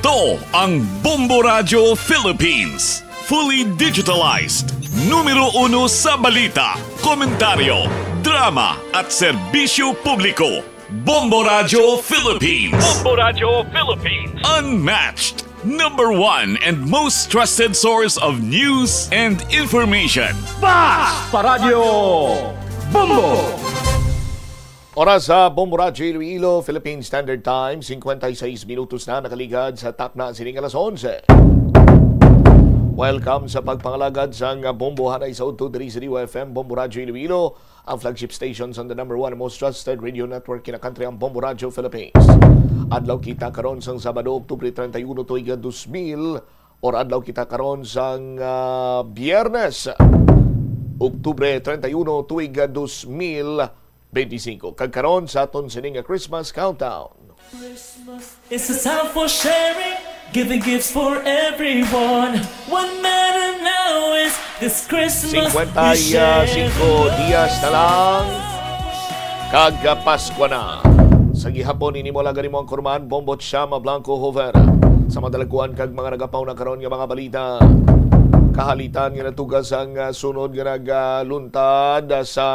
Ito ang Bombo Radio Philippines. Fully digitalized. Numero 1 sa balita, komentaryo, drama at serbisyo publiko. Bombo Radio Philippines. Bombo Radio Philippines. Unmatched. Number 1 and most trusted source of news and information. Basta Radio Bombo. Oras sa Bombo Radio Iloilo, Philippine Standard Time, 56 minutos na nakaligad sa takna sining alas 11. Welcome sa pagpangalagad sa Bombo Hanay sa Udto diri sa DWFM, Bombo Radio Iloilo, ang flagship stations on the number 1 most trusted radio network in the country, ang Bombo Radio Philippines. Adlaw kita karon sang Sabado, Oktubre 31, tuig 2000, or adlaw kita karon sang Biyernes, Oktubre 31, tuig 2025. Kagkaroon sa aton sining Christmas countdown. Christmas is a time for sharing, giving gifts for everyone. What matter now is this Christmas 55 dias na lang kagapaskwa na. Sa gihapon ini mo lagani mo ang kurman Bombot Shama Blanco Hover. Sa madalaguan kag mga nagapaw na karon nga mga balita. Kahalitan nga natugas ang sunod nga nagaluntad sa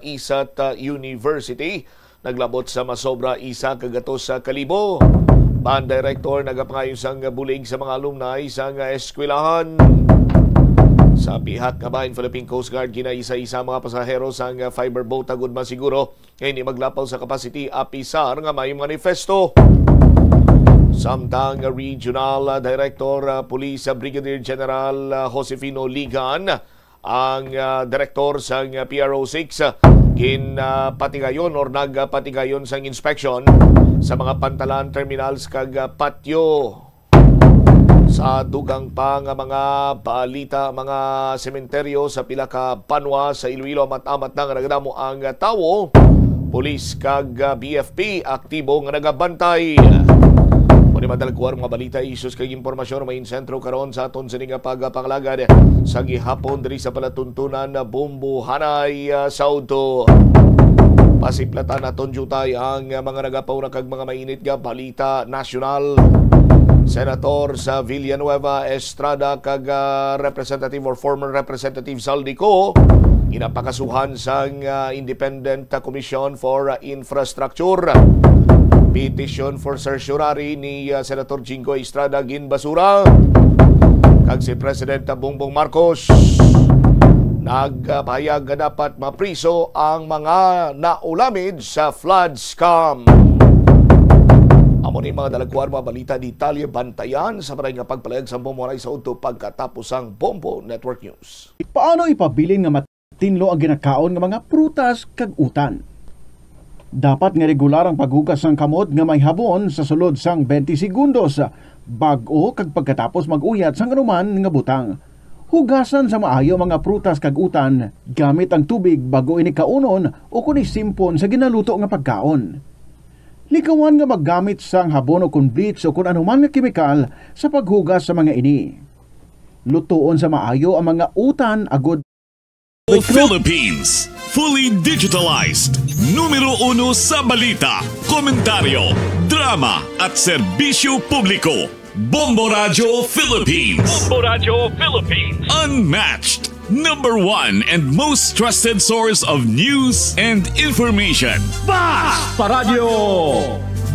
Isat University. Naglabot sa masobra isa kagatos sa kalibo. Band director nagapangayon sang bulig sa mga alumni sa eskwelahan. Sa pihak nga bahin Philippine Coast Guard ginaisa-isa mga pasahero sa fiber boat agud masiguro kay maglapaw sa capacity apisar nga may manifesto. Samtang Regional Director Police Brigadier General Josefino Ligan ang direktor sa PRO 6 ginpatigayon or nagpatigayon sa inspection sa mga pantalan terminals kag patio. Sa dugang pa nga mga balita, mga sementeryo sa pila ka banwa sa Iloilo amat-amat na nga nagadamo ang tawo. Police kag BFP aktibo nga nagabantay. Muni madalagwar mga balita, isus kag impormasyon may sentro karon sa aton sining pagpanglagad sa gihapon diri sa palatuntunan na Bombo Hanay sa Udto. Pasiplatan naton jutay ang mga nagapaw na kag mga mainit nga balita nasyonal. Senator sa Villanueva Estrada kag representative or former representative Saldico inapakasuhan sang Independent Commission for Infrastructure. Petition for certiorari ni Senator Jingo Estrada ginbasura. Kag si President Bongbong Marcos nagpahayag nga dapat mapriso ang mga naulamid sa flood scam. Amo ni mga dalagwar mga balita detalye bantayan sa maray nga pagpalayag sa Bombo Hanay sa Udto pagkatapos ang Bombo Network News. Paano ipabilin nga matinlo ang ginakaon nga mga prutas kag utan? Dapat nga regular ang paghugas ng kamot nga may habon sa sulod sang 20 segundos bag-o kag pagkatapos mag-uyat sang anuman nga butang. Hugasan sa maayo mga prutas kag utan gamit ang tubig bago ini kaunon o kun isimpon sa ginaluto nga pagkaon. Likawan nga maggamit sang habon o kun bleach o kun anuman nga kemikal sa paghugas sa mga ini. Lutoon sa maayo ang mga utan agud Philippines. Fully digitalized. Numero 1 sa balita, komentaryo, drama at serbisyo publiko. Bombo Radio Philippines. Bombo Radio Philippines. Unmatched. Number 1 and most trusted source of news and information. Basta Radio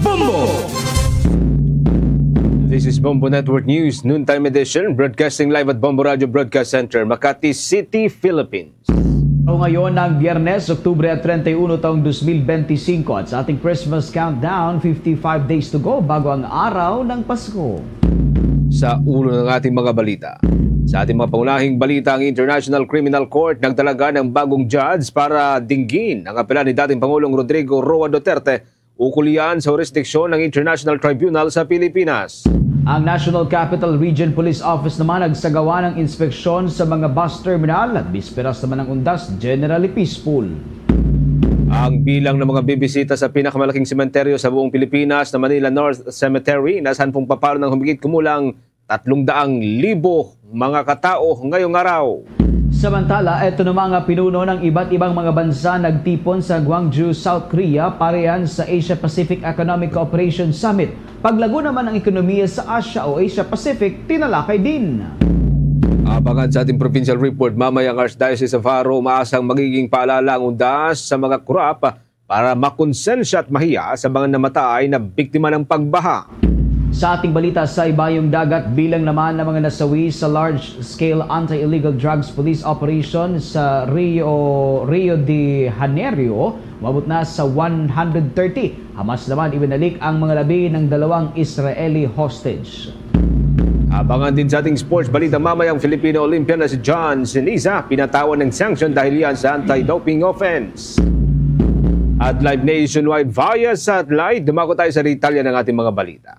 Bombo. This is Bombo Network News, noontime edition, broadcasting live at Bombo Radio Broadcast Center, Makati City, Philippines. Ngayon ng Biyernes, Oktubre 31 taong 2025 at sa ating Christmas countdown, 55 days to go bago ang araw ng Pasko. Sa ulo ng ating mga balita. Sa ating mga paunahing balita, ang International Criminal Court nagdalaga ng bagong judge para dinggin ang apela ni dating Pangulong Rodrigo Roa Duterte ukol yan sa jurisdiksyon ng International Tribunal sa Pilipinas. Ang National Capital Region Police Office naman nagsagawa ng inspeksyon sa mga bus terminal at bisperas naman ng undas generally peaceful. Ang bilang ng mga bibisita sa pinakamalaking sementeryo sa buong Pilipinas na Manila North Cemetery nasan pong papalo ng humigit kumulang 300,000 mga katao ngayong araw. Samantala, ito na mga pinuno ng iba't ibang mga bansa nagtipon sa Gwangju, South Korea para yan sa Asia-Pacific Economic Cooperation Summit. Paglago naman ng ekonomiya sa Asia o Asia-Pacific, tinalakay din. Abangan sa ating provincial report, mamayang Archdiocese of Haro umaasang magiging paalala ang undas sa mga kurap para makonsensya at mahiya sa mga namatay na biktima ng pagbaha. Sa ating balita sa ibayong dagat, bilang naman ng mga nasawi sa large-scale anti-illegal drugs police operation sa Rio de Janeiro, umabot na sa 130. Hamas naman ibinalik ang mga labi ng 2 Israeli hostage. Abangan din sa ating sports balita, mamayang Filipino Olympian na si John Siniza pinatawan ng sanction dahil yan sa anti-doping offense. At live nationwide via satellite, dumako tayo sa detalye ng ating mga balita.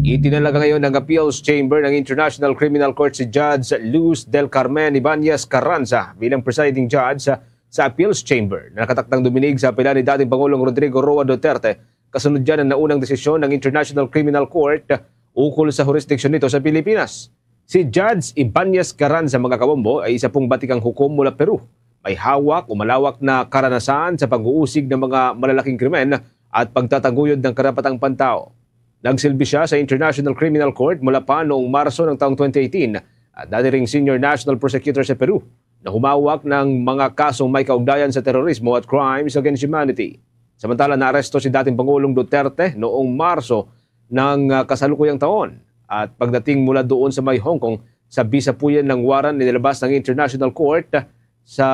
Itinalaga ngayon ng Appeals Chamber ng International Criminal Court si Judge Luz del Carmen Ibanez Carranza bilang presiding judge sa Appeals Chamber na nakatakdang duminig sa apela ni dating Pangulong Rodrigo Roa Duterte kasunod dyan ng naunang desisyon ng International Criminal Court ukol sa jurisdiksyon nito sa Pilipinas. Si Judge Ibanez Carranza, mga kabombo, ay isa pong batikang hukom mula Peru. May hawak o malawak na karanasan sa pag-uusig ng mga malalaking krimen at pagtataguyod ng karapatang pantao. Nagsilbi siya sa International Criminal Court mula pa noong Marso ng taong 2018 at dati ring Senior National Prosecutor sa Peru na humawak ng mga kasong may kaugnayan sa terorismo at crimes against humanity. Samantala, naaresto si dating Pangulong Duterte noong Marso ng kasalukuyang taon at pagdating mula doon sa may Hong Kong, sabisa po yan ng waran nilabas ng International Court sa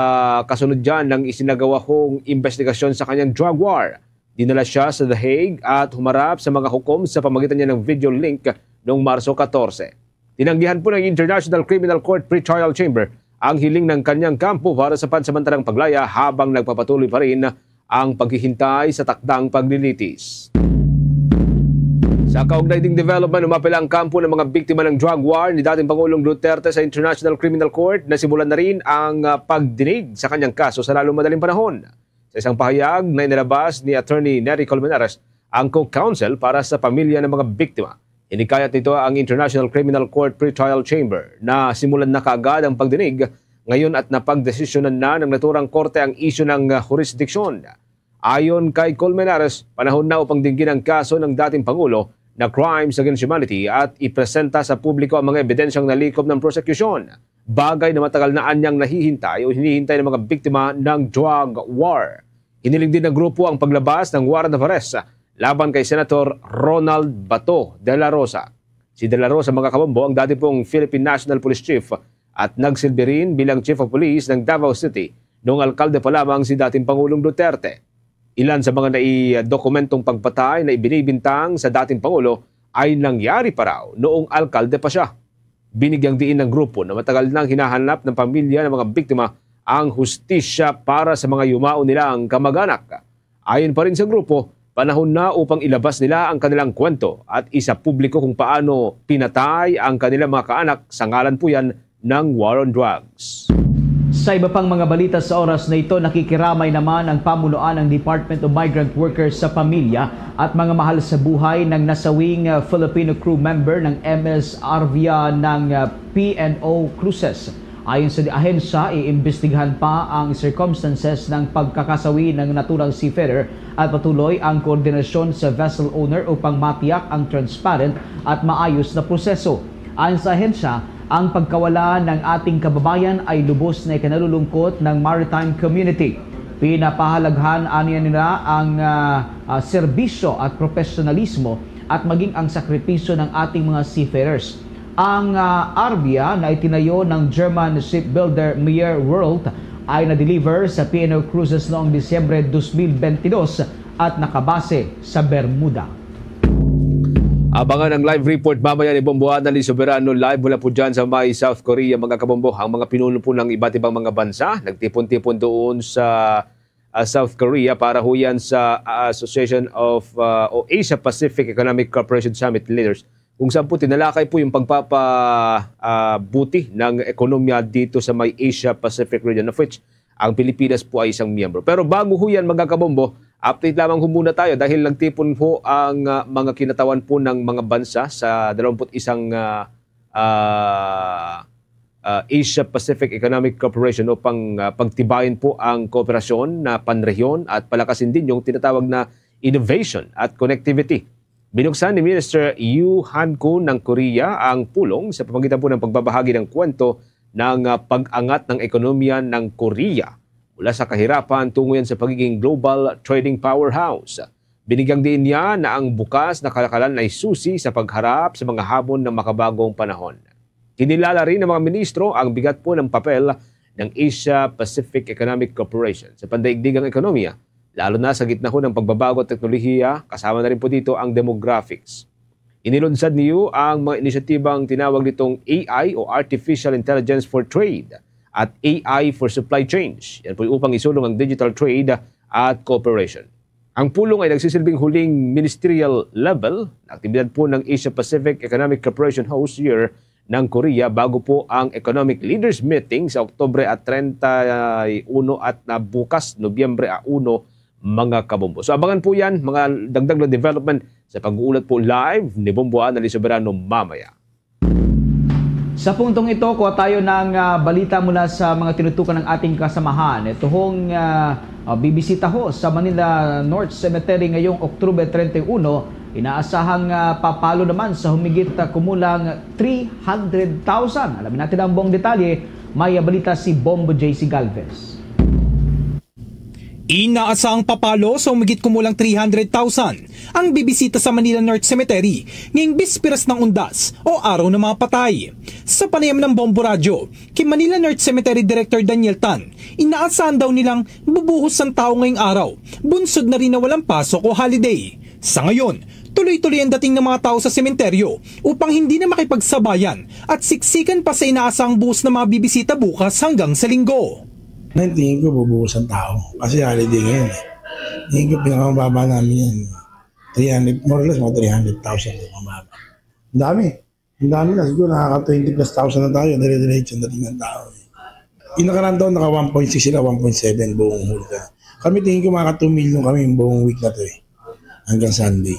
kasunod dyan ng isinagawa hong investigasyon sa kanyang drug war. Dinala siya sa The Hague at humarap sa mga hukom sa pamagitan niya ng video link noong Marso 14. Tinanggihan po ng International Criminal Court Pre-Trial Chamber ang hiling ng kanyang kampo para sa pansamantalang paglaya habang nagpapatuloy pa rin ang paghihintay sa takdang paglilitis. Sa kaugnay ding development, umapela ang kampo ng mga biktima ng drug war ni dating Pangulong Duterte sa International Criminal Court na simulan na rin ang pagdinig sa kanyang kaso sa lalong madaling panahon. Sa isang pahayag na inilabas ni Attorney Nery Colmenares, ang co-counsel para sa pamilya ng mga biktima, inikayat nito ang International Criminal Court Pre-Trial Chamber na simulan na kaagad ang pagdinig ngayon at napagdesisyonan na ng naturang korte ang isyu ng jurisdiksyon. Ayon kay Colmenares, panahon na upang dinggin ang kaso ng dating Pangulo na crimes against humanity at ipresenta sa publiko ang mga ebidensyang nalikob ng prosecution. Bagay na matagal na anyang nahihintay o hinihintay ng mga biktima ng drug war. Hiniling din ng grupo ang paglabas ng warrant of arrest laban kay Senator Ronald Bato de la Rosa. Si de la Rosa, mga kabombo, ang dati pong Philippine National Police Chief at nagsilbi rin bilang Chief of Police ng Davao City noong alkalde pa lamang si dating Pangulong Duterte. Ilan sa mga naidokumentong pagpatay na ibinibintang sa dating Pangulo ay nangyari pa raw noong alkalde pa siya. Binigyang diin ng grupo na matagal nang hinahanap ng pamilya ng mga biktima ang hustisya para sa mga yumao nilang kamag-anak. Ayon pa rin sa grupo, panahon na upang ilabas nila ang kanilang kwento at isa publiko kung paano pinatay ang kanilang mga kaanak sa ngalan po yan ng war on drugs. Sa iba pang mga balita sa oras na ito, nakikiramay naman ang pamunuan ng Department of Migrant Workers sa pamilya at mga mahal sa buhay ng nasawing Filipino crew member ng MS Arvia ng P&O Cruises. Ayon sa ahensya, iimbestigahan pa ang circumstances ng pagkakasawi ng naturang seafarer at patuloy ang koordinasyon sa vessel owner upang matiyak ang transparent at maayos na proseso. Ayon sa ahensya, ang pagkawala ng ating kababayan ay lubos na ikinalulungkot ng maritime community. Pinapahalaghan aniya nila ang serbisyo at profesionalismo at maging ang sakripisyo ng ating mga seafarers. Ang Arvia na itinayo ng German shipbuilder Meyer World ay na-deliver sa P&O Cruises noong Disyembre 2022 at nakabase sa Bermuda. Abangan ang live report mamaya ni Bomboana ni Soberano live mula po dyan sa may South Korea, mga kabombo. Ang mga pinuno po ng iba't ibang mga bansa nagtipon-tipon doon sa South Korea para huyan sa Association of Asia Pacific Economic Cooperation Summit Leaders, kung saan po tinalakay po yung pagpapabuti ng ekonomiya dito sa may Asia Pacific region, of which ang Pilipinas po ay isang miyembro. Pero bago ho yan, mga kabombo, update lamang ho muna tayo dahil nagtipon po ang mga kinatawan po ng mga bansa sa 21 Asia-Pacific Economic Cooperation upang pagtibayin po ang kooperasyon na panrehiyon at palakasin din yung tinatawag na innovation at connectivity. Binuksan ni Minister Yu Han-ku ng Korea ang pulong sa pamamagitan po ng pagbabahagi ng kwento ng pag-angat ng ekonomiya ng Korea mula sa kahirapan tungo yan sa pagiging global trading powerhouse. Binigyang din niya na ang bukas na kalakalan ay susi sa pagharap sa mga hamon ng makabagong panahon. Kinilala rin ng mga ministro ang bigat po ng papel ng Asia-Pacific Economic Cooperation sa pandaigdigang ekonomiya, lalo na sa gitna ho ng pagbabago at teknolohiya, kasama na rin po dito ang demographics. Inilunsad niyo ang mga inisyatibang tinawag nitong AI o Artificial Intelligence for Trade at AI for Supply Chain. Yan po upang isulong ang digital trade at cooperation. Ang pulong ay nagsisilbing huling ministerial level na aktibidad po ng Asia-Pacific Economic Cooperation host year ng Korea bago po ang Economic Leaders Meeting sa Oktubre at 31 at bukas, Nobyembre 1, mga kabombo. So abangan po yan, mga dagdag na development sa pag-uulat po live ni Bombo Annalyn Soberano mamaya. Sa puntong ito, kuha tayo ng balita mula sa mga tinutukan ng ating kasamahan. Ito hong bibisita ho sa Manila North Cemetery ngayong Oktubre 31. Inaasahang papalo naman sa humigit kumulang 300,000. Alamin natin ang buong detalye. May balita si Bombo JC Galvez. Inaasahang papalo sa humigit kumulang 300,000 ang bibisita sa Manila North Cemetery ngayong bispiras ng Undas o Araw ng mga Patay. Sa panayam ng Bombo Radio, kay Manila North Cemetery Director Daniel Tan, inaasahan daw nilang bubuhos ang tao ngayong araw, bunsod na rin na walang pasok o holiday. Sa ngayon, tuloy-tuloy ang dating ng mga tao sa sementeryo upang hindi na makipagsabayan at siksikan pa sa inaasahang buhos ng mga bibisita bukas hanggang sa Linggo. Tingin ko bubuhos ang tao kasi holiday ngayon eh. Tingin ko pinakamababa namin yan. 300, more or less mga 300,000 yung mababa. Ang dami. Ang dami na. Siguro nakaka 20 plus thousand na tayo. Dire-diretso na tingnan tao eh. Yung nakaraan taon naka 1.6 sila, 1.7 buong hulga. Kami tingin ko mga 2 million kami yung buong week na to eh. Hanggang Sunday.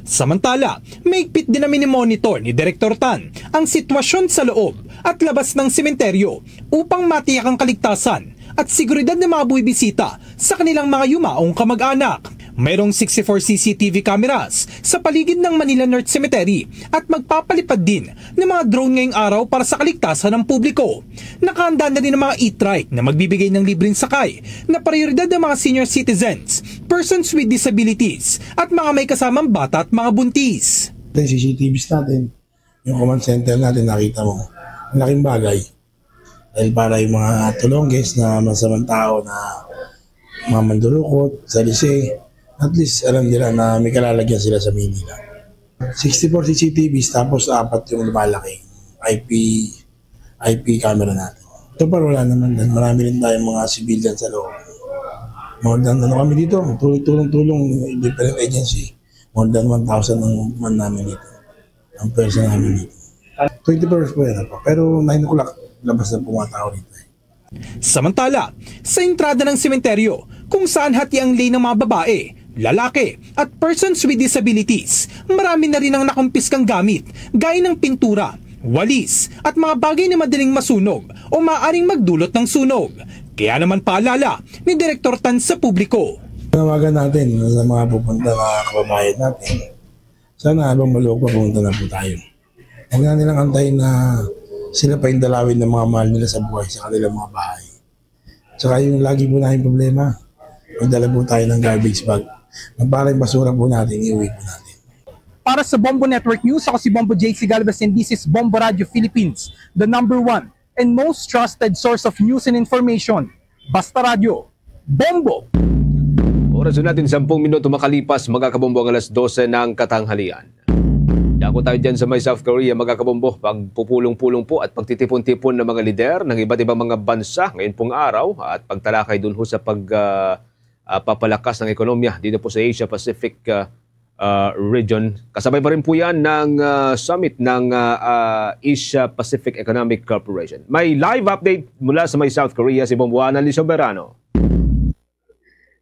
Samantala, maigpit din namin monitor ni Director Tan ang sitwasyon sa loob at labas ng sementeryo upang matiyak ang kaligtasan at seguridad ng mga buwibisita sa kanilang mga yumaong kamag-anak. Mayroong 64 CCTV cameras sa paligid ng Manila North Cemetery at magpapalipad din ng mga drone ngayong araw para sa kaligtasan ng publiko. Nakahanda na rin ang mga e-trike na magbibigay ng libreng sakay na prioridad ng mga senior citizens, persons with disabilities at mga may kasamang bata at mga buntis. CCTVs natin, yung command center natin, nakita mo, malaking bagay. Dahil para yung mga tulongges na masamang tao na mga mandulukot, salise, at least alam nila na may kalalagyan sila sa Manila. 64 CCTVs tapos 4 yung lumalaking IP camera natin. Ito pa wala naman din. Marami rin tayong mga civilian sa loob. More than ano kami dito, tulong-tulong different agency. More than 1,000 ang man namin dito. Ang person namin dito. 24 hours po yan po. Pero 9 o'clock, labas na pumatao dito. Samantala, sa entrada ng sementeryo, kung saan hati ang lane ng mga babae, lalaki at persons with disabilities, marami na rin ang nakumpiskang gamit gaya ng pintura, walis at mga bagay na madaling masunog o maaaring magdulot ng sunog. Kaya naman paalala ni Director Tan sa publiko. Panawagan natin sa mga pupunta na kababayan natin. Sana habang maluwag pa pumunta na po tayo. Huwag na nilang antayin na sila pa yung dalawin ng mga mahal nila sa buhay sa kanilang mga bahay. Tsaka yung lagi po namin problema, magdala po tayo ng garbage bag. Para yung basura po natin, iuwi po natin. Para sa Bombo Network News, ako si Bombo JC Galvez and this is Bombo Radio Philippines, the #1 and most trusted source of news and information. Basta Radio, Bombo! Oras natin 10 minuto makalipas, magkakabombo ang alas 12 ng katanghalian. Dako tayo dyan sa may South Korea, magkakabombo, pagpupulong-pulong po at pagtitipon-tipon ng mga lider ng iba't ibang mga bansa ngayon pong araw at pagtalakay dun ho sa papalakas ng ekonomiya dito po sa Asia-Pacific region. Kasabay pa rin po yan ng summit ng Asia-Pacific Economic Cooperation. May live update mula sa may South Korea si Bombo Annalyn Soberano.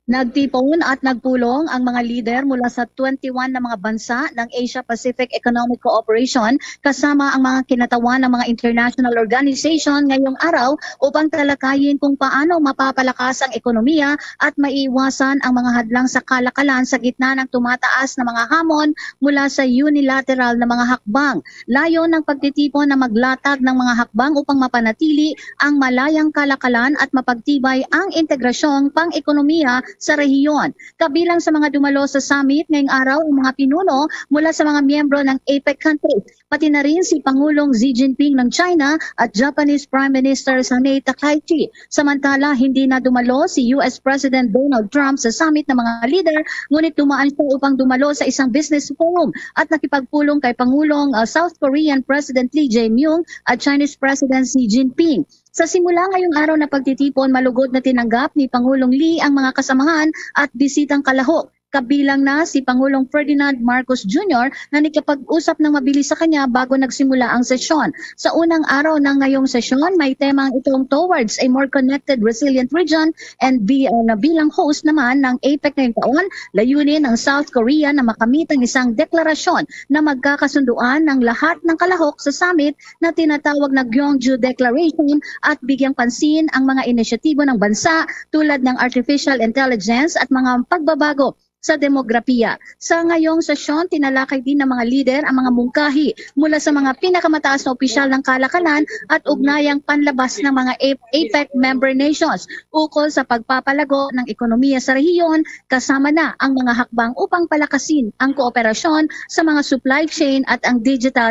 Nagtipon at nagpulong ang mga lider mula sa 21 na mga bansa ng Asia-Pacific Economic Cooperation kasama ang mga kinatawan ng mga international organization ngayong araw upang talakayin kung paano mapapalakas ang ekonomiya at maiiwasan ang mga hadlang sa kalakalan sa gitna ng tumataas na mga hamon mula sa unilateral na mga hakbang. Layon ng pagtitipon na maglatag ng mga hakbang upang mapanatili ang malayang kalakalan at mapagtibay ang integrasyong pang-ekonomiya sa rehiyon. Kabilang sa mga dumalo sa summit ngayong araw ang mga pinuno mula sa mga miyembro ng APEC countries, pati na rin si Pangulong Xi Jinping ng China at Japanese Prime Minister Sanae Takaichi. Samantala, hindi na dumalo si US President Donald Trump sa summit ng mga leader, ngunit dumaan siya upang dumalo sa isang business forum at nakipagpulong kay Pangulong South Korean President Lee Jae-myung at Chinese President Xi Jinping. Sa simula ngayong araw na pagtitipon, malugod na tinanggap ni Pangulong Lee ang mga kasamahan at bisitang kalahok. Kabilang na si Pangulong Ferdinand Marcos Jr. na nakipag-usap ng mabilis sa kanya bago nagsimula ang sesyon. Sa unang araw ng ngayong sesyon, may temang itong Towards a More Connected, Resilient Region and bilang host naman ng APEC ngayong taon, layunin ng South Korea na makamit ang isang deklarasyon na magkakasunduan ng lahat ng kalahok sa summit na tinatawag na Gyeongju Declaration at bigyang pansin ang mga inisyatibo ng bansa tulad ng artificial intelligence at mga pagbabago sa demografiya. Sa ngayong sesyon, tinalakay din ng mga lider ang mga mungkahi mula sa mga pinakamataas na opisyal ng kalakalan at ugnayang panlabas ng mga APEC member nations ukol sa pagpapalago ng ekonomiya sa rehiyon, kasama na ang mga hakbang upang palakasin ang kooperasyon sa mga supply chain at ang digital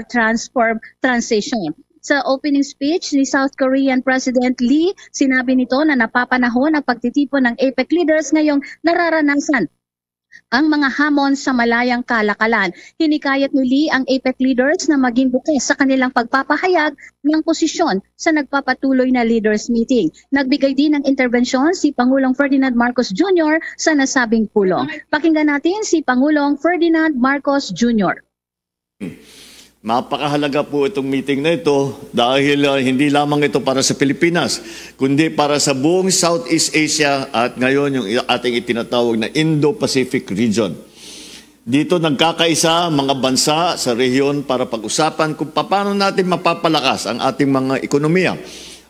transition. Sa opening speech ni South Korean President Lee, sinabi nito na napapanahon ang pagtitipon ng APEC leaders ngayong nararanasan ang mga hamon sa malayang kalakalan. Hinikayat ni Lee ang APEC leaders na maging bukas sa kanilang pagpapahayag ng posisyon sa nagpapatuloy na leaders meeting. Nagbigay din ng intervensyon si Pangulong Ferdinand Marcos Jr. sa nasabing pulong. Pakinggan natin si Pangulong Ferdinand Marcos Jr. Mapakahalaga po itong meeting na ito dahil hindi lamang ito para sa Pilipinas, kundi para sa buong Southeast Asia at ngayon yung ating itinatawag na Indo-Pacific region. Dito nagkakaisa mga bansa sa rehiyon para pag-usapan kung paano natin mapapalakas ang ating mga ekonomiya.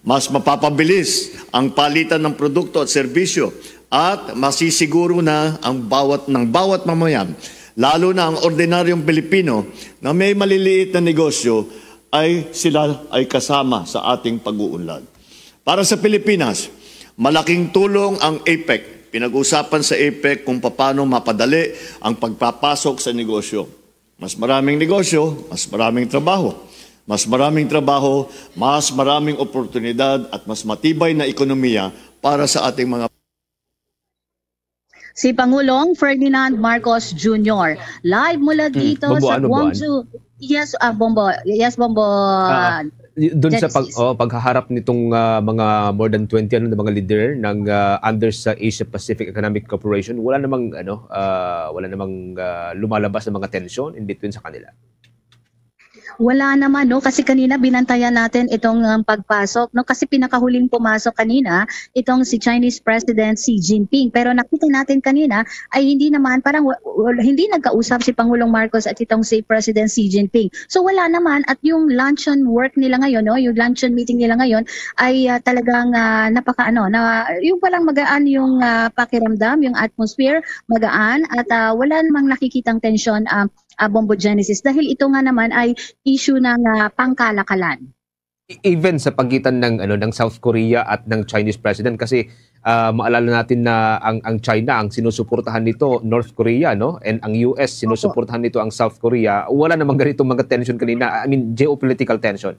Mas mapapabilis ang palitan ng produkto at serbisyo at masisiguro na ang bawat mamayan, lalo na ang ordinaryong Pilipino na may maliliit na negosyo ay sila ay kasama sa ating pag-uunlad. Para sa Pilipinas, malaking tulong ang APEC. Pinag-usapan sa APEC kung paano mapadali ang pagpapasok sa negosyo. Mas maraming negosyo, mas maraming trabaho. Mas maraming trabaho, mas maraming oportunidad at mas matibay na ekonomiya para sa ating mga si Pangulong Ferdinand Marcos Jr. Live mula dito Bombo, sa Gwangju. Yes, Bombo. Yes, Bombo. Doon sa paghaharap nitong mga more than 20 na mga leader ng under sa Asia Pacific Economic Cooperation, wala namang lumalabas na mga tension in between sa kanila. Wala naman, no, kasi kanina binantayan natin itong pagpasok, no, kasi pinakahuling pumasok kanina itong si Chinese President Xi Jinping, pero nakita natin kanina ay hindi naman, parang hindi nagkausap si Pangulong Marcos at itong si President Xi Jinping. So wala naman, at yung luncheon work nila ngayon, no, yung luncheon meeting nila ngayon ay talagang yung palang magaan yung pakiramdam, yung atmosphere magaan, at wala namang nakikitang tension Bombo Genesis, dahil ito nga naman ay issue ng pangkalakalan. Even sa pagitan ng South Korea at ng Chinese President, kasi maalala natin na ang China ang sinusuportahan nito North Korea, no, and ang US sinusuportahan nito ang South Korea. Wala namang ganitong mga tension kanina, geopolitical tension.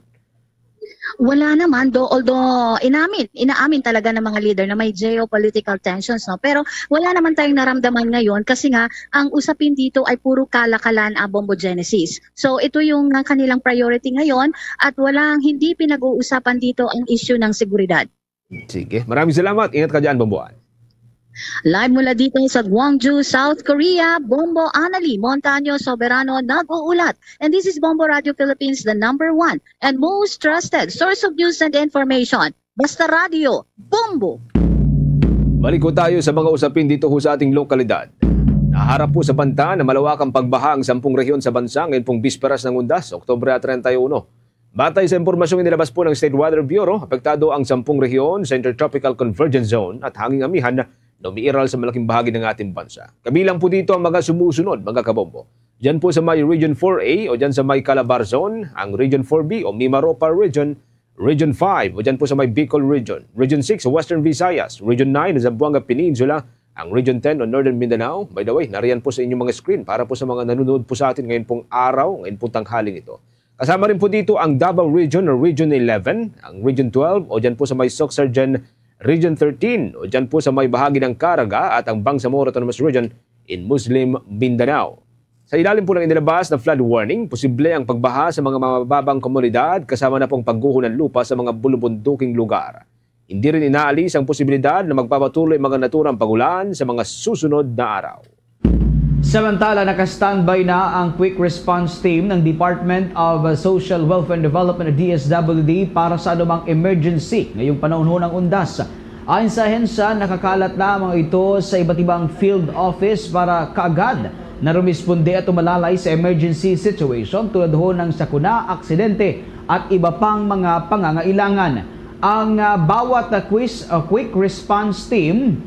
Wala naman, although inaamin talaga ng mga leader na may geopolitical tensions, no? Pero wala naman tayong naramdaman ngayon kasi nga ang usapin dito ay puro kalakalan, Bombo Genesis. So ito yung kanilang priority ngayon at hindi pinag-uusapan dito ang issue ng seguridad. Sige, maraming salamat. Ingat ka dyan, Bomboan. Live mula dito sa Gwangju, South Korea, Bombo Anali Montaño Soberano nag-uulat. And this is Bombo Radio Philippines, the #1 and most trusted source of news and information. Basta Radio, Bombo! Balik po tayo sa mga usapin dito ho sa ating lokalidad. Naharap po sa banta na malawakang pagbaha ang 10 rehiyon sa bansa ngayon pong bisperas ng Undas, Oktubre 31. Batay sa impormasyong inilabas po ng State Weather Bureau, apektado ang 10 rehiyon sa Intertropical Convergence Zone at hanging amihan na umiiral sa malaking bahagi ng ating bansa. Kabilang po dito ang mga sumusunod, mga kabombo. Diyan po sa may Region 4A o diyan sa may Calabar Zone, ang Region 4B o Mimaropa Region, Region 5 o dyan po sa may Bicol Region, Region 6 sa Western Visayas, Region 9 sa Zamboanga Peninsula, ang Region 10 o Northern Mindanao. By the way, nariyan po sa inyong mga screen para po sa mga nanonood po sa atin ngayon pong araw, ngayon pong tanghaling ito. Kasama rin po dito ang Davao Region o Region 11, ang Region 12 o dyan po sa may Sorsogon, Region 13 o dyan po sa may bahagi ng Caraga at ang Bangsamoro Autonomous Region in Muslim Mindanao. Sa ilalim po ng inilabas na flood warning, posible ang pagbaha sa mga mababang komunidad kasama na pong pagguho ng lupa sa mga bulubunduking lugar. Hindi rin inaalis ang posibilidad na magpapatuloy mga naturang pagulan sa mga susunod na araw. Samantala, naka-standby na ang Quick Response Team ng Department of Social Welfare and Development o DSWD para sa anumang emergency ngayong panahon ng Undas. Ayon sa ahensya, nakakalat na mga ito sa iba't ibang field office para kaagad na rumisponde at umalalay sa emergency situation tulad ho ng sakuna, aksidente at iba pang mga pangangailangan. Ang bawat quick response team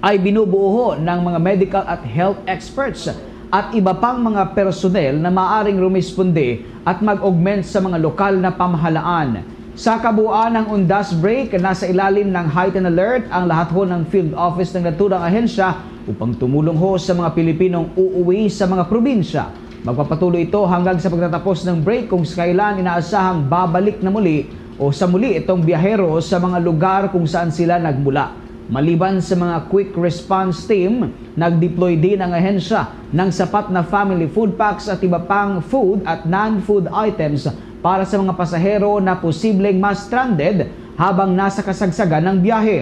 ay binubuo ho ng mga medical at health experts at iba pang mga personnel na maaring rumisponde at mag-augment sa mga lokal na pamahalaan. Sa kabuuan ng Undas Break, nasa ilalim ng heightened alert ang lahat ho ng field office ng naturang ahensya upang tumulong ho sa mga Pilipinong uuwi sa mga probinsya. Magpapatuloy ito hanggang sa pagtatapos ng break kung kailan inaasahang babalik na muli o sa muli itong biyahero sa mga lugar kung saan sila nagmula. Maliban sa mga quick response team, nag-deploy din ang ahensya ng sapat na family food packs at iba pang food at non-food items para sa mga pasahero na posibleng ma-stranded habang nasa kasagsagan ng biyahe.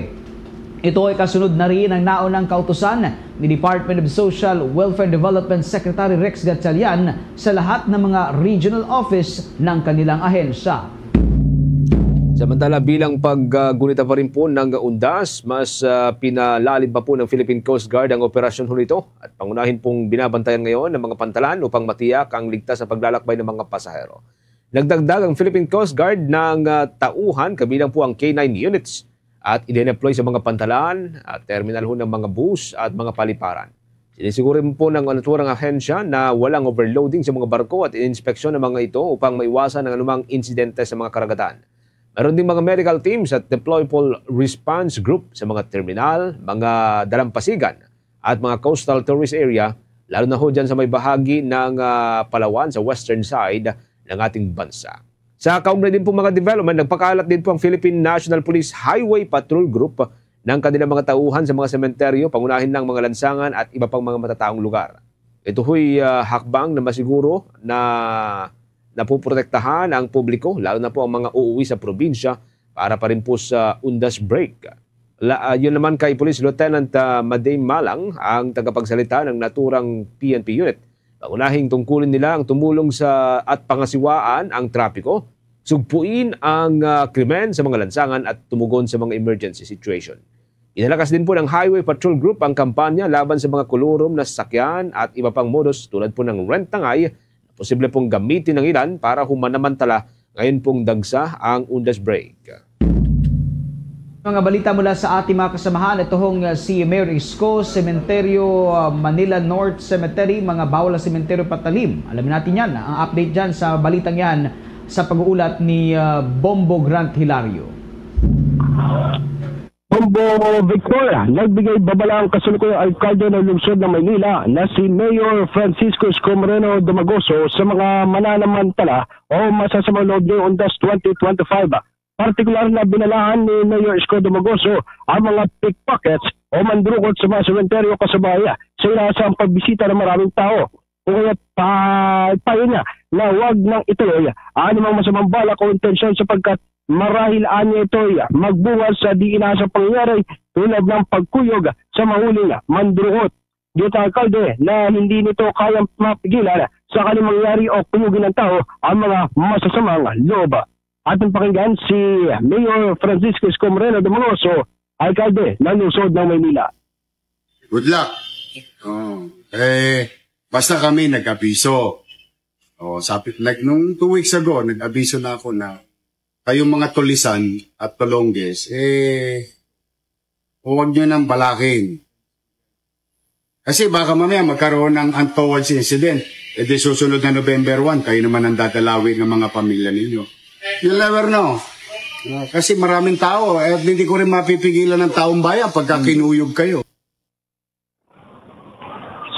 Ito ay kasunod na rin ng naunang kautusan ni Department of Social Welfare and Development Secretary Rex Gatchalian sa lahat ng mga regional office ng kanilang ahensya. Samantala, bilang paggunita pa rin po ng Undas, mas pinalalim pa po ng Philippine Coast Guard ang operasyon nito at pangunahin pong binabantayan ngayon ng mga pantalan upang matiyak ang ligtas na paglalakbay ng mga pasahero. Nagdagdag ang Philippine Coast Guard ng tauhan kabilang po ang K9 units at i-deploy sa mga pantalan at terminal ho ng mga bus at mga paliparan. Sinisiguro po ng naturang ahensya na walang overloading sa mga barko at inspeksyon ng mga ito upang maiwasan ang anumang insidente sa mga karagatan. Meron din mga medical teams at deployable response group sa mga terminal, mga dalampasigan at mga coastal tourist area, lalo na ho dyan sa may bahagi ng Palawan sa western side ng ating bansa. Sa kaugnay din po mga development, nagpakalat din po ang Philippine National Police Highway Patrol Group ng kanilang mga tauhan sa mga sementeryo, pangunahin ng mga lansangan at iba pang mga matataong lugar. Ito ho'y hakbang na masiguro na napoprotektahan ang publiko, lalo na po ang mga uuwi sa probinsya para pa rin po sa Undas Break. Yun naman kay Police Lieutenant Madame Malang, ang tagapagsalita ng naturang PNP unit. Pangunahing tungkulin nila ang tumulong sa at pangasiwaan ang trapiko, sugpuin ang krimen sa mga lansangan at tumugon sa mga emergency situation. Inalakas din po ng Highway Patrol Group ang kampanya laban sa mga kulurom na sasakyan at iba pang modus tulad po ng rent-tangay na posible pong gamitin ng ilan para humanamantala ngayon pong dagsa ang Undas Break. Mga balita mula sa ating mga kasamahan, ito hong si Mayor Isko, Cementerio Manila North Cemetery, mga bawal na sementeryo patalim. Alamin natin yan, ang update dyan sa balitang yan sa pag-uulat ni Bombo Grant Hilario. Bombo Victoria, nagbigay babala ang kasulukuyang alkalde ng lungsod ng Maynila na si Mayor Francisco Isko Moreno Domagoso sa mga mananamantala o masasamang loob ng Undas 2025. Partikular na binalahan ni Mayor Isko Domagoso ang mga pickpockets o mandurukot sa mga sementeryo kasabaya sa inaasang pagbisita ng maraming tao. Kung kaya payo niya na huwag nang ituloy anumang masamang balak o intensyon sapagkat marahil anya ito'y magbunga sa di inaasang pangyayari tulad ng pagkuyog sa mahuling mandurukot. Dito ang alkalde na hindi nito kayang mapigilan sa kanilang mangyayari o kuyugin ng tao ang mga masasamang loob. Ating pakinggan si Mayor Francisco Isko Moreno Domagoso alkalde ng lungsod ng Maynila. Good luck. Basta kami nag-abiso. Nung 2 weeks ago, nag-abiso na ako na kayong mga tulisan at tulongges, huwag nyo nang balakin. Kasi baka mamaya magkaroon ng untoward incident. Di susunod na November 1, kayo naman ang dadalawin ng mga pamilya ninyo. You'll never know. Kasi maraming tao, at hindi ko rin mapipigilan ng taong bayan pagka kinuyog kayo.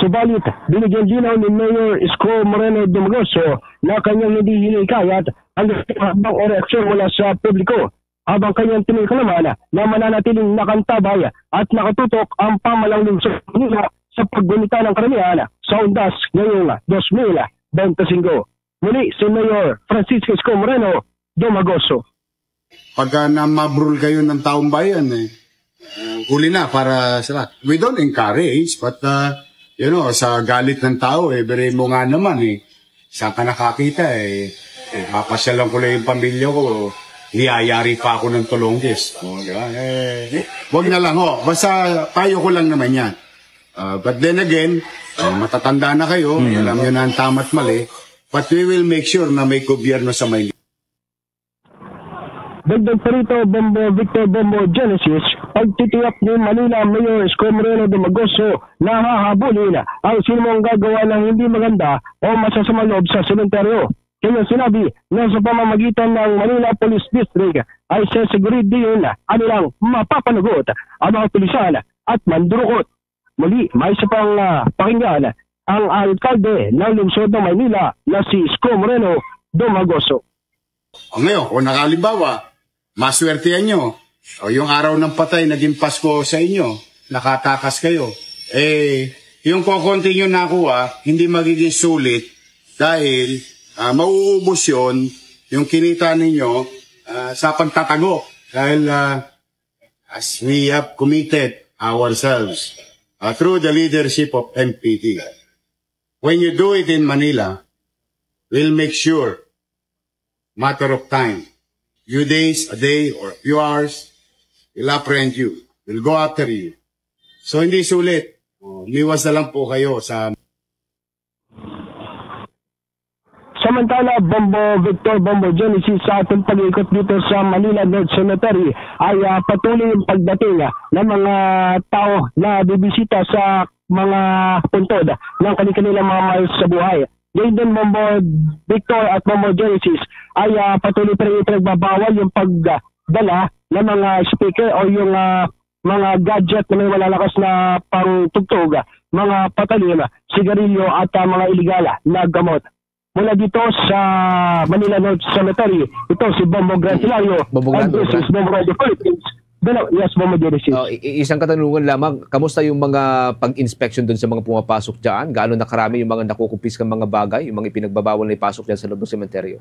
Subalit, binigyan dinaw ni Mayor Isko Moreno Dumagoso na kanyang hindi hinikayat ang habang o reaksyon mula sa publiko habang kanyang tinigil naman na mananatiling nakantabay at nakatutok ang pamalang lungsod nila sa paggunita ng karamihan sa undas ngayong 2025. Muli si Mayor Francisco Isko Moreno Dumagoso. Pagka namabrul kayo ng taong bayan, huli na para sa lahat. We don't encourage, but sa galit ng tao, bere mo nga naman saan ka nakakita papasyalan ko lang yung pamilya ko, niyayari pa ako ng tulongges. Wag na lang basta payo ko lang naman yan. But then again, matatanda na kayo, alam nyo na ang tama't mali, but we will make sure na may gobyerno sa Maynila. Dagdag pa rito, Victor Bombo Genesis, pagtitiyak ni Manila Mayor Isko Moreno Dumagoso na hahabulin ang sinumang gagawa ng hindi maganda o masasamang loob sa sementeryo. Kaya sinabi na sa pamamagitan ng Manila Police District ay sasiguridin anilang mapapanagot ang mga tulisan at mandurukot. Muli, may isa pang pakinggan ang alkalde ng lungsod ng Maynila na si Isko Moreno Dumagoso. Ngayon, kung nakalimbawa, maswertehan nyo, yung araw ng patay naging Pasko sa inyo, nakatakas kayo, yung kukunti nyo nakuha, hindi magiging sulit dahil mauubos yun, yung kinita ninyo sa pagtatago. Dahil as we have committed ourselves through the leadership of MPT, when you do it in Manila, we'll make sure, matter of time, few days, a day, or a few hours, we'll apprehend you. We'll go after you. So, hindi sulit. Liwas na lang po kayo sa... Samantala, Victor Bombo Genesis sa ating pag-ikot dito sa Manila North Cemetery ay patuloy yung pagdating ng mga tao na bibisita sa mga puntod ng kanilang mga miles sa buhay. Ngayon din, Victor at Bombo Genesis ay patuloy pa rin nagbabawal yung pagdala ng mga speaker o yung mga gadget na may malalakas na pangtugtog, mga patalim, sigarilyo at mga iligal na gamot. Mula dito sa Manila North Cemetery, ito si Bombo Gran Hilario and this is Bombo Radio Philippines. Yes, Bombo Genesis. Isang katanungan lamang, kamusta yung mga pag-inspection doon sa mga pumapasok dyan? Gaano na karami yung mga nakukupis ng mga bagay, yung mga ipinagbabawal na ipasok dyan sa loob ng sementeryo?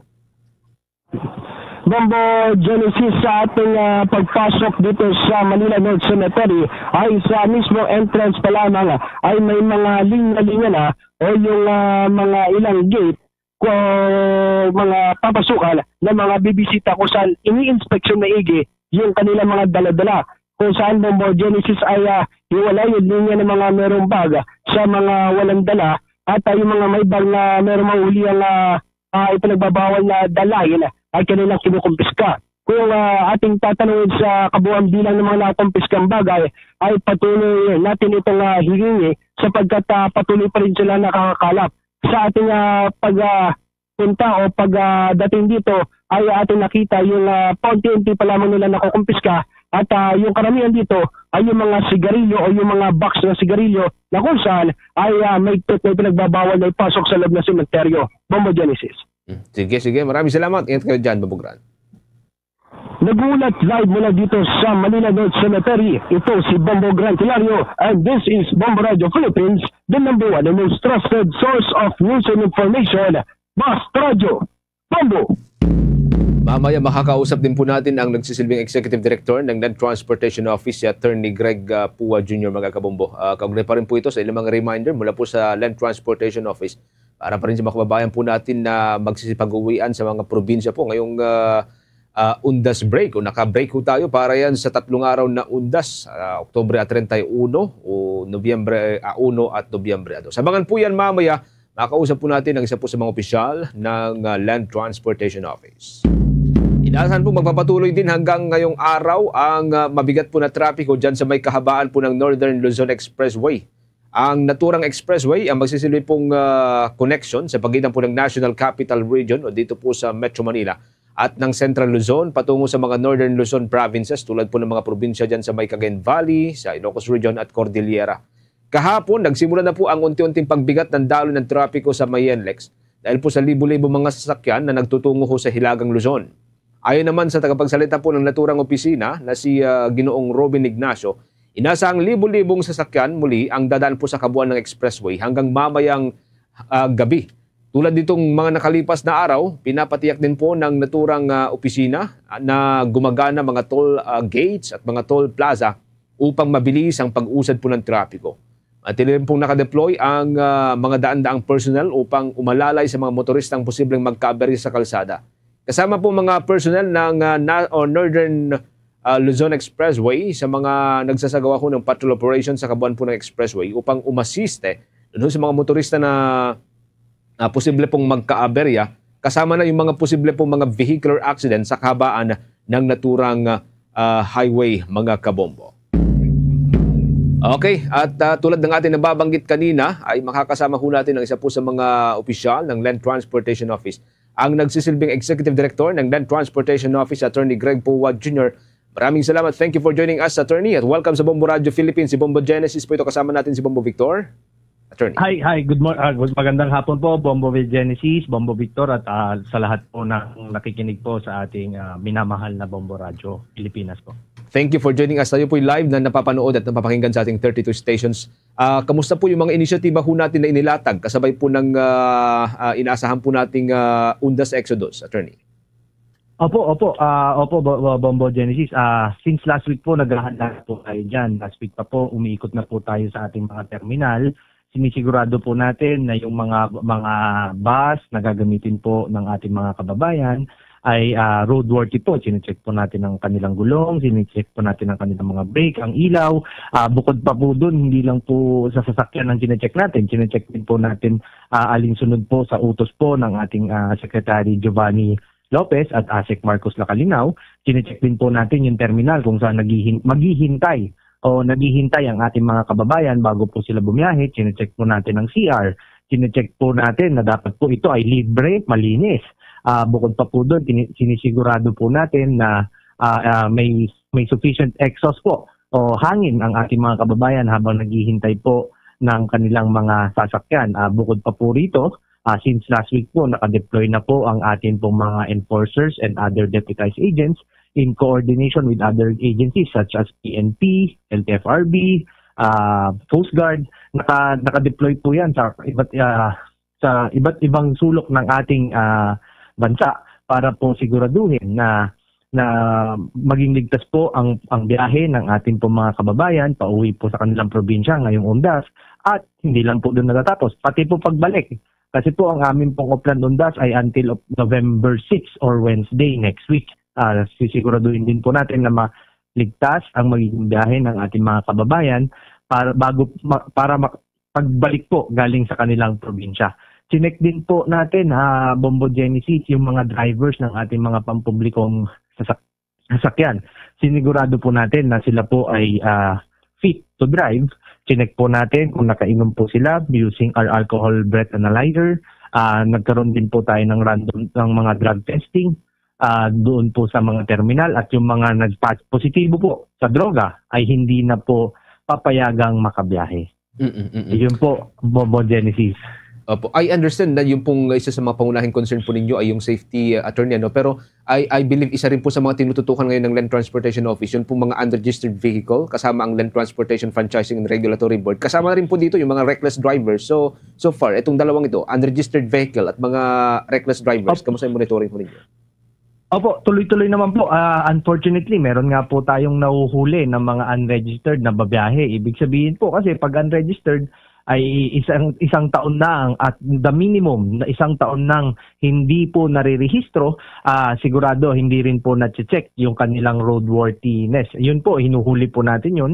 Bombo Genesis, sa ating pagpasok dito sa Manila North Cemetery ay sa mismo entrance pa lamang ay may mga linya-linya na o yung mga ilang gate ko mga papasukan ng mga bibisita kung saan ini-inspeksyon na yung kanilang mga dala-dala. Kung saan Bombo Genesis ay hiwalay yung linya ng mga merong bag sa mga walang dala at yung mga may bag na merong mahuli ang ipinagbabawal na dalahin ay kanilang kinukumpiska. Kung ating tatanungin sa kabuuan bilang ng mga nakumpiskang bagay ay patuloy natin itong hihingi sapagkat patuloy pa rin sila nakakakalap. Sa ating pagpunta o pagdating dito ay ating nakita yung paunti-unti pa lamang nila nakukumpiska at yung karamihan dito ay yung mga sigarilyo o yung mga box ng sigarilyo na kung saan ay may pinagbabawal na ipasok sa loob ng sementeryo. Bombo Genesis. Sige. Maraming salamat. Ingat kayo dyan, Bombo Gran. Nagulat live mula dito sa Manila North Cemetery. Ito si Bombo Gran Hilario and this is Bombo Radio Philippines, the number one and most trusted source of news and information. Basta Radio Bombo. Mamaya makakausap din po natin ang nagsisilbing Executive Director ng Land Transportation Office, si Attorney Greg Pua Jr. mga kabombo. Kaugnay pa rin po ito sa ilang mga reminder mula po sa Land Transportation Office para pa rin sa mga kababayan po natin na magsisipag-uwian sa mga probinsya po ngayong undas break o naka-break ho tayo para yan sa 3 araw na undas, Oktubre 31 o Nobyembre 1 at Nobyembre 2. Sabangan po yan mamaya, makausap po natin ang isa po sa mga opisyal ng Land Transportation Office. Inaasahan po magpapatuloy din hanggang ngayong araw ang mabigat po na trapiko dyan sa may kahabaan po ng Northern Luzon Expressway. Ang naturang expressway ang magsisilbi pong connection sa pagitan po ng National Capital Region o dito po sa Metro Manila at ng Central Luzon patungo sa mga Northern Luzon provinces tulad po ng mga probinsya dyan sa may Cagayan Valley, sa Ilocos Region at Cordillera. Kahapon, nagsimula na po ang unti-unting pagbigat ng daloy ng trapiko sa Mayenlex dahil po sa libo-libo mga sasakyan na nagtutungo ho sa Hilagang Luzon. Ayon naman sa tagapagsalita po ng naturang opisina na si Ginoong Robin Ignacio, inasahang libo-libong sasakyan muli ang dadaan po sa kabuuan ng expressway hanggang mamayang gabi. Tulad ditong mga nakalipas na araw, pinapatiyak din po ng naturang opisina na gumagana mga toll gates at mga toll plaza upang mabilis ang pag-usad po ng trapiko. At rin pong nakadeploy ang mga daan-daang personnel upang umalalay sa mga motoristang posibleng magkaaberya sa kalsada. Kasama po mga personnel ng Northern Luzon Expressway sa mga nagsasagawa ko ng patrol operation sa kabuuan po ng expressway upang umasiste sa mga motorista na posible pong magkaaberya, kasama na yung mga posible pong mga vehicular accident sa kahabaan ng naturang highway, mga kabombo. Okay, at tulad ng ating nababanggit kanina, ay makakasama ho natin ang isa po sa mga opisyal ng Land Transportation Office, ang nagsisilbing Executive Director ng Land Transportation Office, Attorney Greg Puwad Jr. Maraming salamat. Thank you for joining us, Attorney, at welcome sa Bombo Radio Philippines. Si Bombo Genesis po ito, kasama natin si Bombo Victor. Attorney. Hi, good morning. Magandang hapon po, Bombo Genesis, Bombo Victor, at sa lahat po ng nakikinig po sa ating minamahal na Bombo Radio Pilipinas po. Thank you for joining us. Tayo po live na napapanood at napapakinggan sa ating 32 stations. Kamusta po yung mga inisyatiba po natin na inilatag kasabay po ng inaasahan po nating Undas Exodus, Attorney? Opo, Bombo Genesis. Since last week po, naghahanda po tayo dyan. Last week pa po, umiikot na po tayo sa ating mga terminal. Sinisigurado po natin na yung mga bus na gagamitin po ng ating mga kababayan ay roadworthy po. Sinecheck po natin ang kanilang gulong, sinecheck po natin ang kanilang mga brake, ang ilaw. Bukod pa po doon, hindi lang po sa sasakyan ang sinecheck natin. Sinecheck din po natin alinsunod po sa utos po ng ating Secretary Giovanni Lopez at ASEC Marcos Lacalinaw. Sinecheck din po natin yung terminal kung saan maghihintay ang ating mga kababayan bago po sila bumiyahe. Sinecheck po natin ang CR. Sinecheck po natin na dapat po ito ay libre, malinis. Bukod pa po doon, sinisigurado po natin na may sufficient exhaust po o hangin ang ating mga kababayan habang naghihintay po ng kanilang mga sasakyan. Bukod pa po rito, since last week po, nakadeploy na po ang ating pong mga enforcers and other deputized agents in coordination with other agencies such as PNP, LTFRB, Coast Guard. Nakadeploy po yan sa iba't ibang sulok ng ating bansa para po siguraduhin na maging ligtas po ang biyahe ng ating po mga kababayan pauwi po sa kanilang probinsya ngayong Undas, at hindi lang po doon natatapos, pati po pagbalik. Kasi po ang aming pong Oplan Undas ay until November 6 or Wednesday next week. Sisiguraduhin din po natin na maligtas ang magiging biyahe ng ating mga kababayan para pagbalik po galing sa kanilang probinsya. Chinek din po natin, Bombo Genesis, yung mga drivers ng ating mga pampublikong sasakyan. Sinigurado po natin na sila po ay fit to drive. Chinek po natin kung nakainom po sila using our alcohol breath analyzer. Nagkaroon din po tayo ng random ng mga drug testing doon po sa mga terminal, at yung mga nag-patch positibo po sa droga ay hindi na po papayagang makabiyahe. Yun po, Bombo Genesis. I understand na yung pong isa sa mga pangunahing concern po ninyo ay yung safety, attorney, ano? Pero I believe isa rin po sa mga tinututukan ngayon ng Land Transportation Office, yun pong mga unregistered vehicle, kasama ang Land Transportation Franchising and Regulatory Board. Kasama rin po dito yung mga reckless drivers. So far, itong dalawang ito, unregistered vehicle at mga reckless drivers, kamusta yung monitoring po ninyo? Opo, tuloy-tuloy naman po. Unfortunately, meron nga po tayong nahuhuli ng mga unregistered na babiyahe. Ibig sabihin po kasi pag unregistered, ay isang taon na at the minimum na isang taon nang hindi po narirehistro, sigurado hindi rin po na-check yung kanilang roadworthiness. Yun po, hinuhuli po natin yun.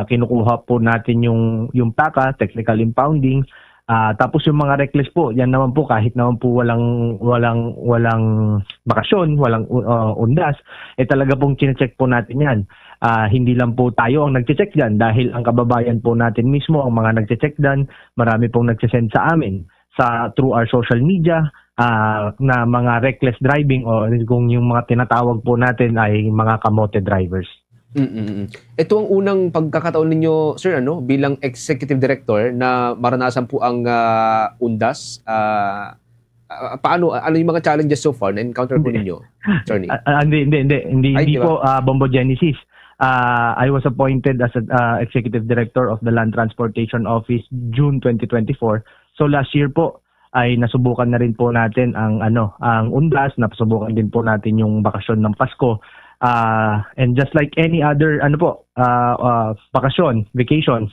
Kinukuha po natin yung PACA, technical impounding. Tapos yung mga reckless po, yan naman po kahit naman po walang bakasyon, walang undas, talaga pong chinecheck po natin yan. Hindi lang po tayo ang nagche-check dyan dahil ang kababayan po natin mismo ang mga nagche-check dyan. Marami pong nagsisend sa amin through our social media na mga reckless driving o kung yung mga tinatawag po natin ay mga kamote drivers. Ito ang unang pagkakataon ninyo, sir, bilang executive director na maranasan po ang undas. Paano, ano yung mga challenges so far na encounter po ninyo, attorney? Hindi po, Bombo Genesis. I was appointed as executive director of the Land Transportation Office June 2024. So last year po ay nasubukan na rin po natin ang undas, nasubukan din po natin yung bakasyon ng Pasko. And just like any other bakasyon, vacations,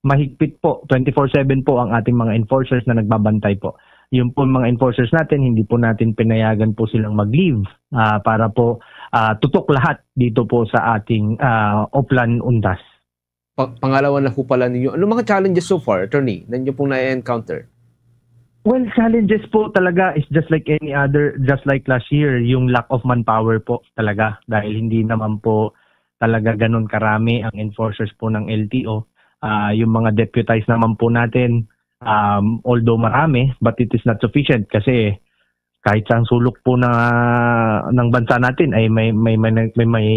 mahigpit po 24/7 po ang ating mga enforcers na nagbabantay po. Yung po mga enforcers natin, hindi po natin pinayagan po silang mag-leave para po tutok lahat dito po sa ating Oplan Undas. Pangalawa na po pala ninyo. Ano mga challenges so far, attorney, na ninyo pong na-encounter? Well, challenges po talaga is just like any other, just like last year, yung lack of manpower po talaga. Dahil hindi naman po talaga ganun karami ang enforcers po ng LTO. Yung mga deputized naman po natin, although marami, but it is not sufficient kasi kahit sa sulok po ng bansa natin ay may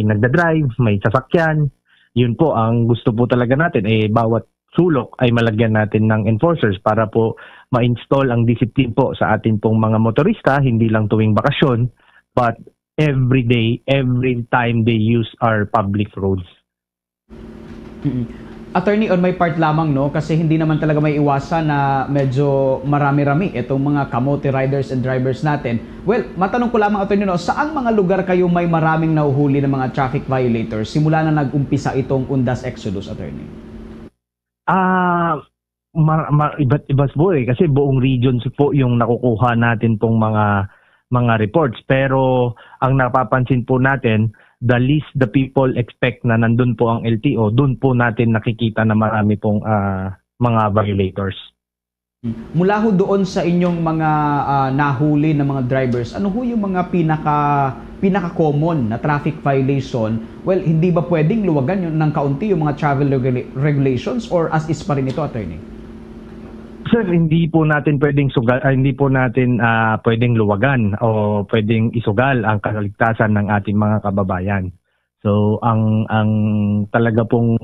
nagda-drive, may sasakyan. Yun po ang gusto po talaga natin, bawat sulok ay malagyan natin ng enforcers para po ma-install ang discipline po sa atin pong mga motorista, hindi lang tuwing bakasyon, but every day, every time they use our public roads. Attorney, on my part lamang, kasi hindi naman talaga may iwasan na medyo marami-rami itong mga kamote riders and drivers natin. Well, matanong ko lamang, attorney, saan mga lugar kayo may maraming nahuhuli ng mga traffic violators simula na nag-umpisa itong Undas Exodus, attorney? Iba't iba po kasi buong regions po yung nakukuha natin pong mga reports. Pero ang napapansin po natin, the least the people expect na nandun po ang LTO, dun po natin nakikita na marami pong mga violators. Mula ho doon sa inyong mga nahuli ng mga drivers, ano ho yung mga pinaka-common na traffic violation? Well, hindi ba pwedeng luwagan yun ng kaunti yung mga travel regulations or as is pa rin ito, attorney? Sir, hindi po natin pwedeng pwedeng luwagan o pwedeng isugal ang kaligtasan ng ating mga kababayan. So, ang talaga pong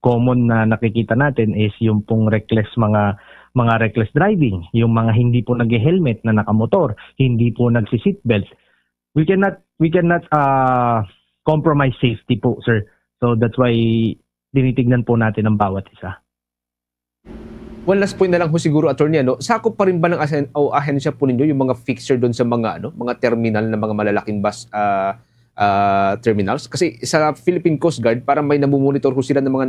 common na nakikita natin is yung pong reckless mga reckless driving, yung mga hindi po nag-helmet na nakamotor, hindi po nagsi-seatbelt. We cannot compromise safety po, sir. So that's why tinitignan po natin ang bawat isa. One last point na lang po siguro, attorney, sakop pa rin ba ng ahensya po ninyo yung mga fixture doon sa mga mga terminal na mga malalaking bus terminals? Kasi sa Philippine Coast Guard, parang may namumonitor ko sila ng mga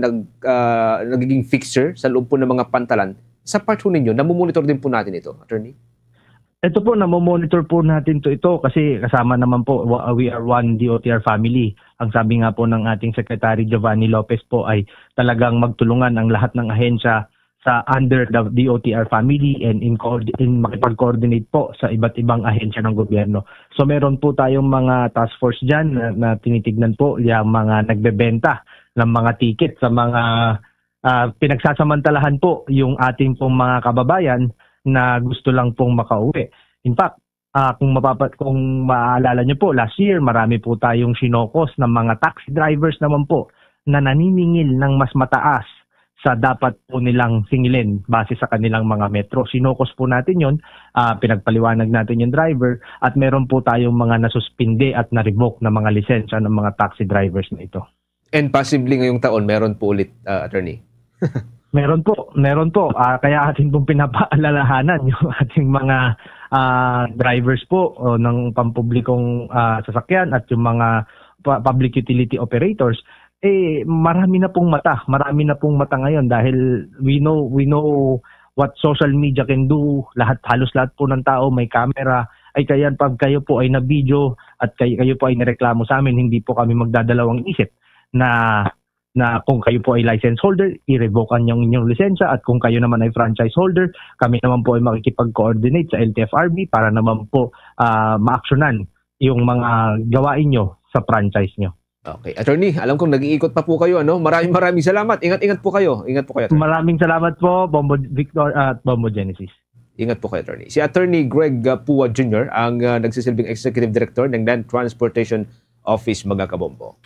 nagiging fixture sa loob po ng mga pantalan. Sa part po ninyo, namumonitor din po natin ito, attorney? Ito po, namomonitor po natin ito kasi kasama naman po, we are one DOTR family. Ang sabi nga po ng ating Secretary Giovanni Lopez po ay talagang magtulungan ang lahat ng ahensya sa under the DOTR family and in makipag-coordinate po sa iba't ibang ahensya ng gobyerno. So meron po tayong mga task force dyan na tinitignan po yung mga nagbebenta ng mga ticket sa mga pinagsasamantalahan po yung ating pong mga kababayan na gusto lang pong makauwi. In fact, kung maaalala nyo po, last year marami po tayong sinokos ng mga taxi drivers naman po na naniningil ng mas mataas sa dapat po nilang singilin base sa kanilang mga metro. Sinokos po natin yun, pinagpaliwanag natin yung driver at meron po tayong mga nasuspinde at na-revoke na mga lisensya ng mga taxi drivers na ito. And possibly ngayong taon, meron po ulit, attorney? Meron po. Kaya atin pong pinapaalalahanan yung ating mga drivers po ng pampublikong sasakyan at yung mga public utility operators marami na pong mata ngayon dahil we know what social media can do. Halos lahat po ng tao may camera. Ay kaya pag kayo po ay na-video at kayo po ay nireklamo sa amin, hindi po kami magdadalawang isip na kung kayo po ay license holder, i-revokean yung inyong lisensya, at kung kayo naman ay franchise holder, kami naman po ay makikipag-coordinate sa LTFRB para naman po ma-actionan yung mga gawain nyo sa franchise nyo. Okay. Attorney, alam kong nag-iikot pa po kayo, ano? Maraming salamat. Ingat po kayo. Attorney. Maraming salamat po, Bombo Victor at Bombo Genesis. Ingat po kayo, Attorney. Si Attorney Greg Pua Jr. ang nagsisilbing Executive Director ng Land Transportation Office, mga kabombo.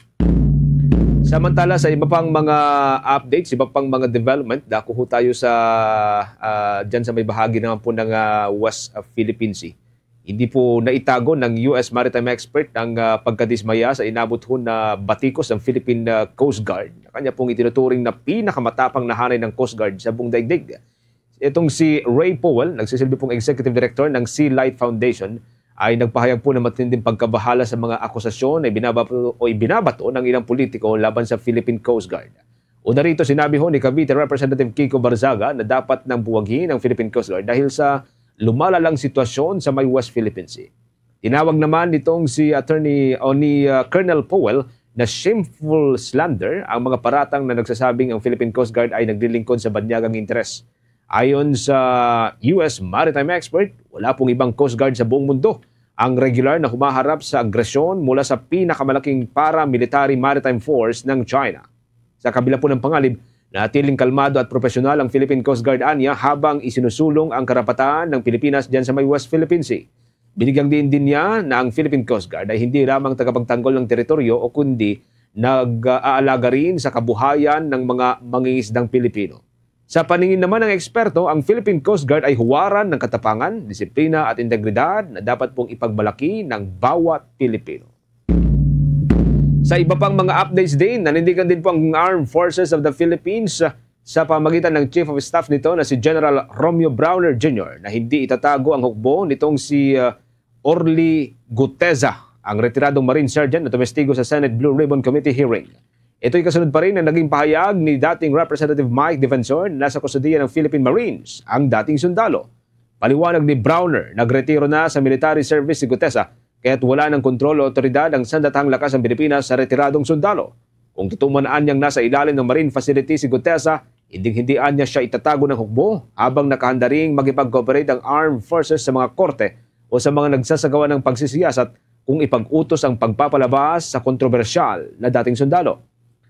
Samantala, sa iba pang mga updates, iba pang mga development, dako ho tayo dyan sa may bahagi naman po ng West Philippine Sea. Hindi po naitago ng US Maritime Expert ang pagkadismaya sa inabot ho na batikos ng Philippine Coast Guard. Kanya pong itinuturing na pinakamatapang na hanay ng Coast Guard sa buong daigdig. Itong si Ray Powell, nagsisilbi pong Executive Director ng Sea Light Foundation, ay nagpahayag po ng matinding pagkabahala sa mga akusasyon na ibinabato ng ilang politiko laban sa Philippine Coast Guard. Una rito, sinabi ho ni Cavite Representative Kiko Barzaga na dapat nang buwagin ang Philippine Coast Guard dahil sa lumalalang sitwasyon sa may West Philippine Sea. Tinawag naman nitong si Colonel Powell na shameful slander ang mga paratang na nagsasabing ang Philippine Coast Guard ay naglilingkod sa banyagang interes. Ayon sa US Maritime Expert, wala pong ibang Coast Guard sa buong mundo ang regular na humaharap sa agresyon mula sa pinakamalaking paramilitary maritime force ng China. Sa kabila po ng pangalib, natiling kalmado at profesional ang Philippine Coast Guard anya habang isinusulong ang karapatan ng Pilipinas dyan sa may West Philippine Sea. Binigyang din niya na ang Philippine Coast Guard ay hindi lamang tagapagtanggol ng teritoryo o kundi nag-aalaga rin sa kabuhayan ng mga mangingisdang Pilipino. Sa paningin naman ng eksperto, ang Philippine Coast Guard ay huwaran ng katapangan, disiplina at integridad na dapat pong ipagmalaki ng bawat Pilipino. Sa iba pang mga updates din, nanindigan din po ang Armed Forces of the Philippines sa pamagitan ng Chief of Staff nito na si General Romeo Browner Jr. na hindi itatago ang hukbo nitong si Orly Guteza, ang retiradong Marine Sergeant na tumestigo sa Senate Blue Ribbon Committee hearing. Ito'y kasunod pa rin na naging pahayag ni dating Representative Mike Defensor na nasa kustudiya ng Philippine Marines, ang dating sundalo. Paliwanag ni Browner, nagretiro na sa military service si Guteza, kaya't wala ng kontrol o otoridad ang sandatahang lakas ng Pilipinas sa retiradong sundalo. Kung tutumanaan niyang nasa ilalim ng marine facility si Guteza, hindi-hindian niya siya itatago ng hukbo habang nakahanda ring makipag-cooperate ang armed forces sa mga korte o sa mga nagsasagawa ng pagsisiyasat kung ipag-utos ang pagpapalabas sa kontrobersyal na dating sundalo.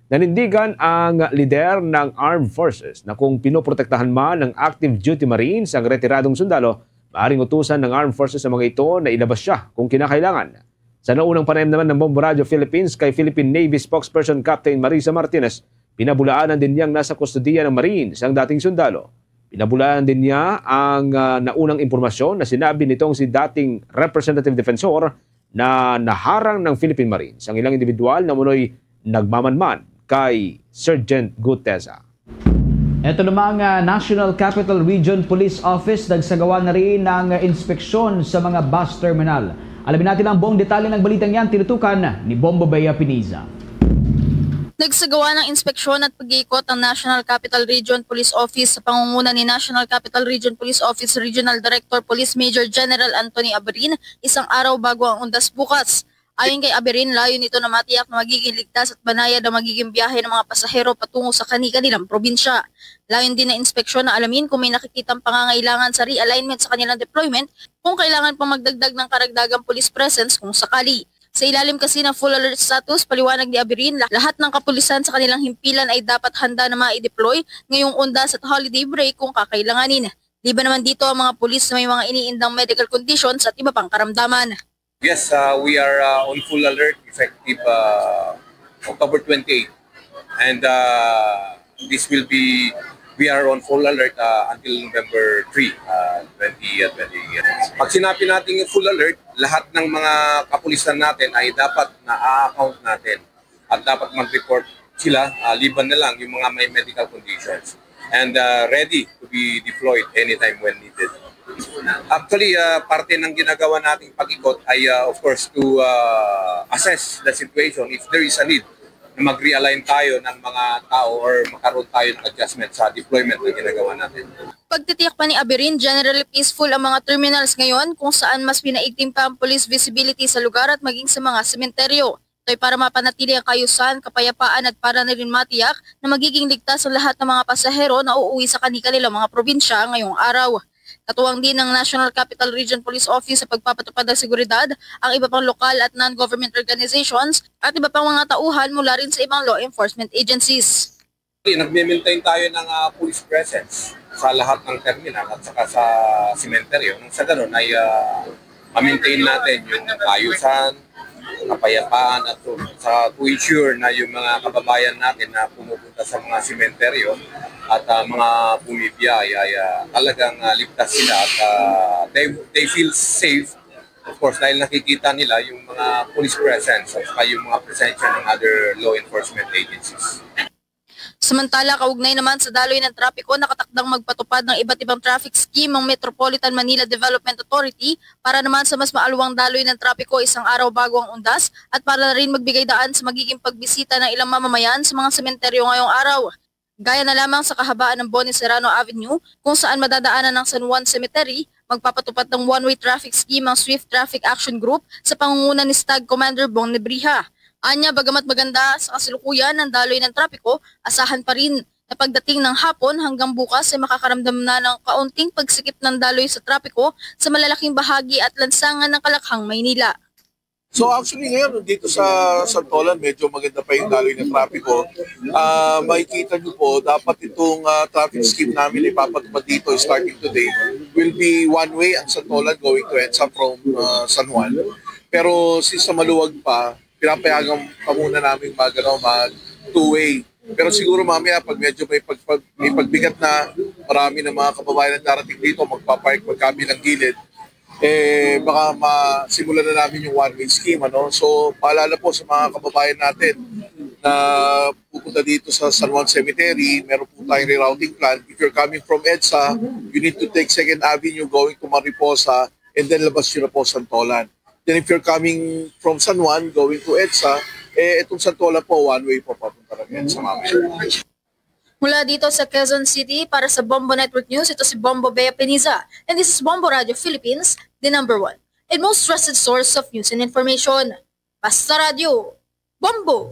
Nanindigan ang lider ng armed forces na kung pinoprotektahan man ng active duty marines ang retiradong sundalo, maaring utusan ng armed forces sa mga ito na ilabas siya kung kinakailangan. Sa naunang panayam naman ng Bombo Radio Philippines kay Philippine Navy spokesperson Captain Marisa Martinez, pinabulaanan din niyang nasa kustudiya ng Marines ang dating sundalo. Pinabulaanan din niya ang naunang impormasyon na sinabi nitong si dating Representative Defensor na naharang ng Philippine Marines ang ilang individual na munoy nagmamanman kay Sergeant Guteza. Ito namang National Capital Region Police Office nagsagawa na rin ng inspeksyon sa mga bus terminal. Alamin natin ang buong detalye ng balitang yan, tinutukan ni Bombo Bea Piniza. Nagsagawa ng inspeksyon at pag-iikot ang National Capital Region Police Office sa pangunguna ni National Capital Region Police Office Regional Director Police Major General Anthony Aberin isang araw bago ang undas bukas. Ayon kay Aberin, layo nito na matiyak na magiging ligtas at banayad ang magiging biyahe ng mga pasahero patungo sa kanilang probinsya. Layon din na inspeksyon na alamin kung may nakikitang pangangailangan sa realignment sa kanilang deployment, kung kailangan pang magdagdag ng karagdagang police presence kung sakali. Sa ilalim kasi ng full alert status, paliwanag ni Aberin, lahat ng kapulisan sa kanilang himpilan ay dapat handa na ma-deploy ngayong undas at holiday break kung kakailanganin. Liban naman dito ang mga pulis na may mga iniindang medical conditions at iba pang karamdaman. Yes, we are on full alert effective October 28. And we are on full alert until November 3, 2020. Pag sinabi natin yung full alert, lahat ng mga kapulisan natin ay dapat na-account natin. At dapat mag-report sila, liban na lang yung mga may medical conditions. And ready to be deployed anytime when needed. Actually, parte ng ginagawa nating pag-ikot ay of course to assess the situation if there is a need na mag-realign tayo ng mga tao or makaroon tayo ng adjustment sa deployment na ginagawa natin. Pagtitiyak pa ni Aberin, generally peaceful ang mga terminals ngayon kung saan mas pinaigting pa ang police visibility sa lugar at maging sa mga sementeryo. Ito'y para mapanatili ang kayusan, kapayapaan at para na rin matiyak na magiging ligtas ang lahat ng mga pasahero na uuwi sa kanilang mga probinsya ngayong araw. Katuwang din ng National Capital Region Police Office sa pagpapatupad ng seguridad ang iba pang lokal at non-government organizations at iba pang mga tauhan mula rin sa ibang law enforcement agencies. Nagme-maintain tayo ng police presence sa lahat ng terminal at saka sa sementeryo. Nang sa ganun ay ma-maintain natin yung kayusan, kapayapaan at to ensure na yung mga kababayan natin na pumupunta sa mga sementeryo at mga bumibiyay ay talagang ligtas sila at they feel safe, of course, dahil nakikita nila yung mga police presence at yung mga presensya ng other law enforcement agencies. Samantala, kaugnay naman sa daloy ng trapiko, nakatakdang magpatupad ng iba't ibang traffic scheme ang Metropolitan Manila Development Authority para naman sa mas maaluwang daloy ng trapiko isang araw bago ang undas at para na rin magbigay daan sa magiging pagbisita ng ilang mamamayan sa mga sementeryo ngayong araw. Gaya na lamang sa kahabaan ng Boni Serrano Avenue kung saan madadaanan ng San Juan Cemetery, magpapatupad ng one-way traffic scheme ang Swift Traffic Action Group sa pangunguna ni Stag Commander Bong Nebriha. Anya, bagamat maganda sa kasalukuyan ng daloy ng trapiko, asahan pa rin na pagdating ng hapon hanggang bukas ay makakaramdam na ng kaunting pagsikip ng daloy sa trapiko sa malalaking bahagi at lansangan ng Kalakhang, Maynila. So actually ngayon dito sa Santolan medyo maganda pa yung daloy ng trapiko. Makikita nyo po, dapat itong traffic scheme namin ipapatupad dito starting today will be one way ang Santolan going to EDSA from San Juan. Pero since maluwag pa, pinapayagan pa muna namin mag two-way. Pero siguro mamaya pag medyo may pagbigat na marami ng mga kababayan na darating dito magpapark magkabilang gilid, baka masimulan na namin yung one-way scheme. So paalala po sa mga kababayan natin na pupunta dito sa San Juan Cemetery, meron po tayong rerouting plan. If you're coming from EDSA, you need to take 2nd Avenue going to Mariposa and then labas yun na po Santolan. Then if you're coming from San Juan, going to EDSA, itong Santolan po, one-way po papunta ng EDSA mamaya. Mula dito sa Quezon City, para sa Bombo Network News, ito si Bombo Bea Peniza. And this is Bombo Radio Philippines, the #1 and most trusted source of news and information. Basta Radio, Bombo!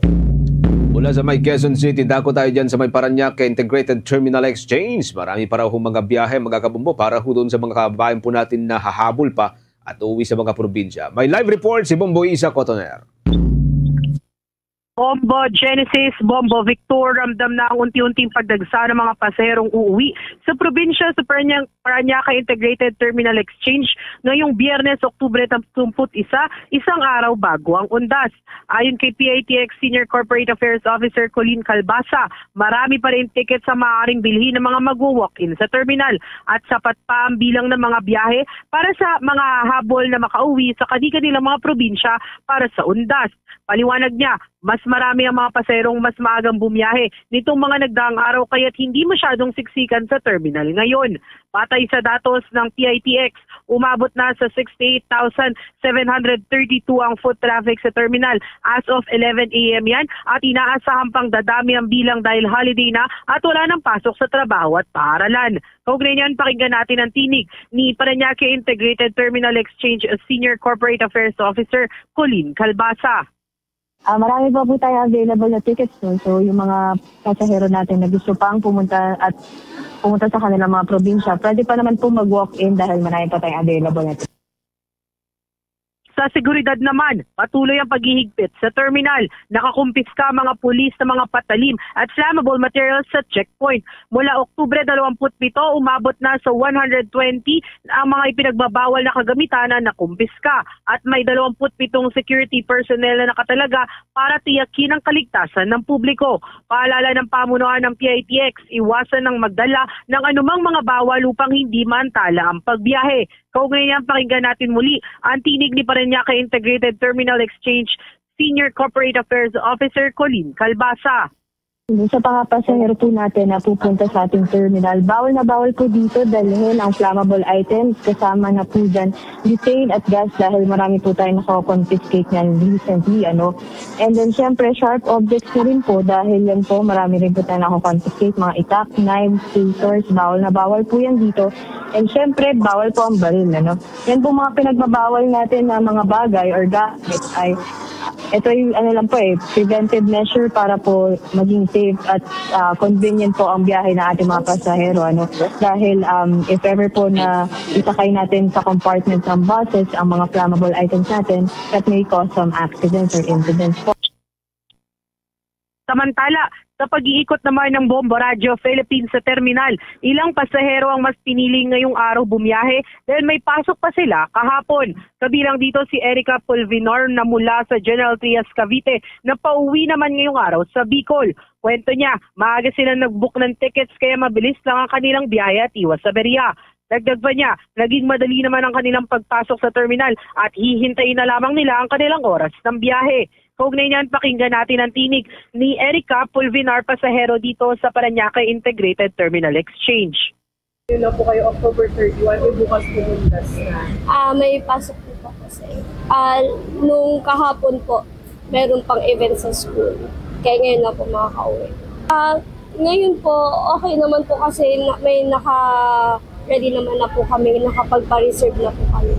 Mula sa may Quezon City, dako tayo dyan sa may Parañaque Integrated Terminal Exchange. Marami para hong mga biyahe, mga kabombo, para ho doon sa mga kababayan po natin na hahabol pa at uuwi sa mga probinsya. May live report si Bombo Isa Cotoner. Bombo Genesis, Bombo Victor, ramdam na ang unti-unting pagdagsa ng mga pasaherong uuwi sa probinsya sa Parañaque Integrated Terminal Exchange ngayong Biyernes, Oktubre 31, isang araw bago ang undas. Ayon kay PITX Senior Corporate Affairs Officer Colleen Calbasa, marami pa rin ticket sa maaaring bilhin ng mga mag-walk-in sa terminal at sapat pa ang bilang ng mga biyahe para sa mga habol na makauwi sa kanilang mga probinsya para sa undas. Paliwanag niya, mas marami ang mga paserong mas maagang bumiyahe nitong mga nagdaang araw kaya't hindi masyadong siksikan sa terminal ngayon. Patay sa datos ng PITX, umabot na sa 68,732 ang foot traffic sa terminal as of 11 a.m. yan at inaasahan pang dadami ang bilang dahil holiday na at wala nang pasok sa trabaho at paaralan. Kaugnay niyan, pakinggan natin ang tinig ni Parañaque Integrated Terminal Exchange Senior Corporate Affairs Officer Colleen Calbasa. Marami pa po tayo available na tickets doon. So yung mga pasahero natin na gusto pang pumunta sa kanilang mga probinsya, pwede pa naman po mag-walk-in dahil marami pa tayong available na tickets. Sa seguridad naman, patuloy ang paghihigpit sa terminal. Nakakumpiska mga pulis ng mga patalim at flammable materials sa checkpoint. Mula Oktubre 27, umabot na sa 120 ang mga ipinagbabawal na kagamitan na nakumpiska at may 27 security personnel na nakatalaga para tiyakin ang kaligtasan ng publiko. Paalala ng pamunuan ng PITX, iwasan ng magdala ng anumang mga bawal upang hindi maantala ang pagbiyahe. Kaugnay niyan, pakinggan natin muli ang tinig ni Parañaque Integrated Terminal Exchange Senior Corporate Affairs Officer Colleen Calbasa. Sa mga pasahero po natin na pupunta sa ating terminal, bawal na bawal po dito dalhin ang flammable items, kasama na po dyan butane at gas dahil marami po tayo nakakonfiscate niyan recently. And then syempre sharp objects na rin po dahil yan po marami rin po tayo nakakonfiscate, mga itak, knives, scissors, bawal na bawal po yan dito. And syempre bawal po ang baril. Yan po mga pinagbabawal natin na mga bagay or gamit ay ito yung preventive measure para po maging safe at convenient po ang biyahe ng ating mga pasahero. Dahil if ever po na isakay natin sa compartments ng buses ang mga flammable items natin, that may cause some accidents or incidents po. Samantala, sa pag-iikot naman ng Bombo Radio Philippines sa terminal, ilang pasahero ang mas pinili ngayong araw bumiyahe dahil may pasok pa sila kahapon. Kabilang dito si Erica Pulvinar na mula sa General Trias, Cavite na pauwi naman ngayong araw sa Bicol. Kwento niya, maaga sila nag-book ng tickets kaya mabilis lang ang kanilang biyahe at iwas sa berya. Dagdag pa niya, naging madali naman ang kanilang pagpasok sa terminal at hihintayin na lamang nila ang kanilang oras ng biyahe. Kaugnay niyan, pakinggan natin ang tinig ni Erica Pulvinar, pasahero dito sa Parañaque Integrated Terminal Exchange. Yun na po kayo, October 31, may bukas pumuntas na. May pasok po pa kasi. Nung kahapon po, meron pang event sa school. Kaya ngayon na po makaka-uwi. Ngayon po, okay naman po kasi may ready naman na po kami, nakapagpa-reserve na po kami.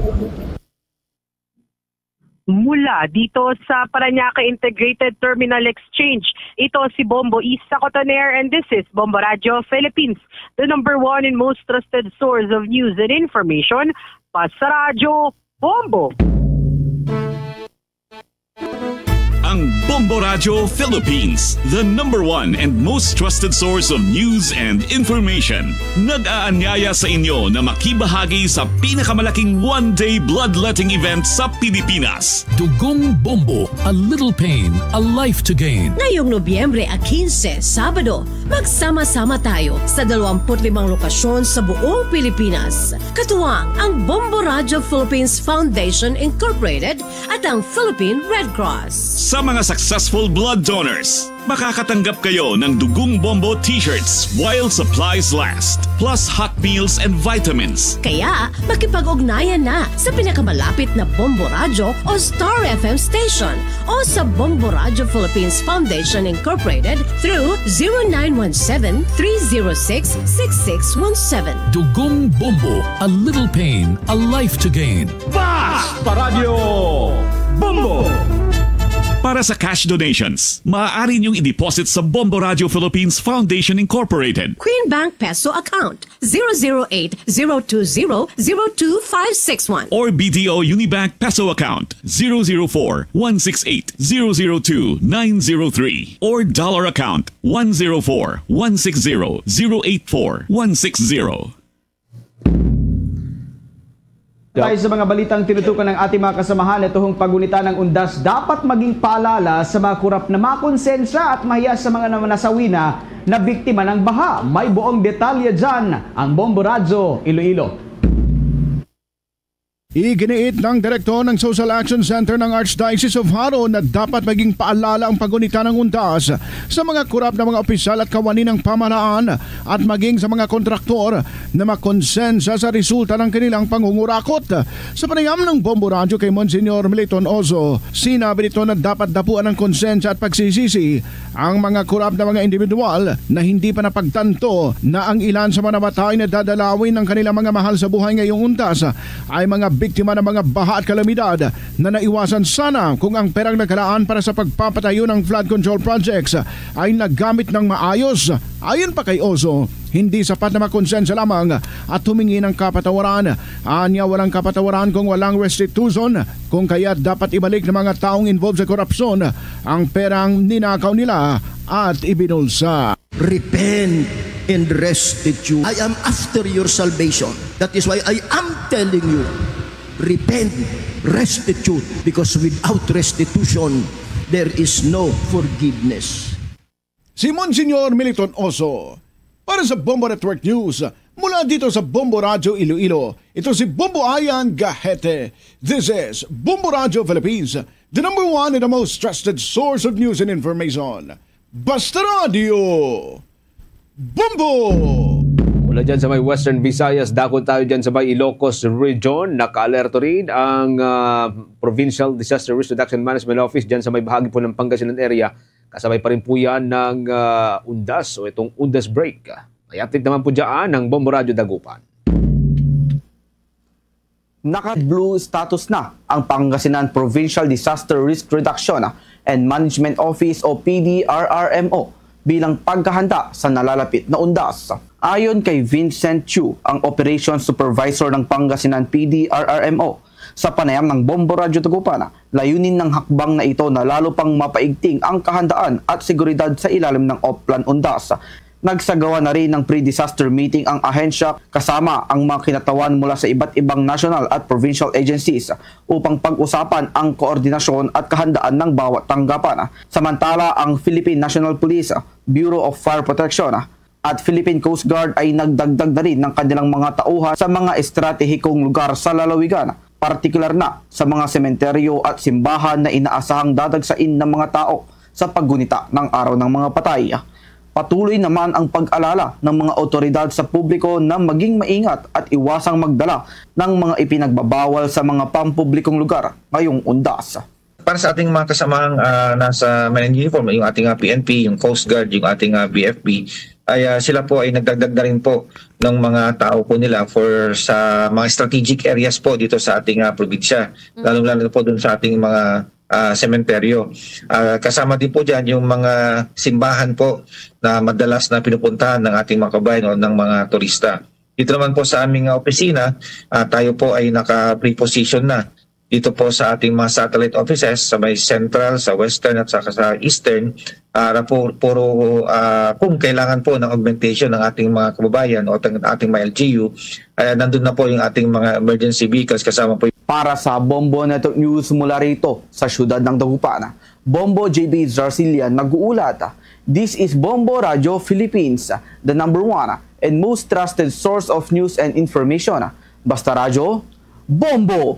Mula dito sa Parañaque Integrated Terminal Exchange, ito si Bombo Isa Cotoner and this is Bombo Radio Philippines, the #1 and most trusted source of news and information, Pasradyo Bombo. Ang Bombo Radio Philippines, the #1 and most trusted source of news and information. Nag-aanyaya sa inyo na makibahagi sa pinakamalaking one-day bloodletting event sa Pilipinas. Dugong Bombo, a little pain, a life to gain. Ngayong Nobyembre 15, Sabado, magsama-sama tayo sa 25 lokasyon sa buong Pilipinas. Katuwang ang Bombo Radio Philippines Foundation Incorporated at ang Philippine Red Cross. Sa mga successful blood donors, makakatanggap kayo ng Dugong Bombo t-shirts while supplies last, plus hot meals and vitamins. Kaya makipag-ugnayan na sa pinakamalapit na Bombo Radio o Star FM station o sa Bombo Radio Philippines Foundation Incorporated through 0917-306-6617. Dugong Bombo, a little pain, a life to gain. Fast Paradyo Bombo! Para sa cash donations, maaari niyong i-deposit sa Bombo Radio Philippines Foundation Incorporated. Queen Bank Peso Account 008-020-02561 or BDO Unibank Peso Account 004-168-002-903 or Dollar Account 104-160-084-160. Tayo sa mga balitang tinutukan ng ating mga kasamahan, itong pagunita ng undas dapat maging paalala sa mga kurap na makonsensya at mahiya sa mga nasawi na biktima ng baha. May buong detalye dyan ang Bombo Radio Iloilo. Iginiit ng direktor ng Social Action Center ng Archdiocese of Haro na dapat maging paalala ang paggunita ng undas sa mga kurap na mga opisyal at kawani ng pamahalaan at maging sa mga kontraktor na makonsensya sa resulta ng kanilang pangungurakot. Sa panayam ng Bombo Radio kay Monsignor Militon Ozo, sinabi nito na dapat dapuan ng konsensya at pagsisisi ang mga kurap na mga individual na hindi pa napagtanto na ang ilan sa mga namatay na dadalawin ng kanilang mga mahal sa buhay ngayong undas ay mga biktima ng mga baha at kalamidad na naiwasan sana kung ang perang nagkalaan para sa pagpapatayo ng flood control projects ay nagamit ng maayos. Ayon pa kay Ozo, hindi sapat na makonsensya lamang at humingi ng kapatawaran. Anya walang kapatawaran kung walang restitution, kung kaya dapat ibalik ng mga taong involved sa korupsyon ang perang ninakaw nila at ibinulsa. Repent and restitute. I am after your salvation. That is why I am telling you, repent, restitute, because without restitution, there is no forgiveness. Si Monsignor Militon Oso, para sa Bombo Network News, mula dito sa Bombo Radio Iloilo, ito si Bombo Ayan Gahete. This is Bombo Radio Philippines, the #1 and the most trusted source of news and information. Basta Radio Bombo! Mula dyan sa may Western Visayas, dako tayo dyan sa may Ilocos Region. Naka-alerto rin ang Provincial Disaster Risk Reduction Management Office dyan sa may bahagi po ng Pangasinan area. Kasabay pa rin po yan ng undas o itong undas break. May update naman po dyan ng Bombo Radio Dagupan. Naka-blue status na ang Pangasinan Provincial Disaster Risk Reduction and Management Office o PDRRMO bilang paghahanda sa nalalapit na undas. Ayon kay Vincent Chu, ang Operations Supervisor ng Pangasinan PDRRMO, sa panayam ng Bombo Radio Dagupan, layunin ng hakbang na ito na lalo pang mapaigting ang kahandaan at seguridad sa ilalim ng Oplan Undas. Nagsagawa na rin ng pre-disaster meeting ang ahensya kasama ang mga kinatawan mula sa iba't ibang national at provincial agencies upang pag-usapan ang koordinasyon at kahandaan ng bawat tanggapan. Samantala, ang Philippine National Police, Bureau of Fire Protection at Philippine Coast Guard ay nagdagdag na rin ng kanilang mga tauhan sa mga estratehikong lugar sa lalawigan, partikular na sa mga sementeryo at simbahan na inaasahang dadagsain ng mga tao sa paggunita ng araw ng mga patay. Patuloy naman ang pag-alala ng mga otoridad sa publiko na maging maingat at iwasang magdala ng mga ipinagbabawal sa mga pampublikong lugar ngayong undas. Para sa ating mga kasamahang nasa main uniform, yung ating PNP, yung Coast Guard, yung ating BFP, ay sila po ay nagdagdag na rin po ng mga tao po nila sa mga strategic areas po dito sa ating probinsya. Lalong-lalo po dun sa ating mga sementeryo. Kasama din po dyan yung mga simbahan po na madalas na pinupuntahan ng ating mga kabayan o ng mga turista. Dito naman po sa aming opisina, tayo po ay naka-preposition na dito po sa ating mga satellite offices sa may central, sa western at saka sa eastern. Kung kailangan po ng augmentation ng ating mga kababayan o ating mga LGU, nandun na po yung ating mga emergency vehicles kasama po. Para sa Bombo Network News mula rito sa siyudad ng Dagupan, Bombo JB Zarcilian nag-uulat. This is Bombo Radio Philippines, the #1 and most trusted source of news and information. Basta Radio, Bombo!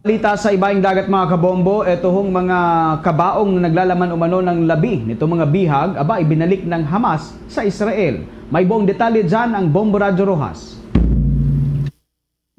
Balita sa ibaing dagat mga kabombo, ito hong mga kabaong na naglalaman umano ng labi nito mga bihag, ibinalik ng Hamas sa Israel. May buong detalye dyan ang Bombo Radio Rojas.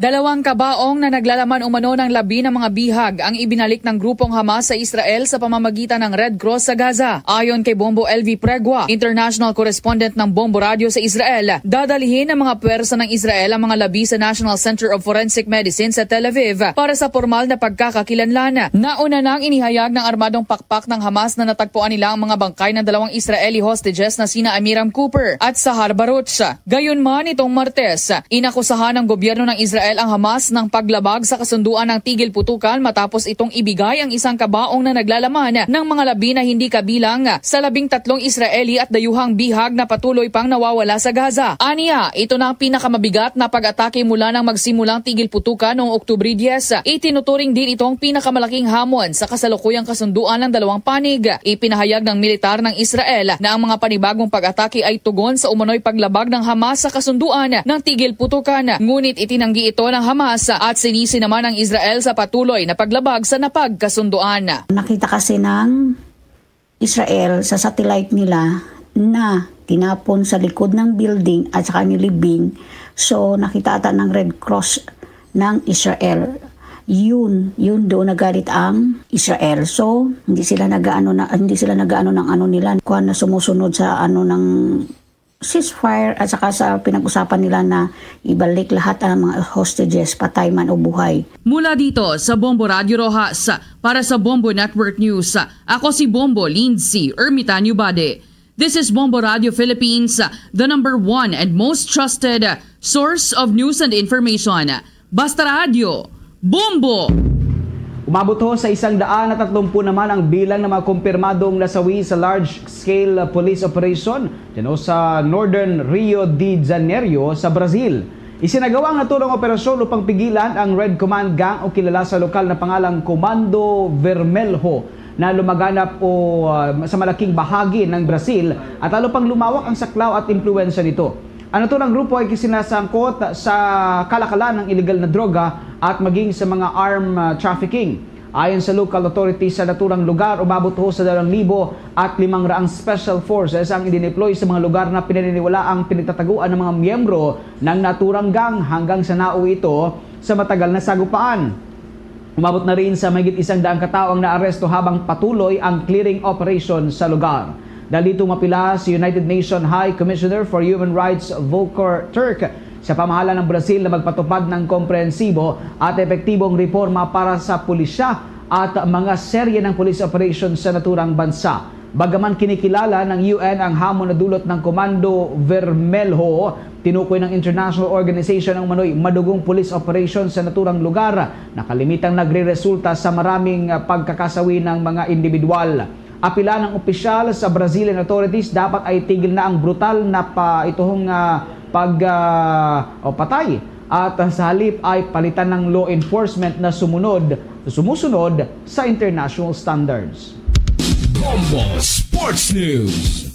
Dalawang kabaong na naglalaman umano ng labi ng mga bihag ang ibinalik ng grupong Hamas sa Israel sa pamamagitan ng Red Cross sa Gaza. Ayon kay Bombo LV Pregua, international correspondent ng Bombo Radio sa Israel, dadalhin ng mga puwersa ng Israel ang mga labi sa National Center of Forensic Medicine sa Tel Aviv para sa formal na pagkakakilanlan. Nauna nang inihayag ng armadong pakpak ng Hamas na natagpuan nila ang mga bangkay ng dalawang Israeli hostages na sina Amiram Cooper at Sahar Baruch. Gayunman itong Martes, inakusahan ng gobyerno ng Israel ang Hamas ng paglabag sa kasunduan ng tigil putukan matapos itong ibigay ang isang kabaong na naglalaman ng mga labi na hindi kabilang sa 13 Israeli at dayuhang bihag na patuloy pang nawawala sa Gaza. Aniya, ito na ang pinakamabigat na pag-atake mula nang magsimulang tigil putukan noong Oktubre 10. Itinuturing din itong pinakamalaking hamon sa kasalukuyang kasunduan ng dalawang panig. Ipinahayag ng militar ng Israel na ang mga panibagong pag-atake ay tugon sa umano'y paglabag ng Hamas sa kasunduan ng tigil putukan. Ngunit itinanggi ito ng Hamas at sinisi naman ng Israel sa patuloy na paglabag sa napagkasunduan. Nakita kasi ng Israel sa satellite nila na tinapon sa likod ng building at saka nilibing. So nakita ata ng Red Cross ng Israel. Yun doon nagalit ang Israel. So hindi sila nagaano ng ano nila kuan na sumusunod sa ano ng ceasefire at saka sa pinag-usapan nila na ibalik lahat ang mga hostages, patay man o buhay. Mula dito sa Bombo Radio Rojas, para sa Bombo Network News, ako si Bombo Lindsay Ermitanio Bade. This is Bombo Radio Philippines, the #1 and most trusted source of news and information. Basta Radio, Bombo! Umabot ho sa 130 naman ang bilang ng mga kumpirmadong nasawi sa large-scale police operation dyan sa Northern Rio de Janeiro sa Brazil. Isinagawa ang naturang operasyon upang pigilan ang Red Command Gang o kilala sa lokal na pangalang Comando Vermelho na lumaganap sa malaking bahagi ng Brazil at lalo pang lumawak ang saklaw at impluwensya nito. Ang naturang grupo ay sinasangkot sa kalakalan ng illegal na droga at maging sa mga arm trafficking. Ayon sa local authorities sa naturang lugar, umabot ho sa 2,500 special forces ang idineploy sa mga lugar na pinaniniwala ang pinagtataguan ng mga miyembro ng naturang gang hanggang sa nauwi ito sa matagal na sagupaan. Umabot na rin sa mahigit 100 katao ang naaresto habang patuloy ang clearing operation sa lugar. Dahil dito mapila si United Nations High Commissioner for Human Rights Volker Turk sa pamahalaan ng Brazil na magpatupad ng komprehensibo at epektibong reforma para sa pulisya at mga serye ng police operations sa naturang bansa. Bagaman kinikilala ng UN ang hamon na dulot ng Komando Vermelho, tinukoy ng international organization ang umano'y madugong police operations sa naturang lugar na kalimitang nagre-resulta sa maraming pagkakasawi ng mga individual. Apila ng opisyal sa Brazilian authorities, dapat ay tigil na ang brutal na patay at sa halip ay palitan ng law enforcement na sumusunod sa international standards. Bombo Sports News.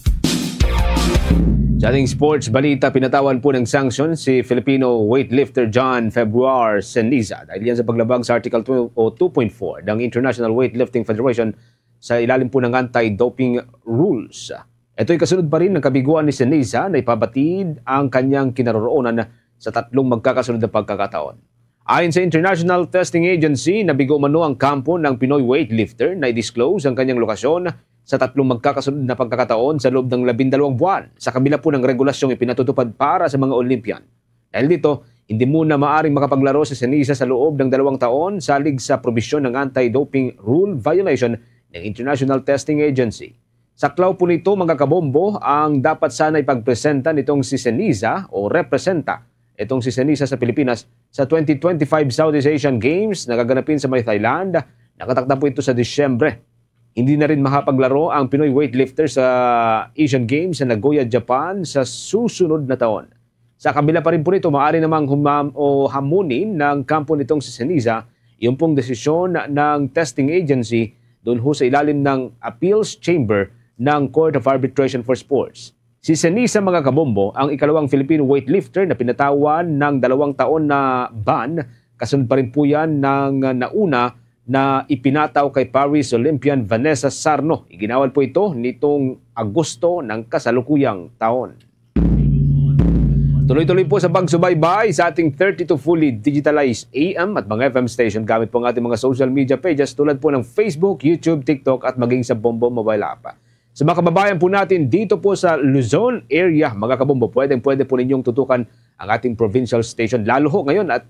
Sa ating sports balita, pinatawan po ng sanction si Filipino weightlifter John Februar Ceniza dahil yan sa paglabag sa Article 2.4 ng International Weightlifting Federation sa ilalim po ng anti-doping rules. Ito'y kasunod pa rin ng kabiguan ni Ceniza na ipabatid ang kanyang kinaroroonan sa 3 magkakasunod na pagkakataon. Ayon sa International Testing Agency, nabigo umano ang kampo ng Pinoy weightlifter na i-disclose ang kanyang lokasyon sa 3 magkakasunod na pagkakataon sa loob ng 12 buwan sa kabila po ng regulasyong ipinatutupad para sa mga Olympian. Dahil dito, hindi muna maaring makapaglaro si Ceniza sa loob ng 2 taon salig sa probisyon ng anti-doping rule violation ng International Testing Agency. Saklaw po nito mga kabombo ang dapat sana ipagpresenta nitong si Ceniza o representa itong si Ceniza sa Pilipinas sa 2025 Southeast Asian Games na gaganapin sa Thailand. Nakatakda po ito sa Disyembre. Hindi na rin makapaglaro ang Pinoy weightlifter sa Asian Games sa Nagoya, Japan sa susunod na taon. Sa kabila pa rin po nito, maaari namang hamunin ng kampo nitong si Ceniza yung pong desisyon ng testing agency doon ho sa ilalim ng Appeals Chamber ng Court of Arbitration for Sports. Si Ceniza mga kabombo, ang ikalawang Filipino weightlifter na pinatawan ng 2 taon na ban, kasunod pa rin po yan ng nauna na ipinataw kay Paris Olympian Vanessa Sarno. Iginawal po ito nitong Agosto ng kasalukuyang taon. Tuloy-tuloy po sa pagsubaybay sa ating 32 fully digitalized AM at mga FM station gamit po ang ating mga social media pages tulad po ng Facebook, YouTube, TikTok at maging sa Bombo mobile app. Sa mga kababayan po natin dito po sa Luzon area, mga kabombo, pwede po ninyong tutukan ang ating provincial station. Lalo ho ngayon at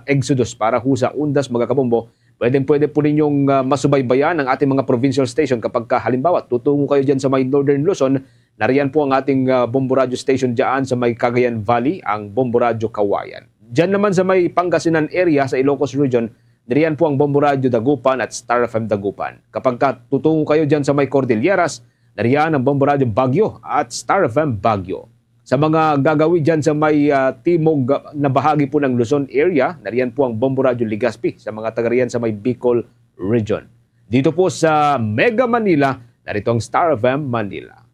Exodus para ho sa Undas, mga kabombo. Pwede po ninyong masubaybayan ang ating mga provincial station kapag halimbawa tutungo kayo dyan sa may Northern Luzon. Nariyan po ang ating Bombo Radio station dyan sa may Cagayan Valley, ang Bombo Radio Kawayan. Dyan naman sa may Pangasinan area sa Ilocos Region, nariyan po ang Bombo Radio Dagupan at Star FM Dagupan. Kapag tutungo kayo dyan sa may Cordilleras, nariyan ang Bombo Radio Baguio at Star FM Baguio. Sa mga gagawi dyan sa may timog na bahagi po ng Luzon area, nariyan po ang Bombo Radio Legazpi sa mga taga-riyan sa may Bicol Region. Dito po sa Mega Manila, narito ang Star FM Manila.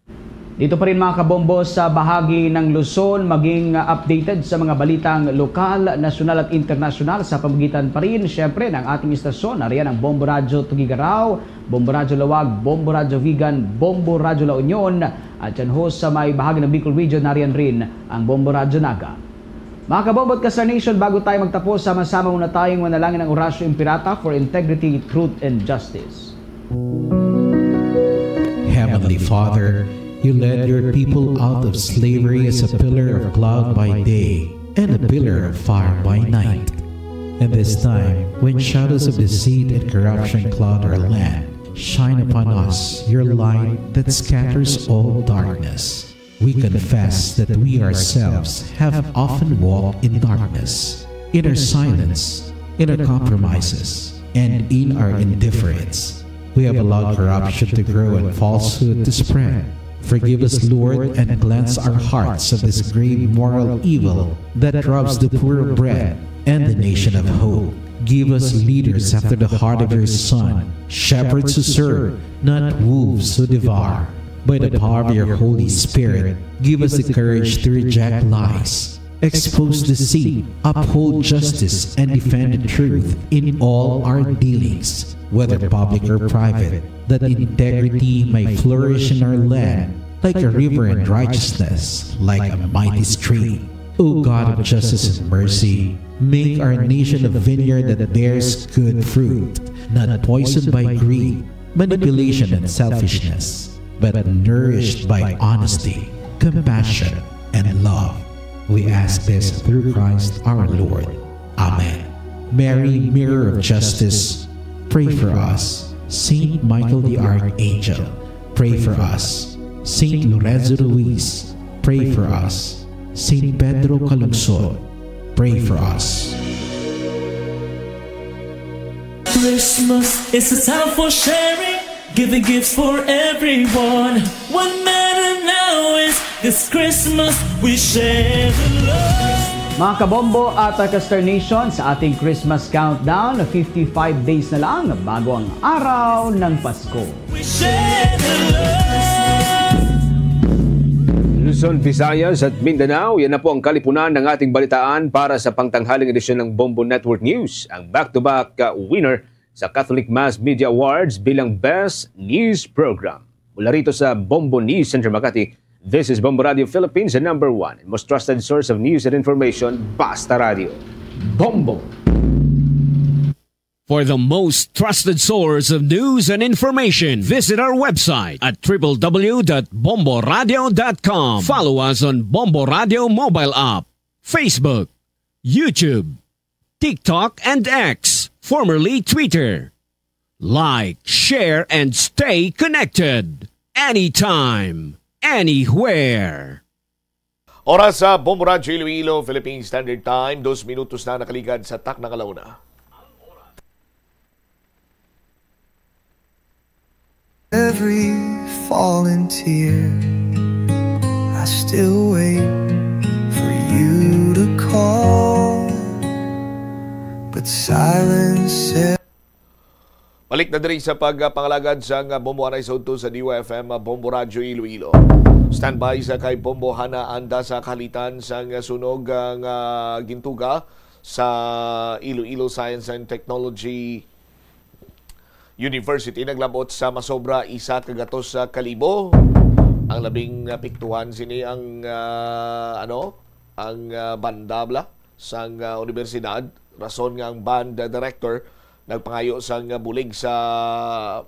Dito pa rin mga kabombo sa bahagi ng Luzon, maging updated sa mga balitang lokal, nasyonal at internasyonal sa pamagitan pa rin syempre ng ating istasyon. Nariyan ang Bombo Radio Tugigaraw, Bombo Radio Lawag, Bombo Radio Vigan, Bombo Radio La Union at yan ho sa may bahagi ng Bicol Region, nariyan rin ang Bombo Radio Naga. Mga kabombo at Kasar Nation, bago tayo magtapos, sama-sama muna tayong manalangin ng Orasyo Impirata for integrity, truth, and justice. Heavenly Father, you led your people out of slavery as a pillar of cloud by day and a pillar of fire by night. And this time, when shadows of deceit and corruption cloud our land, shine upon us your light that scatters all darkness. We confess that we ourselves have often walked in darkness, in our silence, in our compromises, and in our indifference. We have allowed corruption to grow and falsehood to spread. Forgive us, Lord, and cleanse our hearts of this grave moral evil that robs the poor of bread and the nation of hope. Give us leaders after the heart of your Son, shepherds who serve, not wolves who devour. By the power of your Holy Spirit, give us the courage to reject lies, expose deceit, uphold justice, and defend the truth in all our dealings, whether public or private, that integrity may flourish in our land like a river, and righteousness like a mighty stream. O God of justice and mercy, make our nation a vineyard that bears good fruit, not poisoned by greed, manipulation, and selfishness, but nourished by honesty, compassion, and love. We ask this through Christ our Lord. Amen. Mary, Mirror of Justice, pray for us. Saint Michael the Archangel, pray for us. Saint Lorenzo Ruiz, pray for us. Saint Pedro Calungsod, pray for us. Christmas is a time for sharing, giving gifts for everyone. What matters now is this Christmas we share the love. Mga kabombo at ka-Star Nation, sa ating Christmas countdown, 55 days na lang bago ang araw ng Pasko. We share the love. Luzon, Visayas at Mindanao, yan na po ang kalipunan ng ating balitaan para sa pangtanghaling edisyon ng Bombo Network News, ang back-to-back winner sa Catholic Mass Media Awards bilang Best News Program. Mula rito sa Bombo News Center Makati, this is Bombo Radio Philippines, the #1 and most trusted source of news and information, Basta Radio. Bombo! For the most trusted source of news and information, visit our website at www.bomboradio.com. Follow us on Bombo Radio mobile app, Facebook, YouTube, TikTok, and X, formerly Twitter. Like, share, and stay connected. Anytime, anywhere. Oras sa Bombo Radio Iloilo, Philippine Standard Time. 2 minutos na nakaligad sa tak ng alauna. Every fallen tear, I still wait for you to call, but silence said. Balik na diri sa pagpangalagad sa Bombo Anay Soto sa DYFM Bombo Radio Iloilo. Standby sa kay Bombo Hana anda sa kalitan sa sunog ang gintuga sa Iloilo Science and Technology University. Naglabot sa masobra 1.2 kalibo. Ang labing piktuhan sini ang bandabla sa universidad. Rason nga ang band director nagpangayo sang bulig sa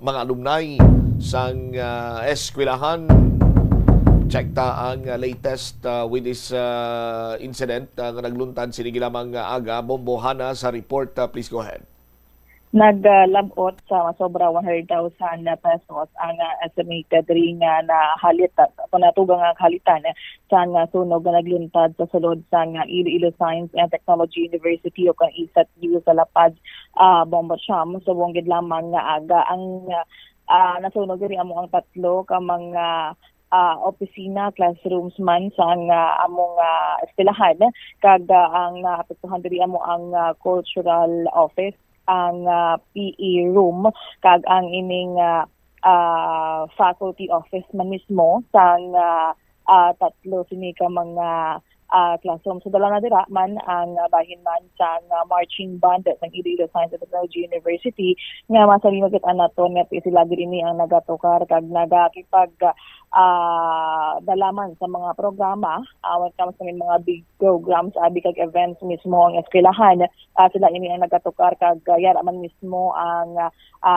mga alumni sang eskwelahan. Check ta ang latest with this incident nga nagluntad sini gilamang aga. Bombo Hana sa report. Please go ahead. Naglabot sa masobra 100,000 pesos ang estimated ring na halita kung natugang ang halitan sa sunog na nagluntad sa sulod sa Iloilo Science and Technology University o kang ISAT-U sa La Paz, Bombo Siam. So bonggid lamang nga aga ang nasunog diri among ang 3 ka mga opisina, classrooms man sa among eskwelahan kag ang naapektuhan diri amo ang cultural office, ang PE room kag ang ining faculty office man mismo sang 3 sini ka mga classroom. So dala na dira man ang bahin man sang marching band ng Iloilo Science and Technology University nga masalimagit anaton nga sila diri ni ang nagatukar kag nagakipag dalaman sa mga programa when it comes to mga big programs, big events mismo ang eskwelahan. Sila ini ang nagatukar kag yara man mismo ang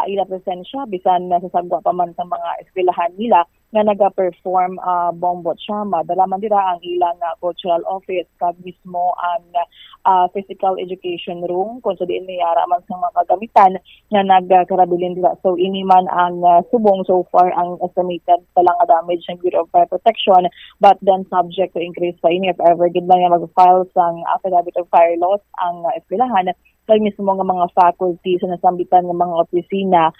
ila presensya bisan nasasagwa pa man sa mga eskwelahan nila nga naga-perform Bombo Chama. Dalaman dira ang ilang cultural office kag mismo ang physical education room kung sa diin ni yara man sa mga kagamitan nga nagkarabilin dira. So ini man ang subong so far ang estimated talang damage ng Bureau of Fire Protection, but then subject to increase pa ini if ever gid lang mag-file sang affidavit of fire loss ang eskwelahan kag mismo nga mga faculty sa nasambitan ng mga opisina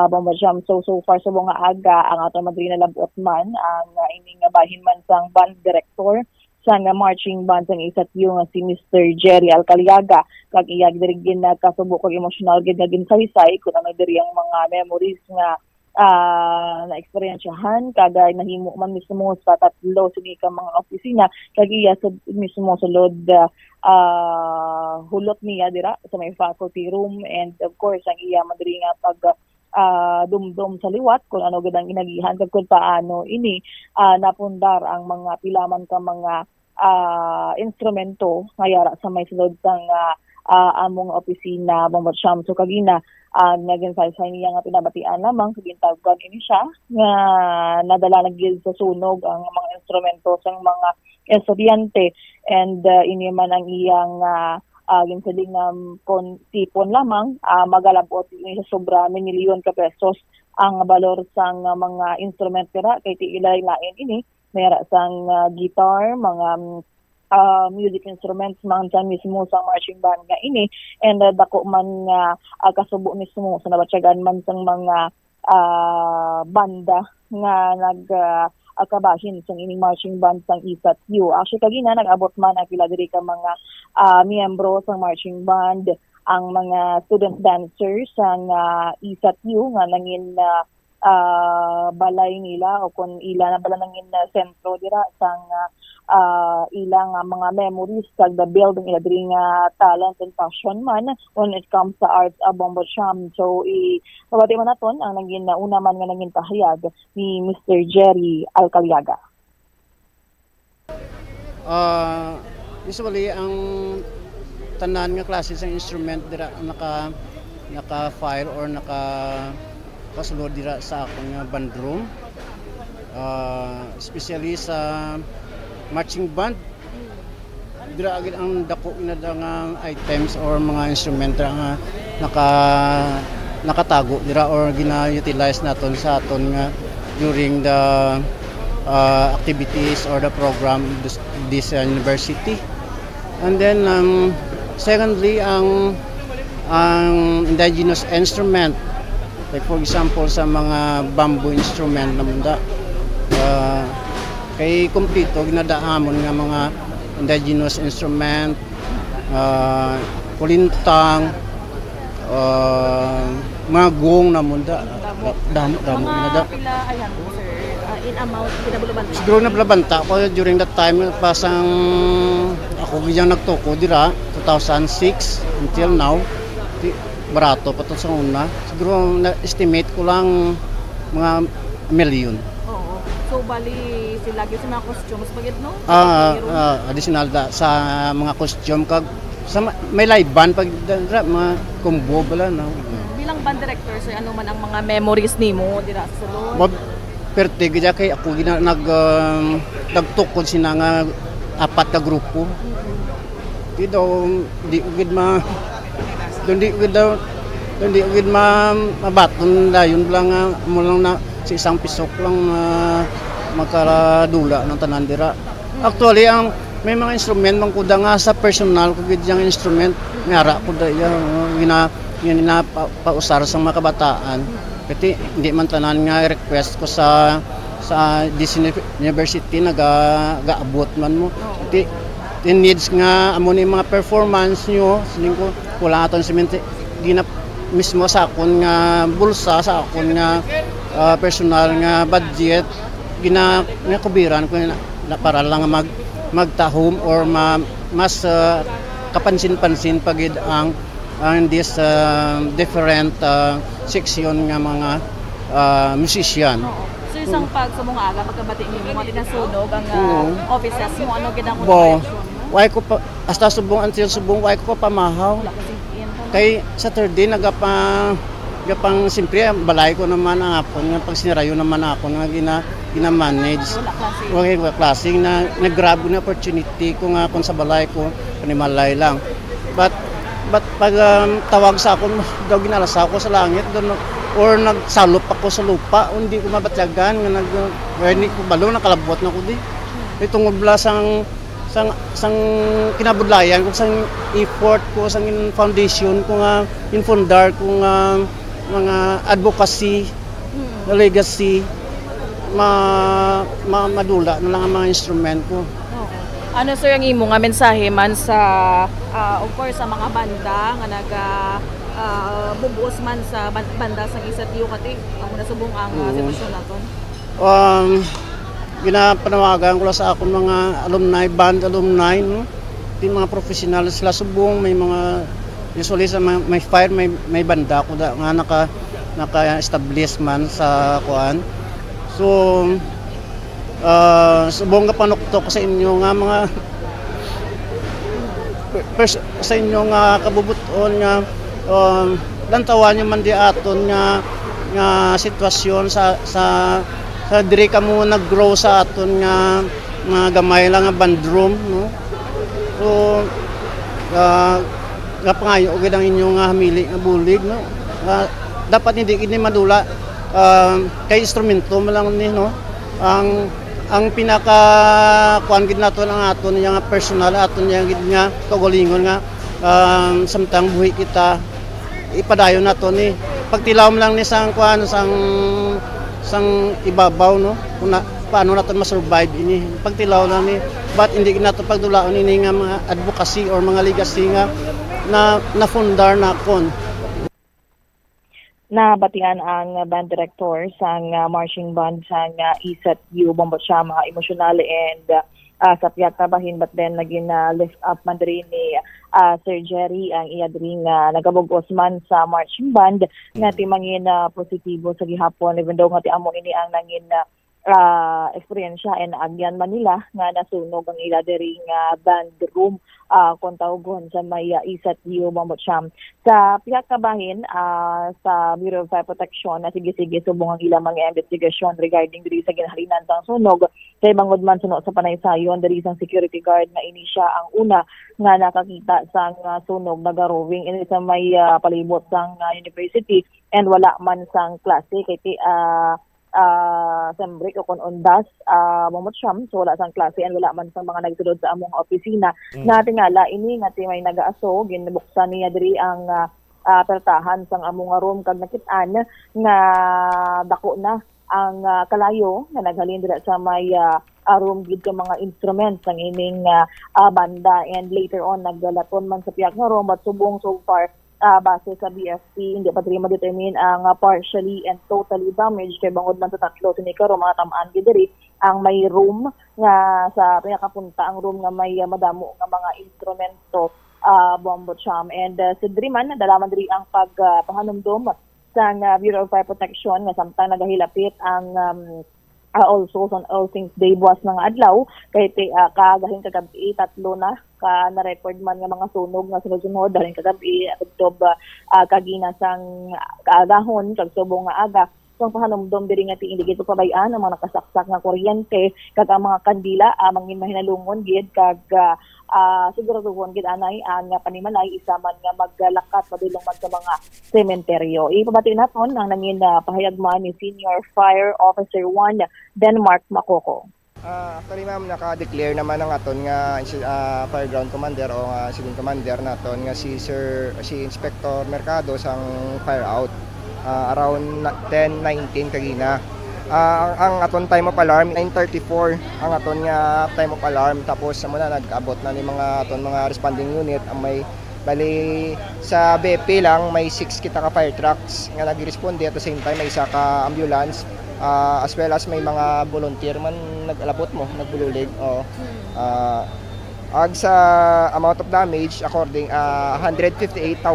Bombo Jam. So far sa mga aga ang ato madri na labot man ang ining bahin man sang band director sa marching band sang ISAT-U nga si Mr. Jerry Alcaliaga kag iyag diri gid nagkasubok og emotional gid nga ginsaysay kun ano diri ang mga memories nga na eksperyensyahan kagay nahimo man mismo sa tatlo sini ka mga opisina kag iya mismo sulod hulot niya dira sa may faculty room, and of course ang iya madiri nga pag dumdum sa liwat kung ano gid ang inagihan kag kung paano ini napundar ang mga pilaman ka mga instrumento ngayara sa may sulod sang among opisina Bombo Sham. So kagina naging sa niya nga pinabatian lamang kagintawgan ini siya nga nadala nagil sa sunog ang mga instrumento sang mga estudyante, and ini man ang iyang ginsaling tipon lamang magalabot ini sa sobra milyon ka pesos ang balor sang mga instrument nila kay tiilay lain ini mayara sang guitar, mga music instruments man dyan mismo sa marching band nga ini, and dako man nga kasubo mismo sa nabatyagan man sang mga banda nga kabahin sang ining marching band sang ISAT-U. Actually kagina nag-abot man ang pila diri ka mga miyembro sang marching band, ang mga student dancers sang ISAT-U nga nangin balay nila o kung ila na bala nangin sentro dira sang ilang mga memories kag the building ila diri nga talent and passion man when it comes sa arts Bombo Sham. So pabati man naton ang naging una man nga naging pahayag ni Mr. Jerry Alcaliaga. Usually ang tanan nga klase sa instrument dira naka-file or naka-pasulod dira sa akong band room, especially sa marching band dira agad ang dako na nga items or mga instrumento nga nakatago dira or gina-utilize naton sa aton nga during the activities or the program this university. And then secondly ang indigenous instrument, like for example sa mga bamboo instrument na munda kay kumpleto ginadaamon nga mga indigenous instrument, kulintang, mga gong na munda damo mga pila ayan sir in amount pinabulabanta siguro nablabanta ko during that time pasang ako gyang nagtuko dira 2006 until now barato pa to sa una, siguro na-estimate ko lang mga milyon. So bali sila gyud sa mga costumes pagit no? Additional sa mga costume kag sa may live band pag mga combo bala no. Bilang band director sir, ano man ang mga memories nimo dira sa sulod? Perte gid kay ako nagtukod sina nga apat ka grupo. Dito di gid hindi gid mabaton dayon lang mo lang na sa isang pisok lang makaradula ng tanan dira. Actually ang may mga instrument man kuda nga sa personal ko gid yang instrument ngara ko da gina pausar sa mga kabataan. Kasi hindi man tanan nga request ko sa this university nagaabot man mo. Kasi needs nga amo ni mga performance nyo sining ko wala aton gina mismo sa akon nga bulsa sa akon nga personal nga budget gina kubiran ko na para lang magtahom or mas kapansin-pansin pagid ang this different section nga mga musician. So isang pag sa mga aga pagkabati ninyo mga tinasunog ang offices mo ano gid ang operation? Why ko pa hasta subong until subong why ko pa pamahaw. Kay Saturday gapang simpre balay ko naman ang apon nga pag sinirayo naman ako nga gina-manage. Okay, klase na nag-grab na opportunity ko nga kung sa balay ko panimalay lang. But pag tawag sa akon daw ginalasa ako sa langit doon or nagsalop ako sa lupa hindi ko mabatyagan nga hindi ko balo nakalabot na ko di. Itong bla sang kinabudlayan ko sang effort ko sang foundation ko nga infundar ko nga mga advocacy legacy madula na lang ang mga instrument ko. Ano sir ang imo nga mensahe man sa of course sa mga banda nga bubuos man sa banda sa Isatio kati ang nasubong ang sitwasyon naton. Ginapanawagan ko lang sa akong mga alumni, no? Yung mga professional sila subong, may mga usually sa may fire, may banda ko da nga naka-establish man sa kuan. So subong nga panuktok sa inyo nga mga sa inyo nga kabubuton nga lantawan nyo man di aton nga sitwasyon sa diri ka mo nag-grow sa aton nga gamay lang nga bandroom, no? So nga pangayo gid ang inyo nga hamili nga bulig, no? Dapat hindi kini madula kay instrumento man lang ni, no? Ang pinaka kuan gid naton ang aton nga personal aton gid nga kagalingon nga samtang buhi kita ipadayon naton ni pagtilaw lang ni sang kuan sang ibabaw, no? Kuna paano natin ma-survive ini pagtilaw lang ni but hindi nato pagdulaon ini nga mga advocacy or mga legacy nga na fundar na kon. Nabatian ang band director sang marching band sang Isatio Bombo siya mga emosyonal and sa piyatabahin, but then naging lift up man rin ni Sir Jerry ang iya rin nagabugos man sa marching band nga timangin positibo sa gihapon even though nga ti amo ini ang nangin eksperyensya and agyan Manila nga nasunog ang ila diri band room kung tawgon sa may Isatio Mamotsyam. Sa piyakabahin sa Bureau of Fire Protection na sige-sige subong ang ilang mga investigasyon regarding diri sa ginhalinan sang sunog. Kay bangod man suno sa panaysayon diri sang security guard na ini siya ang una nga nakakita sang sunog nagarowing ini sa may palibot sang university and wala man sang klase kay sembrik o kon ondas Mamotsyam, so wala sang klase and wala man sang mga nagsulod sa among opisina na tingala ini nga may nagaaso ginbuksan niya diri ang pertahan sang among room kag nakit-an nga dako na ang kalayo nga naghalin dira sa may room gid ka mga instruments ang ining banda and later on naggalaton man sa piyak nga room but subong so far base sa BFP, hindi pa rin ma-determine ang partially and totally damaged kay bangod man sa tatlo sinikaro mga tamaan gidiri ang may room nga sa pinakapunta ang room nga may madamo nga mga instrumento Mamotsyam and sa diri man dalaman diri ang pagpahanumdum sa Bureau of Fire Protection nga samtang nagahilapit ang All Souls on All Things Day buwas ng adlaw kay kagahin kagabi tatlo na na-record man nga mga sunog nga sunod-sunod dahil kagabi agtob kagina sang kaagahon kag subong nga aga so pahanumdom diri nga hindi gid pabayaan ang mga nakasaksak nga kuryente kag ang mga kandila mangin mahinalungon gid kag siguraduhon gid anay ang panimalay isa man nga maggalakat padulong man sa mga sementeryo. Ipabati naton ang nangin pahayagman ni Senior Fire Officer 1 Denmark Makoko. Actually ma'am, naka-declare naman ang aton nga fireground commander o civil commander naton nga si Inspector Mercado sang fire out around 10:19 kagina. Ang aton time of alarm 9:34 ang aton nga time of alarm tapos muna nag-abot na ni mga aton mga responding unit ang may bali sa BP lang may 6 kita ka fire trucks nga nagresponde at the same time may isa ka ambulance as well as may mga volunteer man nag-alabot mo nagbululig ag sa amount of damage according 158,000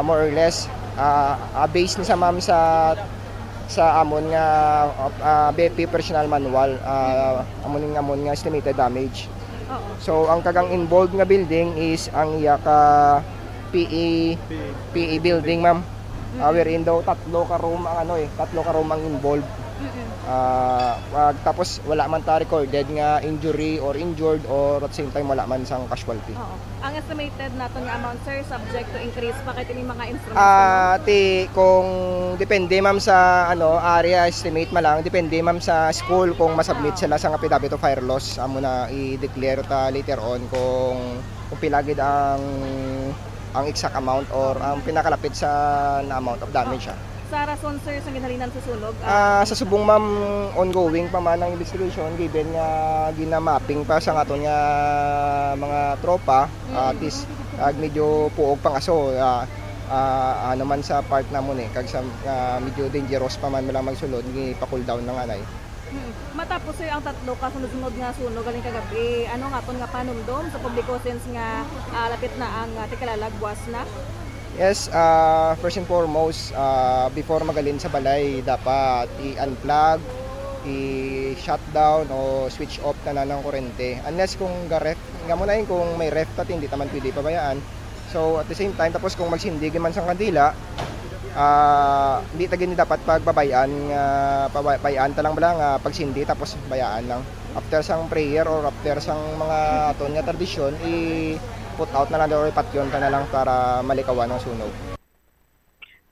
more or less based ni sa ma'am sa amon nga BP personal manual amon nga estimated damage. So ang kagang involved nga building is ang iya ka PE building ma'am. Wherein daw tatlo ka room ang involved. Tapos wala man ta recorded nga injury or injured or at the same time wala man sang casualty. Ang estimated naton nga amount sir subject to increase pa kay ini mga instruments. Kung depende ma'am sa area estimate lang depende ma'am sa school kung masubmit sila sa affidavit of fire loss amo na i-declare ta later on kung pilagid ang exact amount or ang pinakalapit sa na amount of damage. Sa rason sir sa ginhalinan sa sunog? Sa subong ma'am ongoing pa man ang investigation given nga ginamapping pa sa aton nga mga tropa at least medyo puog pang aso ano man sa part namon kag sa medyo dangerous pa man lang magsulod ni pa-cool down ng anay. Matapos ang tatlo kasunod-sunod nga sunog galing kagabi, ano nga ton nga panumdom sa publiko since nga lapit na ang tikalalagwas na? Yes, first and foremost, before magalin sa balay, dapat i-unplug, i-shutdown o switch off na ng kuryente. Unless kung ga-ref, nga muna yun kung may ref pati, hindi naman pwede pabayaan. So at the same time, tapos kung magsindig man sa kandila, hindi tagin dapat pagbabayaan, pabayaan ta lang bala nga pagsindi tapos bayaan lang. After sang prayer or after sang mga aton nga tradisyon, i-put out na lang or ipatyon ta na lang para malikawan ang sunog.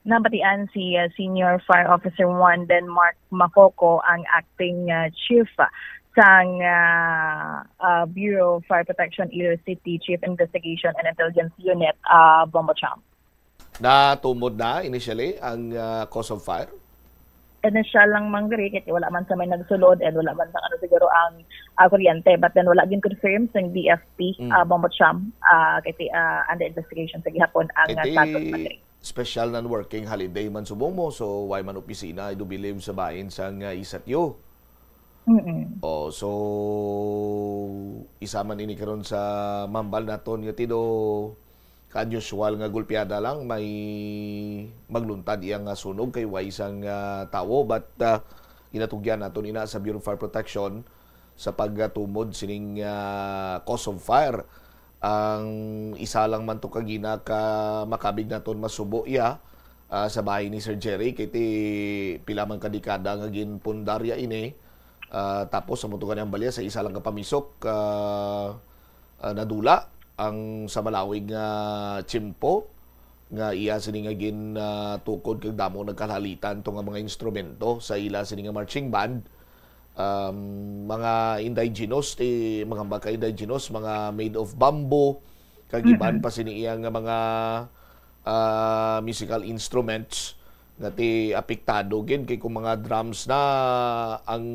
Nabatian si Senior Fire Officer 1 Denmark Makoko ang acting chief sang Bureau of Fire Protection Iloilo City Chief Investigation and Intelligence Unit, Bombo Champ. Natumod na initially ang cause of fire? Initial lang manggari kasi wala man sa may nagsulod and wala man sa siguro ang kuryente, but then wala din confirm sa BFP Bombo Champ kasi under investigation sa gihapon ang status manggari. Special non-working holiday man subong mo, so why man opisina I do believe sa bahin sang isatyo. So isa man ini karon sa mambal naton nga tido ka-unusual nga gulpiada lang may magluntad iyang sunog kay way isang tawo, but inatugyan naton ina sa Bureau of Fire Protection sa pagtumod sining cause of fire. Ang isa lang man to kagina ka makabig naton masubo iya sa bahay ni Sir Jerry kiti pila man kadikada nga ginpundarya ini, tapos sa mutukan ang balya sa isa lang ka pamisok nadula ang sa malawig nga tsimpo nga iya sini nga tukod kag damo nagkalalitan to nga mga instrumento sa ila sini nga marching band, mga indigenous mga baka indigenous, mga made of bamboo kag iban pa sini iya nga mga musical instruments nga ti apektado gid kay kung mga drums na ang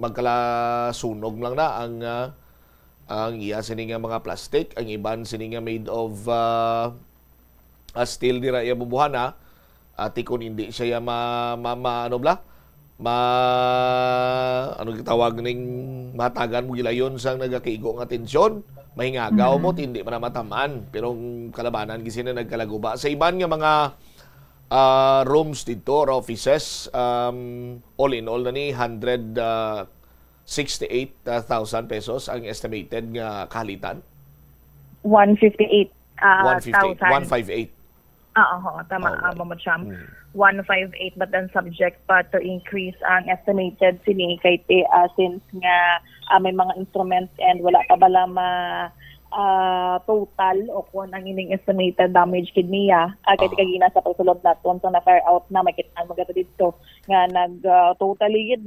magkalasunog lang na ang iya sini nga mga plastic, ang iban sini nga made of steel dira iya bubuhana at kung hindi siya ano gitawag ning matagan mo gilayon sang nagakaigo nga tensyon, mahingagaw mo hindi man mataman, pero kalabanan gisi na nagkalaguba sa iban nga mga rooms dito or offices, all in all na ni 168,000 pesos ang estimated nga kalitan. 158,000. 158. Tama, Bombo Champ. 158, but then subject pa to increase ang estimated sini kay since nga may mga instruments and wala pa bala total o kung ang ining estimated damage kid niya kay kagina sa pagsulod naton sa na fire out na makitaan magata dito nga nag totally gid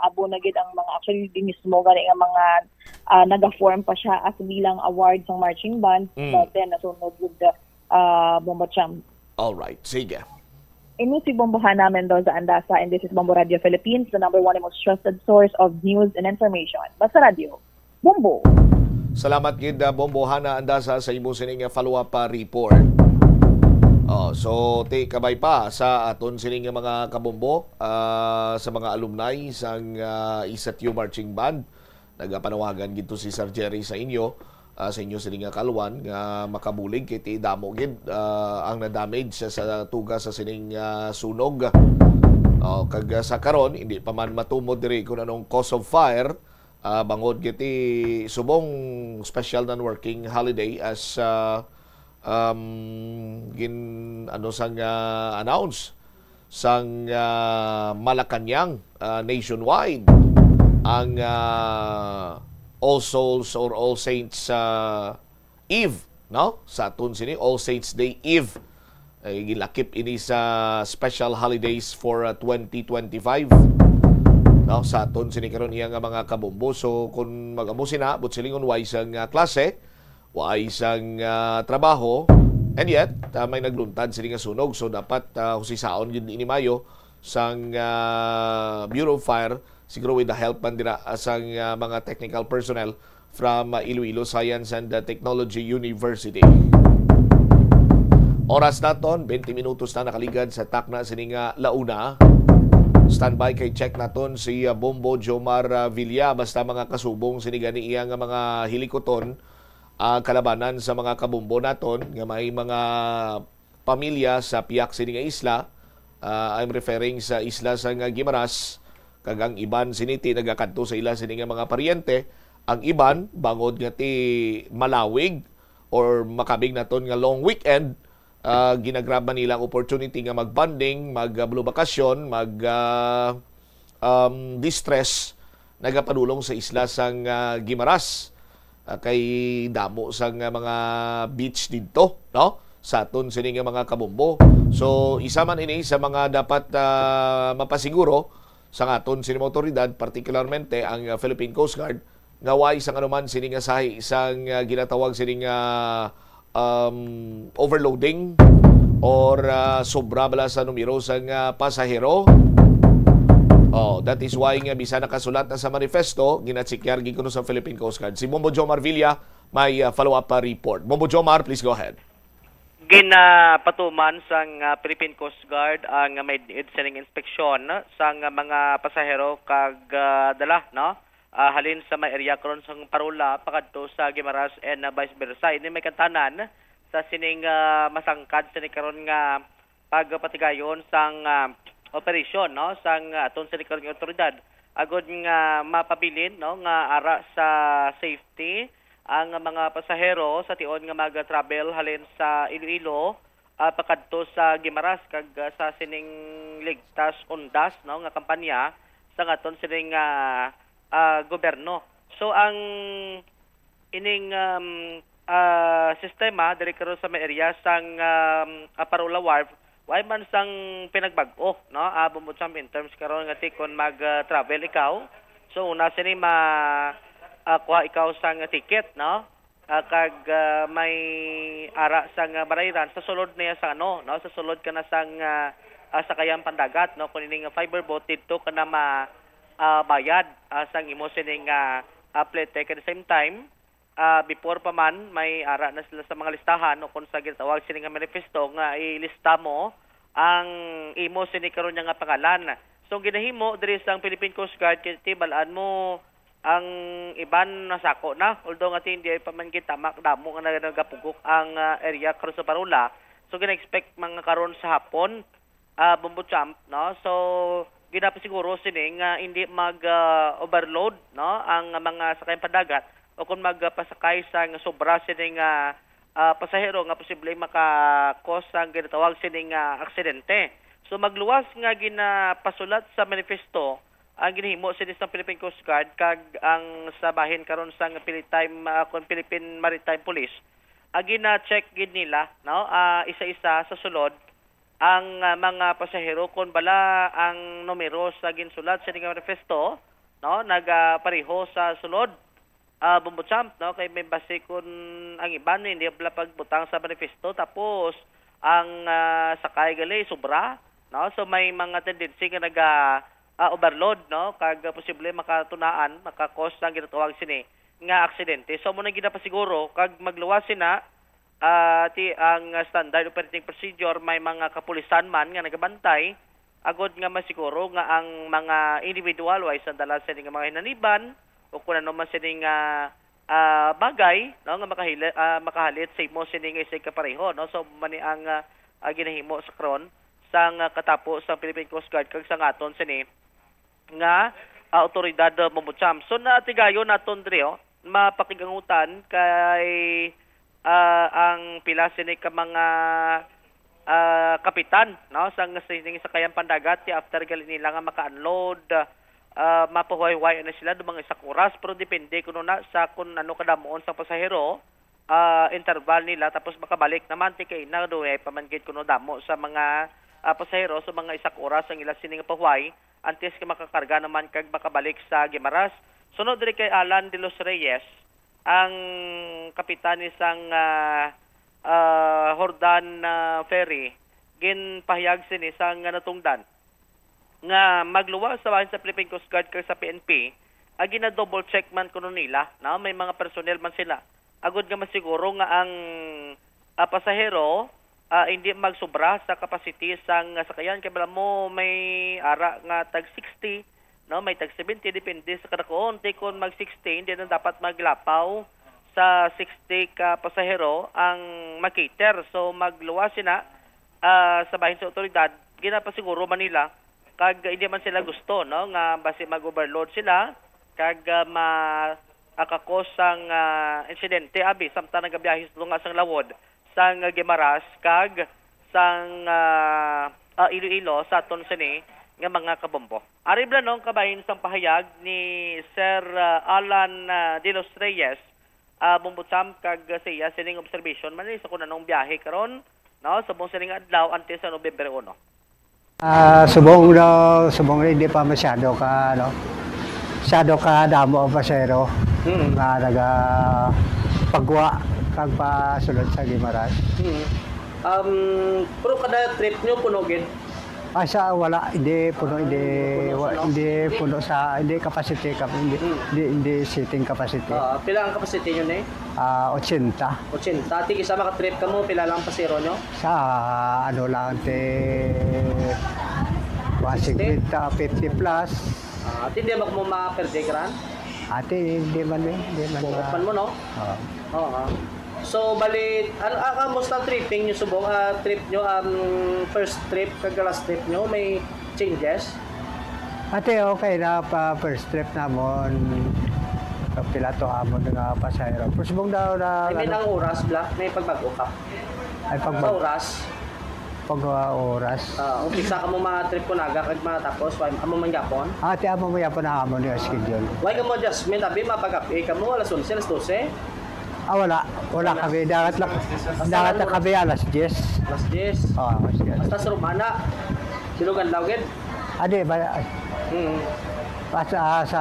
abo na gid ang mga actually di mismo gani nga mga naga-form pa siya as bilang awards ng marching band, but then nasunod with the Bombo Champ. All right, sige. Ini si Bombohan namin doon sa Andasa, and this is Bombo Radio Philippines, the #1 and most trusted source of news and information. Basta Radio, Bombo. Salamat gid Bombohan na Andasa sa imo sining follow-up report. So kabay pa sa aton sining mga kabombo sa mga alumni sang Isatyo Marching Band. Nagapanawagan gito si Sir Jerry sa inyo sining kalwan nga makabulig kiti damo gid ang na-damage sa tuga sa sining sunog. Kag sa karon hindi pa man matumod diri kung anong cause of fire, bangod kiti subong special non-working holiday as sang announce sang Malacanang nationwide ang All Souls or All Saints Eve, no? Sa aton sini All Saints Day Eve. Gilakip ini sa special holidays for 2025. No, sa aton sini karon iya nga mga kabombo. So kung mag-amo sina but silingon wa isang klase, wa isang trabaho, and yet may nagluntad sini nga sunog, so dapat husisaon gid ini mayo sang Bureau of Fire, siguro with the help man dira sang mga technical personnel from Iloilo Science and Technology University. Oras naton 20 minutos na nakaligad sa takna sining launa. Standby kay check naton si Bombo Jomar Villa basta mga kasubong sinigani iya nga mga hilikoton kalabanan sa mga kabumbo naton nga may mga pamilya sa piyak sini nga isla. I'm referring sa isla sa Guimaras, kagang iban siniti nagakadto sa ila sini nga mga paryente. Ang iban bangod nga ti malawig or makabig naton nga long weekend, ginagrab nila ang opportunity nga magbanding, mag-blue bakasyon, distress, nagapadulong sa isla sang Guimaras. Kay damo sang mga beach dito, no? Sa aton sini nga mga kabumbo. So isa man ini sa mga dapat mapasiguro sa aton sini mga otoridad, particularmente ang Philippine Coast Guard, nga way sang anuman sini nga sahi isang ginatawag sini nga overloading or sobra bala sa numero sang pasahero. That is why nga bisa nakasulat na sa manifesto, ginatsikyan gikuno sa Philippine Coast Guard. Si Bombo Jomar Villa may follow-up report. Bombo Jomar, please go ahead. Ginapatuman sang Philippine Coast Guard ang may sining inspeksyon sang mga pasahero kag dala, no? Halin sa may area karon sang Parola pakadto sa Guimaras and vice versa. Ini may kantanan sa sining masangkad sining karon nga pagpatigayon sang operasyon, no, sang aton sa likod ng otoridad agod nga mapabilin, no, nga ara sa safety ang mga pasahero sa tion nga mag-travel halin sa Iloilo pakadto sa Guimaras kag sa sining ligtas undas, no, nga kampanya sa aton sining gobyerno. So ang ining sistema diri karon sa may area sang Parola Wharf way man sang pinagbag-o, no? Bumutsam in terms karon nga kon mag-travel ikaw. So una sini kuha ikaw sang ticket, no? Kag may ara sang barayran sa sulod niya sa no? Sa sulod ka na sang sakayan pandagat, no? Kun ining fiber boat dito ka na bayad sang imo sining plate. At the same time, before pa man may ara na sila sa mga listahan o kung sa gitawag sila nga manifesto nga ilista mo ang imo sini karon nga pangalan. So ginahimo diri sa Philippine Coast Guard kay balaan mo ang iban nasako na, although nga hindi pa man gitamak damo nga nagapugok ang area karon sa Parola. So gina-expect mga karon sa hapon Bombo Champ, no? So ginapasiguro sini nga hindi mag-overload, no, ang mga sakayan padagat o kung magpasakay sa sobra sining pasahero nga posible maka-cause ang ginatawag sining aksidente. So magluwas nga ginapasulat sa manifesto ang ginahimo sining sa Philippine Coast Guard kag ang sa bahin karon sa Philippine Maritime Police. Gina-check gid nila, no, isa-isa sa sulod ang mga pasahero kung bala ang numero sa ginsulat sining manifesto, no, nagapareho sa sulod. Bombo Champ, no, kay may base kun ang iban hindi pala pagbutang sa manifesto tapos ang sakay gali sobra, no, so may mga tendency nga overload, no, kag posible makatunaan maka-cause ang ginatawag sini nga aksidente. So mo na ginapasiguro kag magluwas sina ang standard operating procedure, may mga kapulisan man nga nagabantay agod nga masiguro nga ang mga individual way sandala sa mga hinaniban o kung ano man sining bagay, no, nga makahalit sa imo sining isay kapareho, no. So mani ang ginahimo sa karon sang katapo sa Philippine Coast Guard kag sa aton sini nga otoridad Bombo-Champ. So natigayon naton diri mapakigangutan kay ang pila sini ka mga kapitan, no, sang sining sakayan pandagat after gali nila nga maka-unload mapahuay-huay na sila dumang isang oras, pero depende kuno na sa kung ano kadamuon sa pasahero interval nila tapos makabalik naman kay na doy pamangkit kuno damo sa mga pasahero sa mga isang oras ang ila sining pahuay antes ka makakarga naman kag makabalik sa Guimaras. Sunod diri kay Alan de los Reyes, ang kapitan isang Hordan Ferry, ginpahayag sini sang natungdan nga magluwas sa bahin sa Philippine Coast Guard kag sa PNP, agi na double check man kuno nila, na may mga personnel man sila. Agud nga masiguro nga ang pasahero hindi magsobra sa capacity sang sakayan kay bala mo may ara nga tag 60 no may tag 70 depende sa kada kon kon mag 60 hindi na dapat maglapaw sa 60 ka pasahero ang makiter. So magluwas sina sa bahin sa otoridad ginapasiguro Manila kag hindi man sila gusto no nga basi mag-overload sila kag akakos sang insidente abi samtang nagabiyahe nga sang lawod sang Guimaras kag sang Iloilo sa aton sini nga mga kabombo. Ari blanong kabahin sang pahayag ni Sir Alan de los Reyes bumbutsam kag siya sining observation man sa kunanong biyahe karon no subong sining adlaw antes sa Nobyembre 1. Subong hindi pa masyado ka damo ang pasero nga naga pagwa kag pasulod sa Guimaras. Pero kada trip nyo puno gid? Sa wala hindi puno sa capacity hindi seating capacity. Pila ang capacity nyo ni? 80. 80. Tigi sa maka trip kamo pila lang pasero nyo? Sa ano lang 150 plus. Hindi ba mo ma-per day karan? Hindi man. Bukupan mo no? Oo. So bali kamusta ang tripping nyo subong trip nyo first trip kag last trip nyo may changes? Okay na pa first trip namon pila to amon nga pasahero. Pero subong daw na may nang oras black may pagbago ka. Ay pagbago. Sa oras. Umpisa ka mo mga trip ko naga kag matapos amo man gyapon? Amo man gyapon na amon yung schedule. Why ka mo adjustment abi mapagapi ka mo alas 11 alas 12? Wala kami dagat na kami alas 10. Alas 10. Alas 10. Basta sa Romana. Silugan lawgid? Sa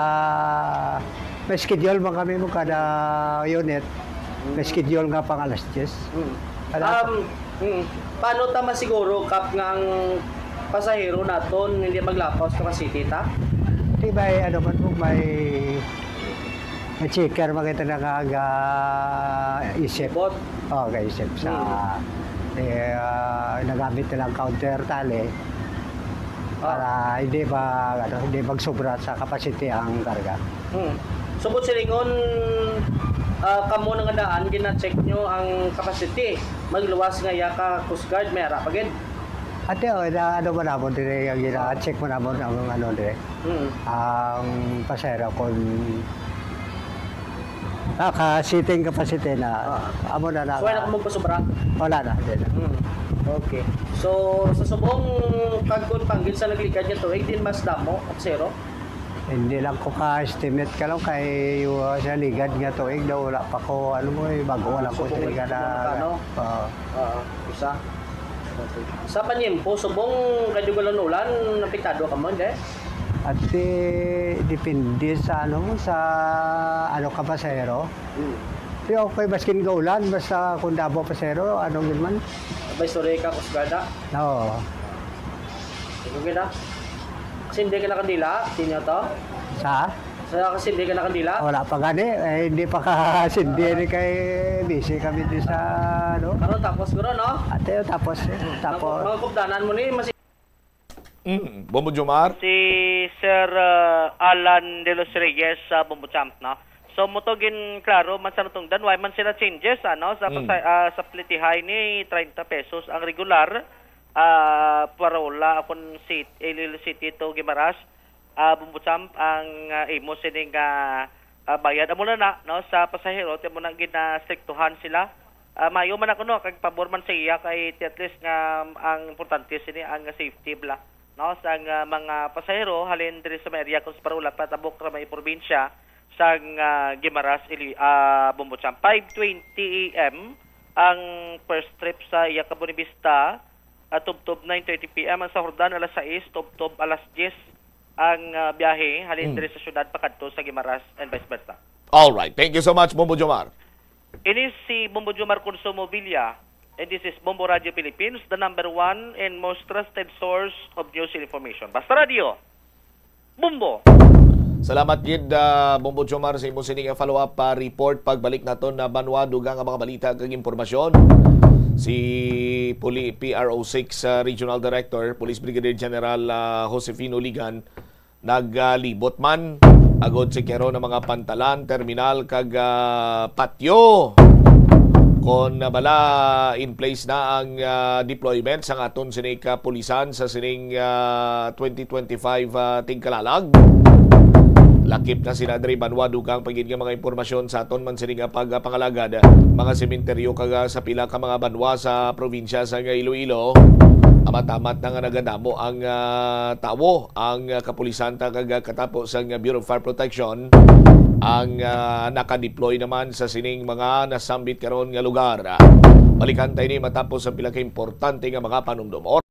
may schedule man kami mo kada unit. May schedule nga pang alas 10. Paano ta masiguro kap nga ang pasahero naton hindi maglapaw sa city ta? May may checker makita na isip. Isip sa nagamit nilang counter tali para hindi magsobra sa capacity ang karga. Subot silingon kamo nga daan gina-check nyo ang capacity. Magluwas nga ya ka Coast Guard may ara pagid. Mo namon dire yung gina-check mo namon ang dire. Ang pasahero kung ka-seating capacity na amo na. So wala ka magpasobra? Wala na. Okay. So sa subong pagkon panggil sa naglikad niya tuig din mas damo at zero? Hindi lang ko ka-estimate ka lang kay sa ligad nga tuig daw wala pa ko bago wala ko sa ligad na isa. Sa panyempo subong kadugalan ulan napiktado ka mo hindi? At depende sa ka pasahero. Pero okay baskin gaulan basta kung dabo pasahero yun man. Abay sorry ka kusgada? Oo. Sige na. Kasi hindi ka nakandila, tinyo to? Kasi hindi ka nakandila? Wala pa gani, hindi pa kasindi kay busy kami din sa tapos guro no? Tapos. Mga kubdanan mo ni Bombo Jomar? Si Sir Alan de los Reyes sa Bombo Champ, no? So, motogin klaro, man sa natungdan, why man sila changes, sa plitihay ni 30 pesos. Ang regular, parola, akong City to Guimaras, Bombo Champ, ang imo sining bayad. Amo na, no? Sa pasahero, tiyan mo na ginastriktuhan sila. Mayo man ako, kag pabor man sa iya, kay at least nga, ang importante sini ang safety bla. No, sang mga pasahero halin diri sa area kung sa Parola patabok ra may probinsya sang Guimaras Bombo Champ 5:20 AM ang first trip sa Yakaboni Vista tubtob 9:30 PM ang sa Hordan alas 6 tubtob alas 10 ang biyahe halin diri sa syudad pakadto sa Guimaras and vice versa. All right, thank you so much Bombo Jomar. Ini si Bombo Jomar Consumo Villa. And this is Bombo Radio Philippines, the number one and most trusted source of news and information. Basta Radio, Bombo! Salamat gid Bombo Jomar sa imong sining follow-up report pagbalik naton na Banwa dugang ang mga balita kag impormasyon. Si PRO6 Regional Director, Police Brigadier General Josefino Ligan naglibot man agod si kero ng mga pantalan, terminal kag patio. Kon bala in place na ang deployment sa aton sining kapulisan sa sining 2025 tingkalalag. Lakip na sila Dre Banwa dugang pagid nga mga impormasyon sa aton man sining pagpangalagad mga sementeryo kag sa pila ka mga banwa sa probinsya sa Iloilo. Amat-amat na nga nagadamo ang tawo ang kapulisan kag katapos ang Bureau of Fire Protection ang nakadeploy naman sa sining mga nasambit karon nga lugar. Balikan tayo ni matapos ang pila ka importante nga mga panumdum.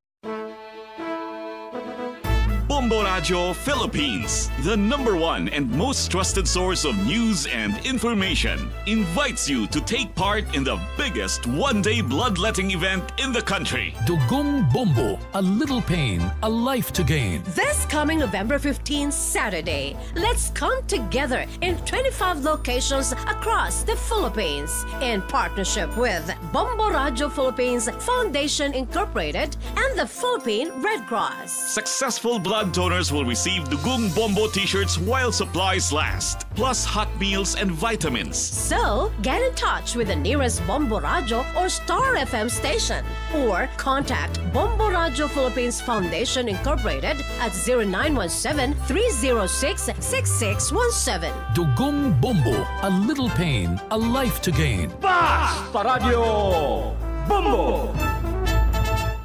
Bombo Radio Philippines, the #1 and most trusted source of news and information, invites you to take part in the biggest one-day bloodletting event in the country. Dugong Bombo, a little pain, a life to gain. This coming November 15, Saturday, let's come together in 25 locations across the Philippines in partnership with Bombo Radio Philippines Foundation Incorporated and the Philippine Red Cross. Successful blood donors will receive Dugong Bombo t-shirts while supplies last, plus hot meals and vitamins. So, get in touch with the nearest Bombo Radio or Star FM station or contact Bombo Radio Philippines Foundation Incorporated at 0917-306-6617. Dugong Bombo, a little pain, a life to gain. Basta Radio Bombo!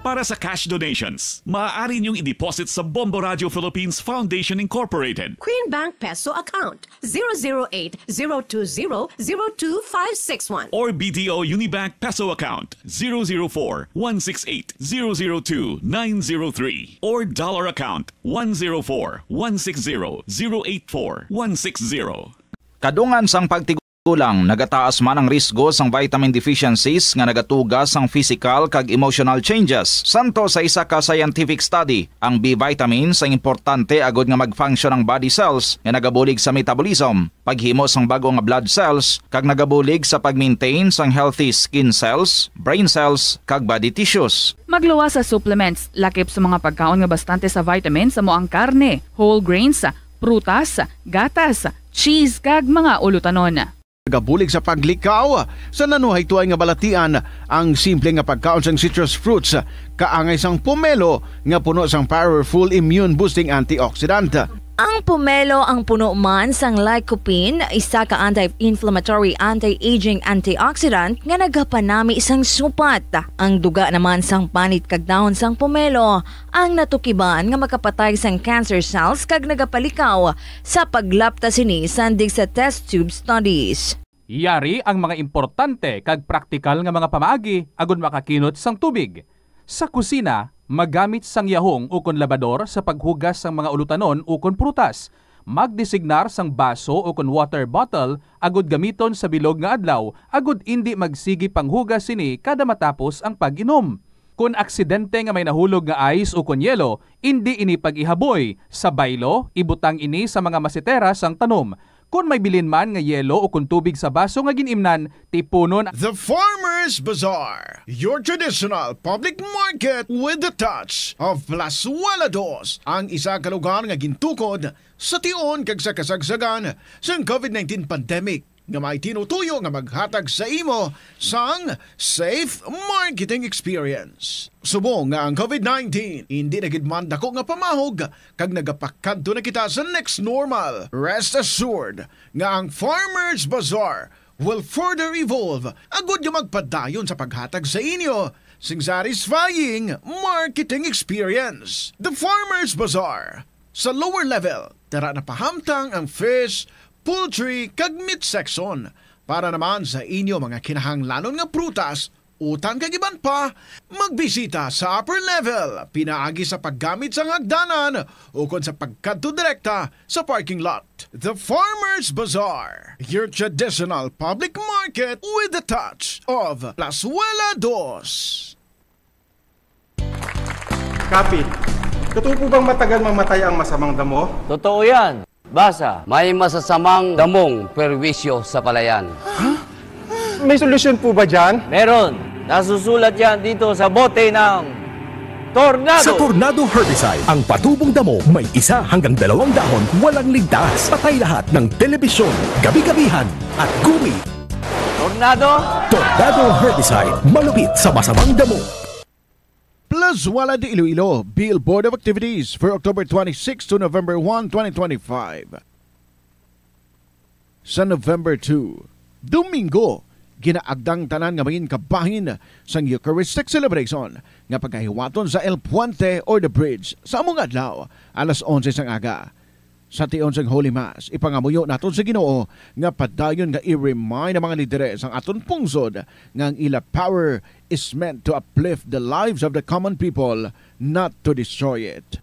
Para sa cash donations, maaari niyong i-deposit sa Bombo Radio Philippines Foundation Incorporated. Queen Bank Peso Account 008-020-02561 or BDO Unibank Peso Account 004-168-002-903 or Dollar Account 104-160-084-160. Kadungan sang pagtigulang nagataas man ang risgo sang vitamin deficiencies nga nagatugas sang physical kag emotional changes. Santo sa isa ka scientific study, ang B vitamins ang importante agod nga mag-function ang body cells nga nagabulig sa metabolism, paghimo sang bago nga blood cells kag nagabulig sa pag-maintain sang healthy skin cells, brain cells kag body tissues. Magluwa sa supplements, lakip sa mga pagkaon nga bastante sa vitamins sa moang karne, whole grains, prutas, gatas, cheese kag mga ulutanon. Gabulig sa paglikaw sa nanuhay tuay nga balatian ang simple nga pagkaon sang citrus fruits kaangay sang pomelo nga puno sang powerful immune boosting antioxidant. Ang pomelo ang puno man sang lycopene, isa ka anti-inflammatory, anti-aging antioxidant nga nagapanami sang supat. Ang duga naman sang panit kag dahon sang pomelo ang natukiban nga makapatay sang cancer cells kag nagapalikaw sa paglapta sini sandig sa test tube studies. Yari ang mga importante kag praktikal nga mga pamaagi agud makakinot sang tubig. Sa kusina, magamit sang yahong ukon labador sa paghugas sang mga ulutanon ukon prutas. Magdesignar sang baso ukon water bottle agud gamiton sa bilog nga adlaw agud indi magsigi panghugas sini kada matapos ang pag-inom. Kung aksidente nga may nahulog nga ice ukon yelo, indi ini pag-ihaboy. Sa baylo, ibutang ini sa mga masitera sang tanom. Kung may bilin man nga yelo o kung tubig sa baso nga ginimnan, tipunon. The Farmer's Bazaar, your traditional public market with the touch of Plazuela Dos, ang isa ka lugar nga gintukod sa tion kag sa kasagsagan sa COVID-19 pandemic nga may tinutuyo nga maghatag sa imo sang safe marketing experience. Subong nga ang COVID-19 hindi na gid man dako nga pamahog kag nagapakadto na kita sa next normal. Rest assured nga ang Farmer's Bazaar will further evolve agud nga magpadayon sa paghatag sa inyo sing satisfying marketing experience. The Farmer's Bazaar sa lower level tara na pahamtang ang fish, poultry kag meat section para naman sa inyo mga kinahanglanon nga prutas, utang kag iban pa, magbisita sa upper level pinaagi sa paggamit sa hagdanan o kon sa pagkadto direkta sa parking lot. The Farmer's Bazaar, your traditional public market with the touch of Plazuela Dos. Kapit, totoo po bang matagal mamatay ang masamang damo? Totoo yan. Basa, may masasamang damong perwisyo sa palayan. May solusyon po ba dyan? Meron. Nasusulat yan dito sa bote ng Tornado. Sa Tornado Herbicide, ang patubong damo may 1 hanggang 2 dahon, walang ligtas. Patay lahat ng telebisyon, gabi-gabihan at gumi. Tornado? Tornado Herbicide, malupit sa masamang damo. Plus Wala de Iloilo, Billboard of Activities for October 26 to November 1, 2025. Sa November 2, Domingo, ginaagdang tanan nga maging kabahin sa Eucharistic Celebration nga pagkahiwaton sa El Puente or the Bridge sa among adlaw, alas 11 sang aga. Sa tion sang Holy Mass, ipangamuyo naton sa Ginoo nga padayon nga i-remind ang mga lideres ang aton pungsod nga ang ila power is meant to uplift the lives of the common people, not to destroy it.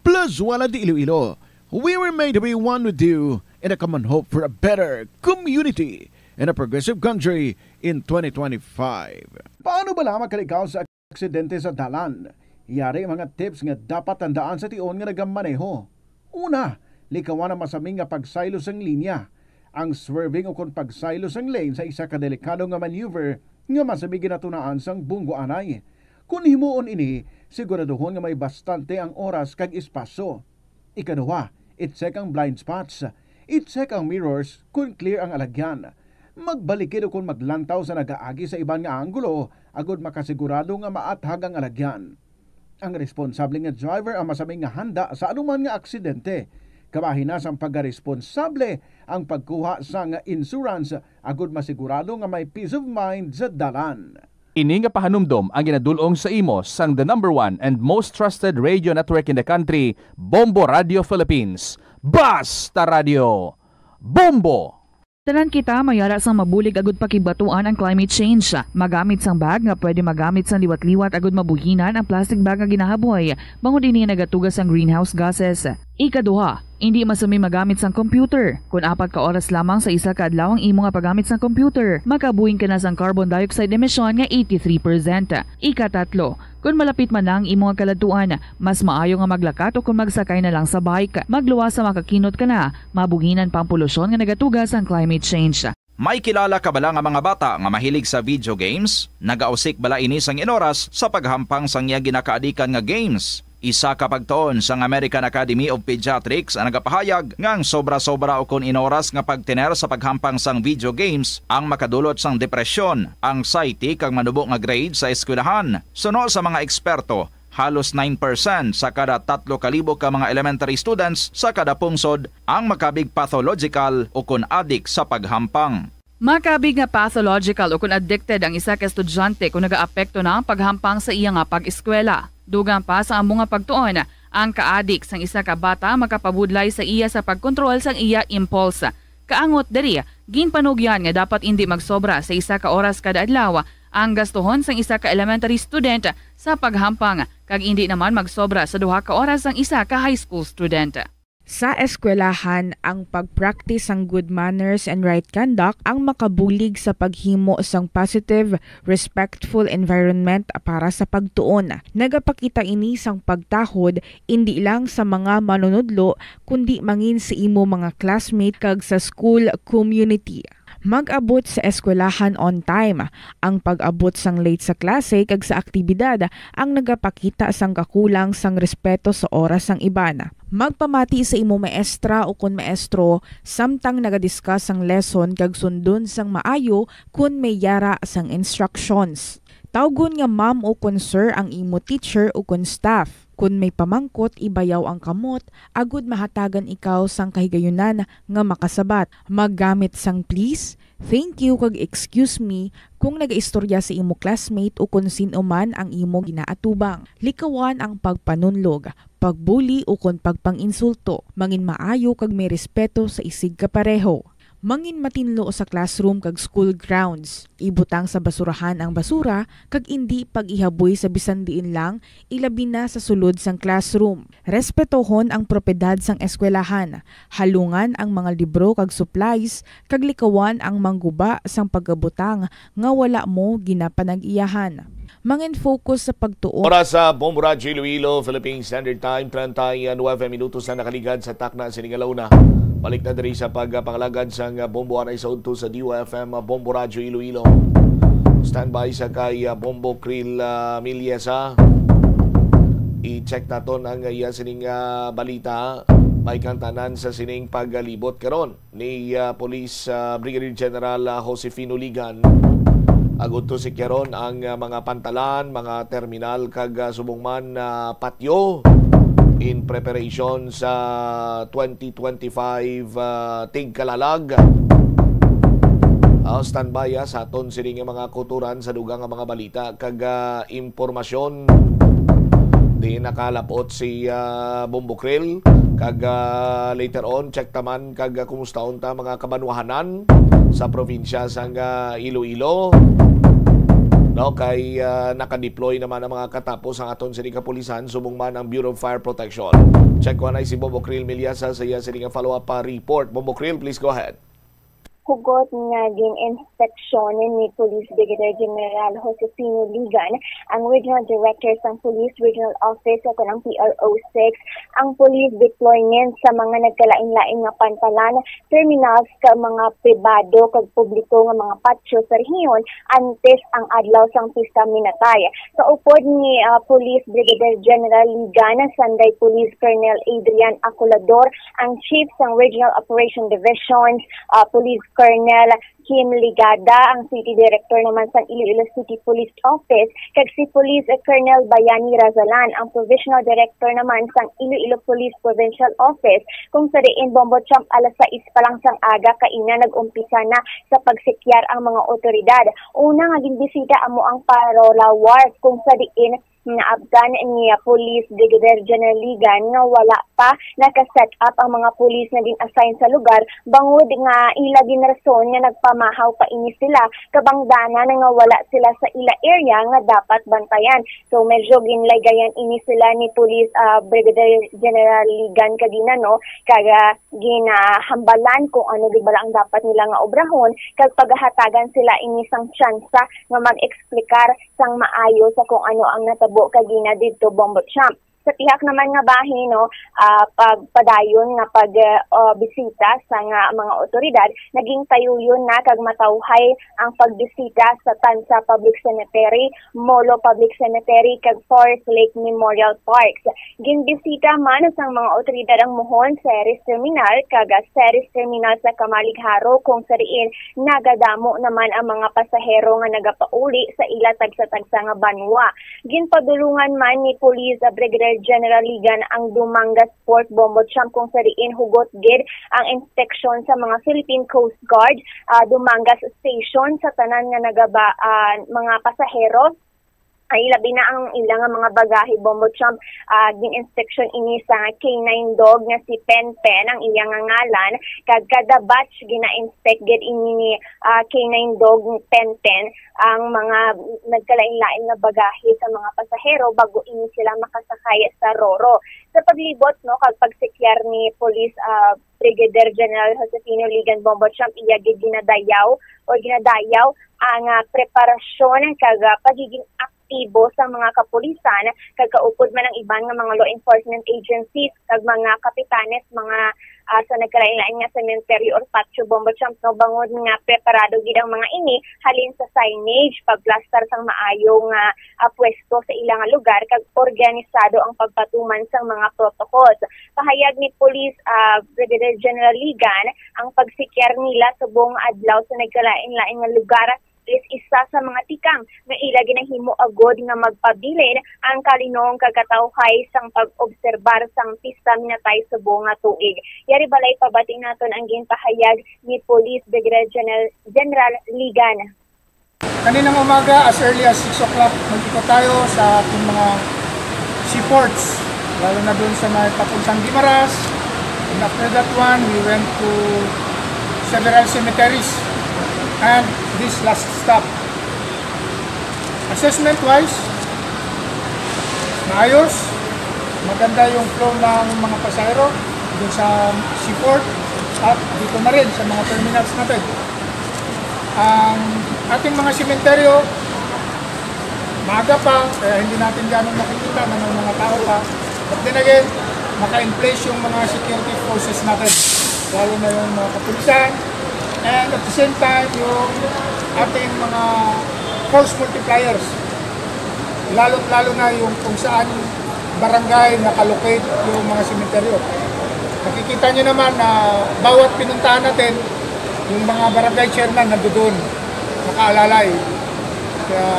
Plus Wala de Iloilo, we were made to be one with you in a common hope for a better community in a progressive country in 2025. Paano ba lamang kalikaw sa aksidente sa dalan? Yari mga tips nga dapat tandaan sa tion nga nagamaneho. Una, likawan ang masaming nga pagsaylos ang linya. Ang swerving o kung pagsaylos ang lane sa isa ka delikado nga maneuver nga masamig ginatunaan sang bunggo anay. Kung himuon ini, siguraduhon nga may bastante ang oras kag espasyo. Ikaduha, i-check ang blind spots. I-check ang mirrors kung clear ang alagyan. Magbalikid o kung maglantaw sa nagaagi sa ibang nga anggulo agud makasigurado nga maathag ang alagyan. Ang responsable nga driver ang masaming nga handa sa anuman nga aksidente. Kabahin na sang pagkaresponsable ang pagkuha sa nga insurance agud masigurado nga may peace of mind sa dalan. Ini nga pahanumdom ang ginadulong sa imo sang the #1 and most trusted radio network in the country, Bombo Radio Philippines. Basta Radio! Bombo! Tanan kita mayara sang mabulig agud pakibatuan ang climate change. Magamit sang bag nga pwede magamit sang liwat-liwat agud mabuhinan ang plastic bag nga ginahaboy. Bangod ini nagatugas ang greenhouse gases. Ikaduha, hindi masami magamit sang computer. Kung 4 ka oras lamang sa isa ka adlaw ang imo nga paggamit sang computer, makabuhing ka na sang carbon dioxide emission nga 83%. Ikatatlo, kung malapit man lang imo nga kaladtuan, mas maayo nga maglakat o kung magsakay na lang sa bike. Magluwas sa makakinot ka na, mabuhinan pang polusyon nga nagatugas ang climate change. May kilala ka bala nga mga bata nga mahilig sa video games? Nagausik bala ini sang inoras sa paghampang sang iya ginakaadikan nga games? Isa ka pagtuon sang American Academy of Pediatrics ang nagapahayag ngang sobra-sobra o kon inoras nga pagtiner sa paghampang sang video games ang makadulot sang depresyon, anxiety kag manubo nga grade sa eskwelahan. Suno sa mga eksperto, halos 9% sa kada 3,000 ka mga elementary students sa kada pungsod ang makabig pathological o kon addict sa paghampang. Makabig nga pathological o kung addicted ang isa ka estudyante kung nagaapekto na ang paghampang sa iya nga pag-eskwela. Dugang pa sa among nga pagtuon, ang ka-addict sang isa ka bata makapabudlay sa iya sa pagkontrol sang iya impulse. Kaangot diri, ginpanugyan nga dapat hindi magsobra sa isa ka oras kada adlaw ang gastuhon sang isa ka elementary student sa paghampang kag hindi naman magsobra sa 2 ka oras ang isa ka high school student. Sa eskwelahan, ang pag-practice ng good manners and right conduct ang makabulig sa paghimo sang positive, respectful environment para sa pagtuon. Nagapakita ini sang pagtahod hindi lang sa mga manunudlo kundi mangin sa imo mga classmate kag sa school community. Mag-abot sa eskwelahan on time. Ang pag-abot sang late sa klase kag sa aktibidad ang nagapakita sang kakulang sang respeto sa oras sang iban. Magpamati sa imo maestra o kun maestro samtang nagadiscuss sang lesson kag sundon sang maayo kun may yara sang instructions. Tawgon nga ma'am o kun sir ang imo teacher o kun staff. Kung may pamangkot, ibayaw ang kamot, agud mahatagan ikaw sang kahigayunan nga makasabat. Maggamit sang please, thank you kag excuse me kung nagaistorya sa imo classmate o kung sino man ang imo ginaatubang. Likawan ang pagpanunlog, pagbuli o kung pagpanginsulto. Mangin maayo kag may respeto sa isig kapareho. Mangin matinlo sa classroom kag school grounds. Ibutang sa basurahan ang basura kag indi pag-ihaboy sa bisan diin lang, ilabi na sa sulod sang classroom. Respetohon ang propiedad sang eskwelahan. Halungan ang mga libro kag supplies kag likawan ang mangguba sang pagabutang nga wala mo ginapanag-iyahan. mangin focus sa pagtuon. Oras sa Bombo Radyo Iloilo, Philippine Standard Time, 39 minutos na nakaligad sa takna sa Ningalauna. Balik na diri sa pagpangalagad sa Bombo Anay sa udto sa DOFM Bombo Radyo Iloilo. Standby sa kay Bombo Krill Milyesa. I-check naton ang sining balita. May kantanan sa sining paglibot karon ni Police Brigadier General Josefino Ligan. Agud to si karon ang mga pantalan, mga terminal kag subong man patio in preparation sa 2025 tigkalalag. Standby sa aton sining mga kuturan sa dugang nga mga balita kag impormasyon. Di nakalapot si Bombo Krill kag later on check taman kag kumusta unta mga kabanwahanan sa probinsya sang Iloilo. No, kay nakadeploy naman ang mga katapos ang aton sining kapulisan subong man ang Bureau of Fire Protection. Check ko na si Bombo Krill Milyesa sa iya sining follow-up report. Bombo Krill, please go ahead. Hugot nga gin-inspeksyon ni Police Brigadier General Josefino Ligan, ang Regional Director ng Police Regional Office o kanang PRO6, ang police deployment sa mga nagkalain-lain nga pantalan, terminals ka mga pribado kag publiko nga mga patio sa rehiyon antes ang adlaw sang pista minatay. Sa upod ni Police Brigadier General Ligan, Sanday Police Colonel Adrian Aculador, ang Chief sang Regional Operation Divisions, Police Colonel Kim Ligada, ang City Director naman sa Iloilo City Police Office, kag si Police Colonel Bayani Razalan, ang Provisional Director naman sa Iloilo Police Provincial Office, kung sa diin Bombo Champ alas 6 pa lang sang aga kaina nag-umpisa na sa pagsikyar ang mga otoridad. Una nga gimbisita amo ang Parola Wharf, kung sa diin naabdan ni Police Brigadier General Ligan nga wala pa naka-set up ang mga police na din assign sa lugar bangod nga ila din rason nga nagpamahaw pa ini sila kabangdana nga wala sila sa ila area nga dapat bantayan. So medyo ginlaygayan ini sila ni Police Brigadier General Ligan kagina no kaga ginahambalan kung ano di bala ang dapat nila nga obrahon kag paghatagan sila ini sang tsansa nga mag-eksplikar sang maayo sa kung ano ang natabo kagina dito Bombo Champ. Sa tihak naman nga bahin no, pagpadayon nga pagbisita sa nga mga otoridad, naging tayuyon na kag matawhay ang pagbisita sa Tansa Public Cemetery, Molo Public Cemetery kag Forest Lake Memorial Parks. Ginbisita man sa mga otoridad ang muhon sa Ceres Terminal kag Ceres Terminal sa Camaligharo kung sa diin nagadamo naman ang mga pasahero nga nagapauli sa ila tagsa-tagsa nga banwa. Ginpadulungan man ni Police Brigadier General Ligan ang Dumangas Port Bombo Champ kung sa diin hugot gid ang inspeksyon sa mga Philippine Coast Guard Dumangas Station sa tanan nga mga pasahero ay labi na ang ilang mga bagahe Bombo Champ. Gin-inspection ini sa K9 dog nga si Pen ang iyang ngalan kag kada batch gina-inspect gid ini ni K9 dog Pen ang mga nagkalain-lain na bagahe sa mga pasahero bago ini sila makasakay sa Roro. Sa paglibot no kag pagsikyar ni Police Brigadier General Josefino Ligan Bombo Champ iya gid ginadayaw ang preparasyon kag pagiging aktibo sa mga kapulisan kag kaupod man ang iban nga mga law enforcement agencies kag mga kapitanes mga sa nagkalain-lain nga cemetery or patio Bombo Champ no bangod nga preparado gid ang mga ini halin sa signage pagplaster sang maayo nga pwesto sa ilang lugar kag organisado ang pagpatuman sang mga protocols. Pahayag ni Police Brigadier General Ligan ang pagsikyar nila sa buong adlaw sa nagkalain-lain nga lugar is isa sa mga tikang nga ila ginahimo agod nga magpabilin ang kalinong kagkatawhay sang pag-obserbar sang pista minatay sa buong tuig. Yari balay pabating naton ang ginpahayag ni Police Brigadier General Ligan. Kaninang umaga as early as 6 o'clock magikot tayo sa ating mga seaports, lalo na doon sa may papuntang Guimaras. And after that one, we went to several cemeteries and this last stop. Assessment-wise, maayos, maganda yung flow ng mga pasahero doon sa seaport at dito na rin sa mga terminals natin. Ang ating mga sementeryo, maaga pa, kaya hindi natin gano'ng makikita na may mga tao pa. But then again, naka-in-place yung mga security forces natin, lalo na yung mga kapulisan, and at the same time, yung ating mga force multipliers, lalo na yung kung saan barangay nakalocate yung mga sementeryo. Nakikita nyo naman na bawat pinuntahan natin, yung mga barangay chairman nandoon, nakaalalay. Kaya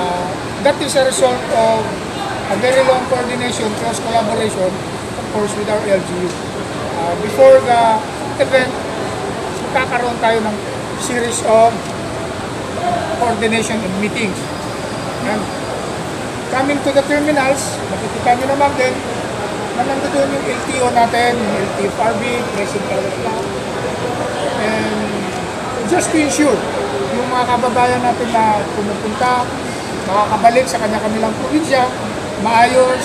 that is a result of a very long coordination, close collaboration, of course, with our LGU. Before the event, magkakaroon tayo ng series of coordination and meetings. And coming to the terminals, makikita nyo naman din na nandoon yung LTO natin, yung LTFRB, present talaga sila. And just to ensure yung mga kababayan natin na pumupunta, makakabalik sa kanya-kanilang probinsya, maayos,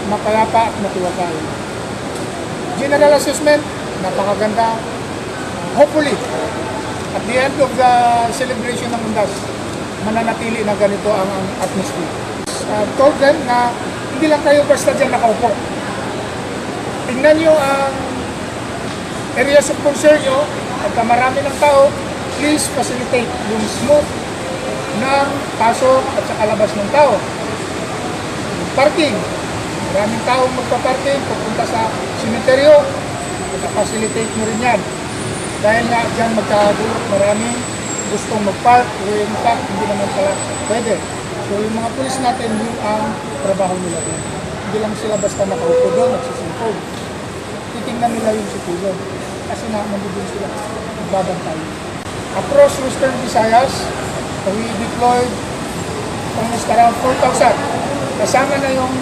mapayapa at matiwasay. General assessment, napakaganda. Hopefully, at the end of the celebration ng Undas, mananatili na ganito ang atmosphere. Told them na hindi lang kayo basta dyan nakaupo. Tingnan nyo ang areas of concern nyo, pagka marami ng tao, please facilitate yung smooth ng pasok at saka labas ng tao. Parking. Maraming taong magpa-parking, pupunta sa simenteryo, facilitate mo rin yan. Dahil nga dyan magkagulot, maraming gustong mag-park, in fact, hindi naman pala pwede. So yung mga pulis natin, yun ang trabaho nila din. Hindi lang sila basta nakaupo doon, nagsisimpog. Titingnan nila yung situlong. Kasi nandun sila, nagbabantay. Across Western Visayas, we deployed almost around 4,000. Kasama na yung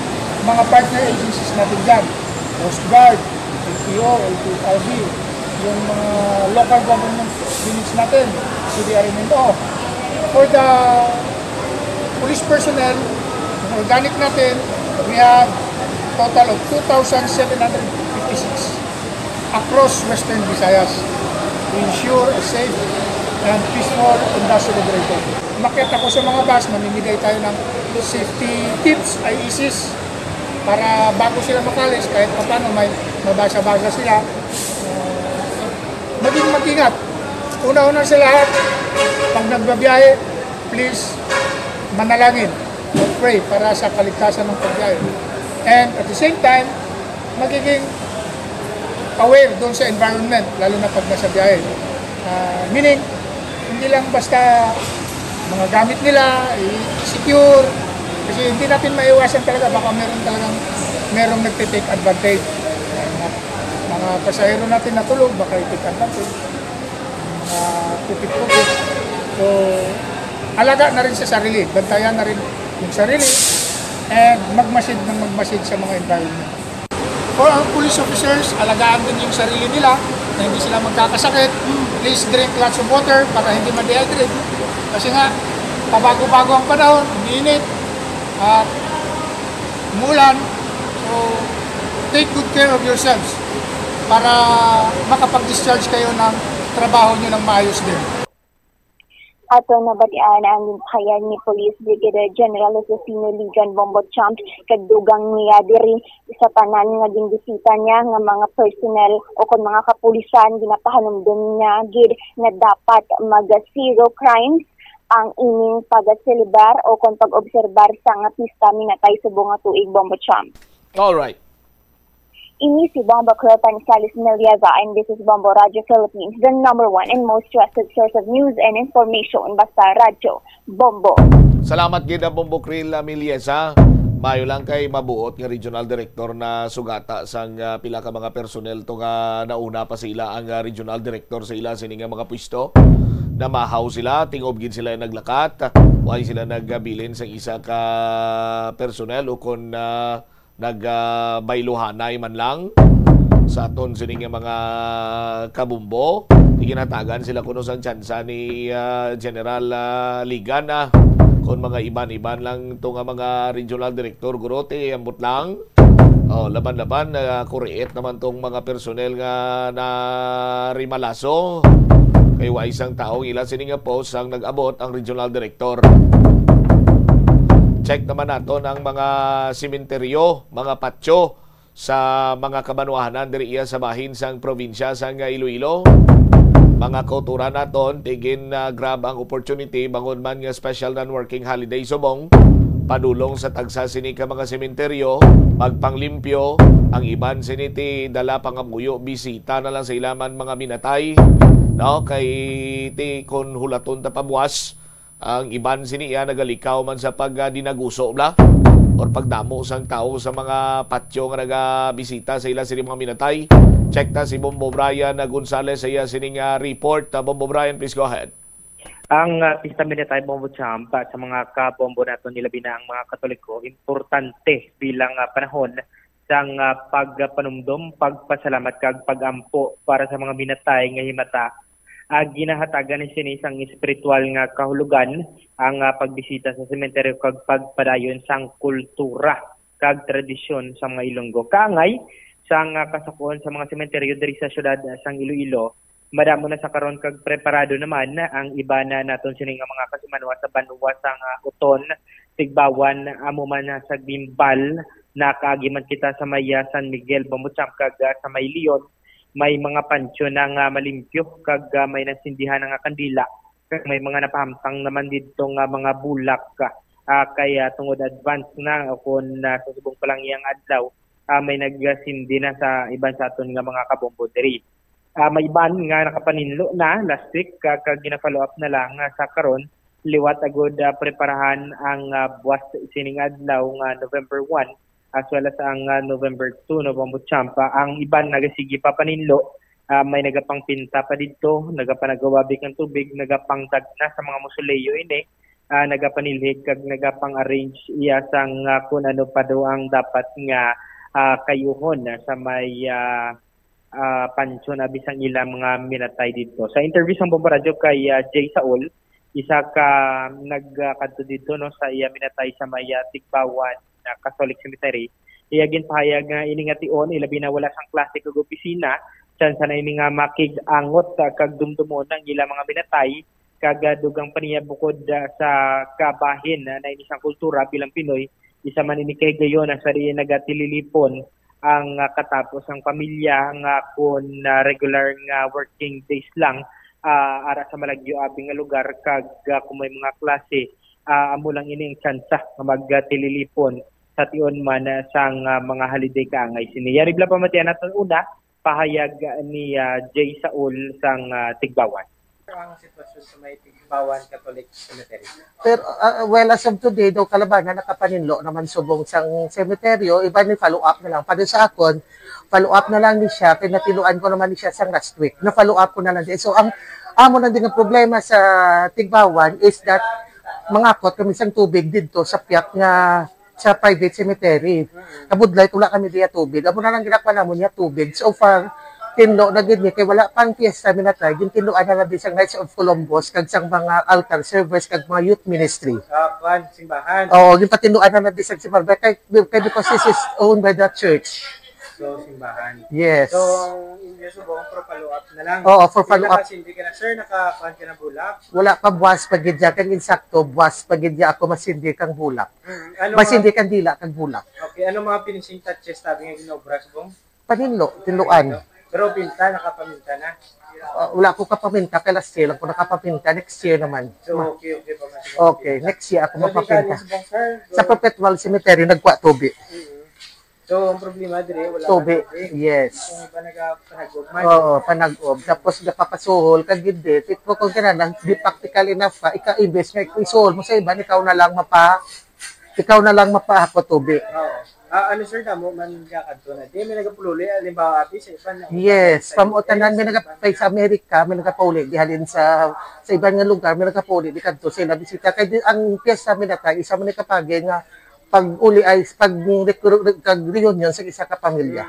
mga partner agencies natin dyan. Coast Guard, LTO, LTFRB, yung mga local government units natin, CDRMNO. For the police personnel, yung organic natin, we have total of 2,756 across Western Visayas to ensure a safe and peaceful Undas celebration. Umakyat ako sa mga bus, mamimigay tayo ng safety tips, IECs, para bago sila makalis, kahit pa paano may mabasa-basa sila, maging mag-ingat. Una-una sa lahat, pag nagbabiyahe, please manalangin or pray para sa kaligtasan ng pagbiyahe. And at the same time, magiging aware doon sa environment, lalo na pag nasa biyahe. Meaning, hindi lang basta mga gamit nila, secure, kasi hindi natin maiwasan talaga, baka merong nagtitake advantage. Mga pasahero natin natulog, baka i-take advantage. Mga tipik-tipik. So, alaga na rin sa sarili, bantayan na rin yung sarili, and magmasid sa mga environment. For our police officers, alagaan din yung sarili nila na hindi sila magkakasakit. Please drink lots of water para hindi ma-dehydrate. Kasi nga, pabago-bago ang panahon, umiinit, at umulan. So, take good care of yourselves para makapag-discharge kayo ng trabaho nyo ng maayos din. Ato nabatian ang kaya ni Police Brigadier General Josefino Ligan Bombo Champ kagdugang niya diri sa tanan nga ginbisita niya nga mga personnel o kon mga kapulisan ginapahanumdum niya gid na dapat mag-zero crimes ang ining pag-celebar o kon pag-obserbar sa nga pista minatay subong nga tuig Bombo Champ. All right. Ini si Bombo Cropan Salis Neliaza and this is Bombo Radio Philippines, the #1 and most trusted source of news and information. Basta Radyo Bombo. Salamat gid Bombo Krill Miliesa. Mayo lang kay mabuot nga regional director na sugata sang pila ka mga personnel to nga nauna pa sila ang regional director sa ila sini nga mga pwesto. Namahaw sila, tingob gid sila naglakat. Way sila nagabilin sa isa ka personnel o kon nagbayluhanay man lang sa aton sining mga kabumbo. Iginatagan sila kuno sa tsansa ni General Ligan kung mga iban-iban lang to nga mga regional director gurote ambot lang. Laban-laban kuriet naman tong mga personnel nga na rimalaso. Kay wa isang taong ila sining nga post ang nag-abot ang regional director. check naman nato ang mga simenteryo, mga patyo sa mga kabanuahanan diri iya sa bahin sang probinsya sang Iloilo. Mga kauturan naton tigin grab ang opportunity bangon man nga special non-working holiday subong padulong sa tagsa sini ka mga sementeryo, magpanglimpyo, ang iban siniti dala pangamuyo, bisita na lang sa ilaman mga minatay, no? Kay ti kon hulaton ta pabuwas, ang iban sini iya nagalikaw man sa pagdinaguso bla or pagdamo sang tao sa mga patyo nga nagabisita sa ila sini mga minatay. Check ta si Bombo Brian Gonzales sa iya sining report. Bombo Brian, please go ahead. Ang pista minatay Bombo Champ sa mga kabombo nato nilabi na ang mga Katoliko importante bilang panahon sang pagpanumdum, pagpasalamat kag pagampo para sa mga minatay nga himata. Ginahatagan ni sinisang espiritual nga kahulugan ang pagbisita sa sementeryo kag pagpadayon sang kultura kag tradisyon sa mga Ilonggo. Kaangay sang kasakon sa mga sementeryo diri sa syudad sang Iloilo. Madamo na sa karon kag preparado naman ang iba na naton sini nga mga kasimanwa sa banwa sang Uton, Tigbawan, amo man sa Bimbal, nakagiman kita sa Maya San Miguel, Bamucham kag sa May Leon. May mga pansyo na nga malimpyo kag may nasindihan nga kandila. Kag may mga napahamtang naman dito nga mga bulak kaya tungod advance na kung sa subong pa lang iyang adlaw may nagsindi na sa iban sa aton nga mga kabombo diri. May ban nga nakapaninlo na last week kag gina-follow up na lang sa karon liwat agud preparahan ang buwas sining adlaw nga November 1 as well as ang November 2 no Bombo Champa. Ang iban nagasigi pa paninlo, may nagapangpinta pa dito, nagapanagawabik ng tubig, nagapangtag na sa mga musuleyo ini, nagapanilhig kag nagapang-arrange iya sang kung ano pa daw ang dapat nga kayuhon sa may pansyo na bisang ilang mga minatay dito. Sa interview sa Bombo Radio kay Jay Saul, isa ka nagkadto dito no sa iya minatay sa may Tigbawan na Catholic Cemetery. Iya ginpahayag nga ini nga tion ilabi na wala sang klase kag opisina san sa ini nga makig-angot kag dumdumon ang ilang mga minatay kag dugang paniya bukod sa kabahin na ini sang kultura bilang Pinoy, isa man ini kay gayon sa nagatililipon ang katapos ang pamilya nga kun regular nga working days lang ara sa malagyo abing nga lugar kag kung may mga klase amo lang ining tsansa nga magtililipon sa tion man sang mga holiday kaangay sini. Yari bla pamatian naton una pahayag ni Jay Saul sang Tigbawan. Ang sitwasyon sa may Tigbawan Catholic Cemetery. Pero well, as of today, daw kalabanan nakapaninlo naman subong sang cemeteryo, iba ni follow up na lang. Para sa akon, follow up na lang ni siya, kaya natiluan ko naman ni siya sang last week. Na follow up ko na lang din. So ang amo na din ang problema sa Tigbawan is that mangakot kami sang tubig dito sa piyak nga sa private cemetery. Kabudlay tula kami diya tubig. Amo na lang ginakwa namon niya tubig. So far tinlo na gid ni kay wala pang fiesta minatay gin tinloan na din sang Knights of Columbus kag sang mga altar servers kag mga youth ministry. Kwan simbahan. Oo, gin patinloan na din sang simbahan kay because this is owned by the church. So simbahan. Yes. So inyo subong for follow up na lang. Oo, for follow up. Hindi ka na sir naka-kwan ka na bulak. Wala pa buwas pagidya kang insakto buwas pagidya ako masindi kang bulak. Ano masindi kang dila kang bulak. Okay, ano mga finishing touches sabi nga ginobra subong? Paninlo, tinluan. Pero pinta, nakapaminta na? Wala ko kapaminta, kaya last year lang ko nakapaminta, next year naman. So, okay pa. Okay, next year ako mapapinta. So, sa Perpetual Cemetery, nagkuha tubi. So, ang problema dire wala tubi. Yes. Kung iba nagpanag-ob. Oo, panag-ob. Tapos napapasuhol, kagindi. Kung kailangan, di practical enough pa, ika-invest nga, isuhol mo sa iba, ikaw na lang mapahako tubi. Oo. Ano sir mo man kakadto na di may nagapululi halimbawa ati sa iban. Yes, pamuotanan may nagapay sa Amerika, may nagapauli di halin sa iban nga lugar, may nagapauli di kadto sila bisita kay ang piyesta minatay isa man kapage nga pag-uli ay pag reunion sa isa ka pamilya.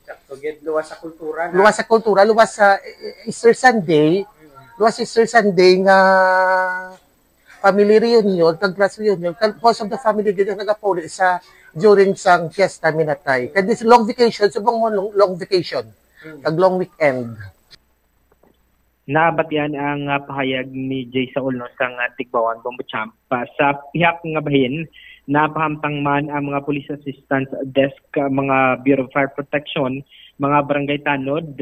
Sakto gid luwas sa kultura na. Luwas sa kultura, luwas sa Easter Sunday. Luwas sa Easter Sunday nga family reunion, kag-class reunion, most of the family dito nagapauli sa during sang fiesta minatay. Kaya this long vacation, subong mo long vacation. Kag long weekend. Nabatian ang pahayag ni Jay Saul no, sa Tigbawan Bombo Champ. Sa pihak nga bahin, napahamtang man ang mga Police Assistance Desk, mga Bureau of Fire Protection, mga barangay tanod,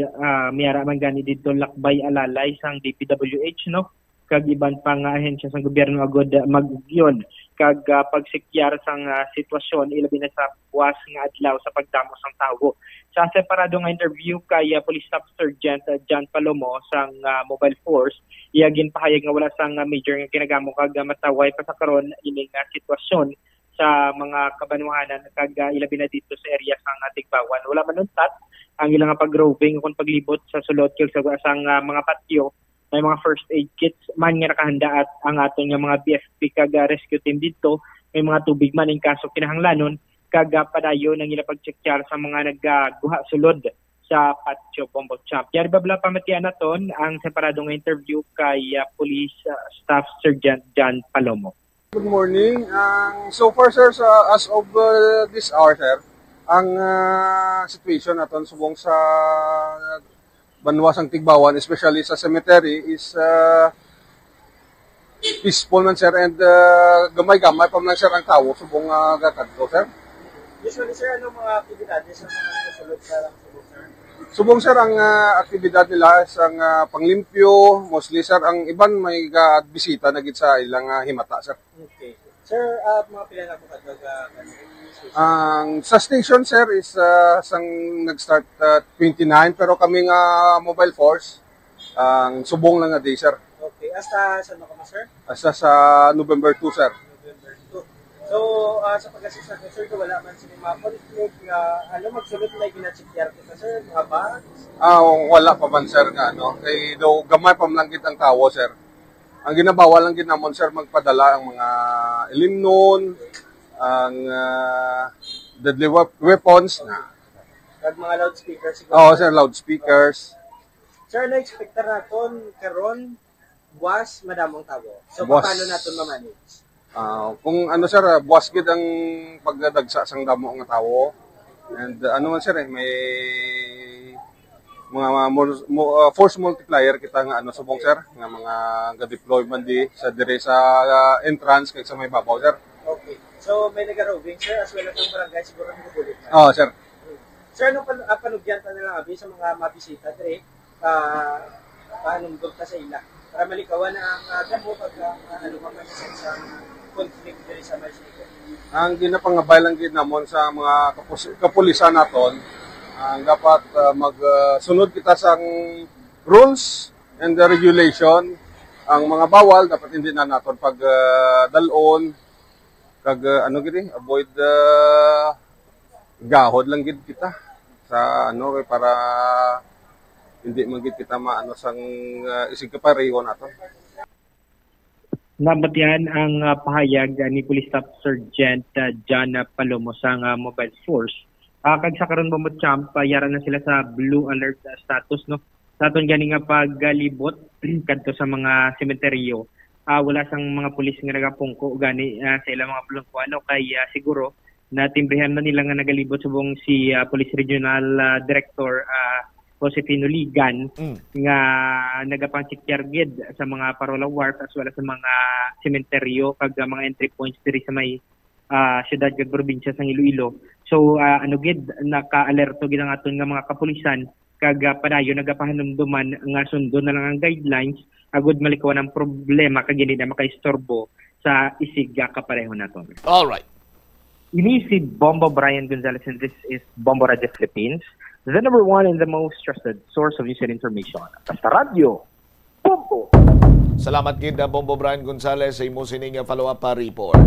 miyara man gani dito lakbay alalay sang DPWH no, kag iban pang ahensya sang gobyerno agod magugyon kag pagsikyar sang sitwasyon ilabi na sa buwas nga adlaw sa pagdamo sang tawo. Sa separado nga interview kay Police Staff Sergeant John Palomo sang Mobile Force, iya ginpahayag nga wala sang major nga kinagamo kag mataway pa sa karon ining sitwasyon sa mga kabanwahanan kag ilabi na dito sa area sang Tigbawan. Wala man untat ang ilang pag-roving kung paglibot sa sulod kag sa mga patio. May mga first aid kits man nga nakahanda at ang atong mga BFP kag rescue team dito. May mga tubig man in kaso kinahanglanon kag padayon ang ilang pag-checkar sa mga nagguha sulod sa patio Bombo Champ. Yari babla pamatian naton ang separadong interview kay Police Staff Sergeant John Palomo. Good morning. So far sir, as of this hour sir, ang situation naton subong sa banwasang Tigbawan, especially sa cemetery, is peaceful man sir, and gamay-gamay pa man sir ang tao subong gatadto sir. Usually sir, ano mga aktibidades sa mga kasulod sa subong sir? Subong sir, ang aktibidad nila is ang panglimpyo, mostly sir, ang iban may bisita na gid sa ilang himata sir. Okay. Sir, mga pila na po ang sa station sir is sang nag-start 29, pero kami nga Mobile Force ang subong lang nga day sir. Okay, hasta saan ka sir? Hasta sa November 2 sir. November 2. So sa pag-assist natin sir, wala man sa mga conflict, ano magsulot na ginacheckar kita sir, mga ba? Wala pa man sir nga no. Kay do gamay pa man gid ang tawo sir. Ang ginabawal lang gid namon sir magpadala ang mga ilimnon, ang deadly weapons na kag mga loudspeakers siguro. Oo sir, loudspeakers. Sir, na-expect naton karon buwas madamong tawo. So paano naton ma-manage? Kung ano sir, buwas gid ang pagdagsa sang damo nga tawo. And ano man sir, may mga force multiplier kita nga ano subong sir, nga mga ga-deploy man di sa dire sa entrance kay sa may babaw sir. Okay. So, may nag-roving, sir, as well as ang barangay, siguro ang bubulit. Oo, sir. Sir, anong panugyan pa nilang abi sa mga mabisita, Dre, paanumdog ka sa ila? Para malikawan na ang gamo pag ano pa man sa conflict diri sa Maysiko. Ang ginapangabay lang gid namon sa mga kapulisan naton, ang dapat magsunod kita sa rules and the regulation. Ang mga bawal dapat hindi na naton pag dalon kag ano gid avoid gahod lang gid kita sa ano para hindi man gid kita maano sang isig kapareho naton. Nabatian ang pahayag ni Police Staff Sergeant John Palomo sa Mobile Force. Kag sa karon Bombo Champ, yara na sila sa blue alert status no. Sa aton gani nga paglibot kadto sa mga sementeryo. Wala sang mga pulis nga nagapungko gani sa ilang mga pulungkuano kay siguro natimbrihan na nila nga nagalibot subong si Police Regional Director Josefino Ligan nga nagapang-checkar gid sa mga parola wharf as well as sa mga sementeryo kag mga entry points diri sa may siyudad kag probinsya sang Iloilo. So ano gid naka-alerto gid ang aton nga mga kapulisan kag padayon nagapahanumduman nga sundo na lang ang guidelines agud malikawan ang problema kag hindi na makaistorbo sa isig kapareho naton. All right. Ini si Bombo Brian Gonzalez and this is Bombo Radio Philippines, the number one and the most trusted source of news and information. Basta Radio Bombo. Salamat gid Bombo Brian Gonzalez sa imo sining follow-up report.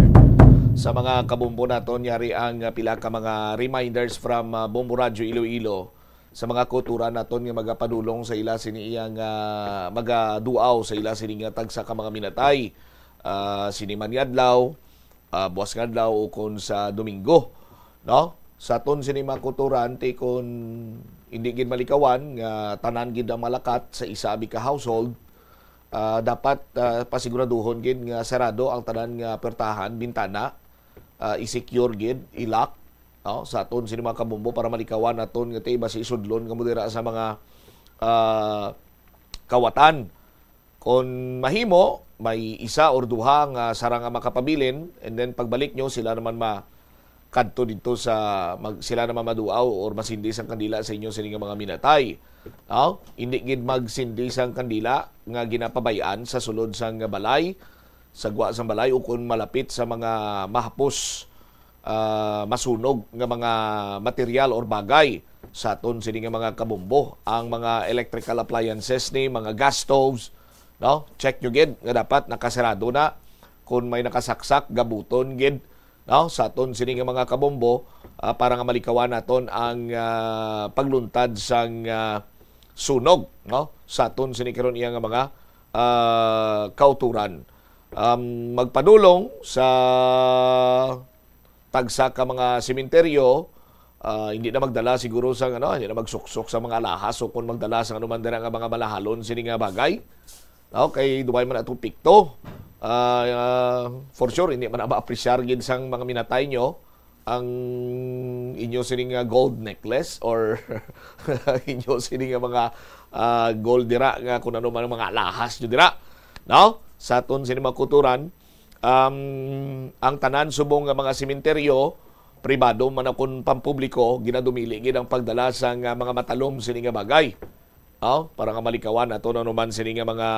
Sa mga kabombo naton yari ang pila ka mga reminders from Bombo Radio Iloilo sa mga kultura naton nga magapadulong sa ila sini iyang magaduaw sa ila sini nga tagsa ka mga minatay sini man adlaw buwas nga adlaw ukon sa Domingo no sa ton sini mga kultura ante kon hindi gid malikawan nga tanan gid ang malakat sa isa abi ka household dapat pasiguraduhon gid nga sarado ang tanan nga pertahan bintana i-secure gid i-lock no sa aton sini mga kabombo para malikawan naton nga tay basi isudlon kamo dira sa mga kawatan. Kung mahimo, may isa or duha nga sarang nga makapabilin, and then pagbalik nyo, sila naman kadto dito sa sila naman maduaw or masindis ang kandila sa inyo sining mga minatay. Hindi gid magsindis ang kandila nga ginapabayaan sa sulod sang balay, sagwa sang balay o kung malapit sa mga mahapos masunog nga mga material or bagay sa aton sining mga kabombo. Ang mga electrical appliances ni mga gas stoves, check nyo gid nga dapat nakasarado na. Kung may nakasaksak, gabuton gid sa aton sining mga kabombo para nga malikawan naton ang pagluntad sang sunog sa aton sining karon iya nga mga kauturan. Magpadulong sa tagsa ka mga sementeryo, hindi na magdala siguro sa hindi na magsuksok sa mga lahas o kung magdala sa anuman dira nga mga malahalon sining nga bagay. Kay duway man atong pikto. For sure, hindi man ma-appreciate gid sang mga minatay nyo ang inyo sining gold necklace or inyo sining mga gold dira nga kung ano man mga lahas nyo dira. Sa aton sining mga kulturan, ang tanan subong nga mga sementeryo, pribado man akong pampubliko, ginadumili gid ang pagdala sa mga matalom sining nga bagay. Para nga malikawan ato na naman sining nga mga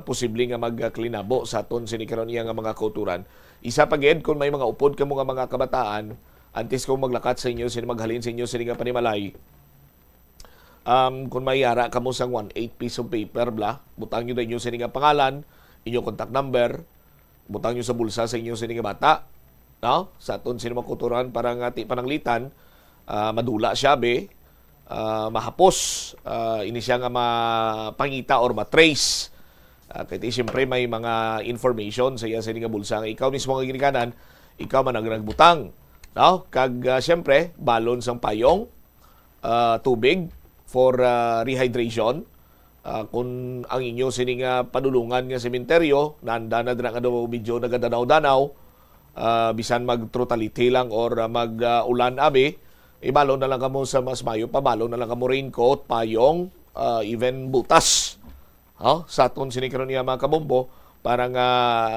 posible nga magklinabo sa aton sinikaron iya nga mga kulturan. Isa pa gid kung may mga upod kamo nga mga kabataan, antes kung maglakat sa inyo sini maghalin sa inyo sini nga panimalay. Kung may yara kamo sang 1/8 piece of paper butang nyo na inyo sini nga pangalan, inyo contact number, butang nyo sa bulsa sa inyo sini nga bata. Sa aton sini mga kulturan para nga ti pananglitan, madula siya mahapos, ini siya nga mapangita or matrace. Kaya siyempre may mga information sa iya sa nga bulsa nga ikaw mismo nga ginikanan, ikaw man ang nagbutang. Kag siyempre, balon sang payong, tubig for rehydration. Kung ang inyo sining padulungan nga sementeryo, nanda na dira nga daw video nagadanaw-danaw, bisan mag-trutality lang or mag-ulan ibalon na lang kamo sa mas mayo, pabalon na lang kamo raincoat, payong, even butas. Sa aton sinikaron niya mga kabombo para nga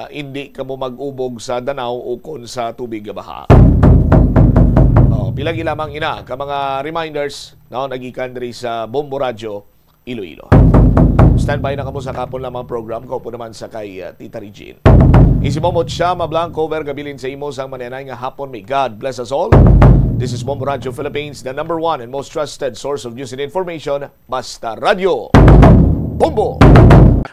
hindi kamo mag-ubog sa danaw o kon sa tubig nga baha. Pilagi lamang ina ka mga reminders nagikan diri sa Bombo Radio Iloilo. Standby na kamo sa kapon lamang program ko po naman sa kay Tita Regine. Isimomot siya mablanco vergabilin sa imo sang mananay nga hapon. May God bless us all. This is Bombo Radio Philippines, the number one and most trusted source of news and information. Basta Radio Bombo.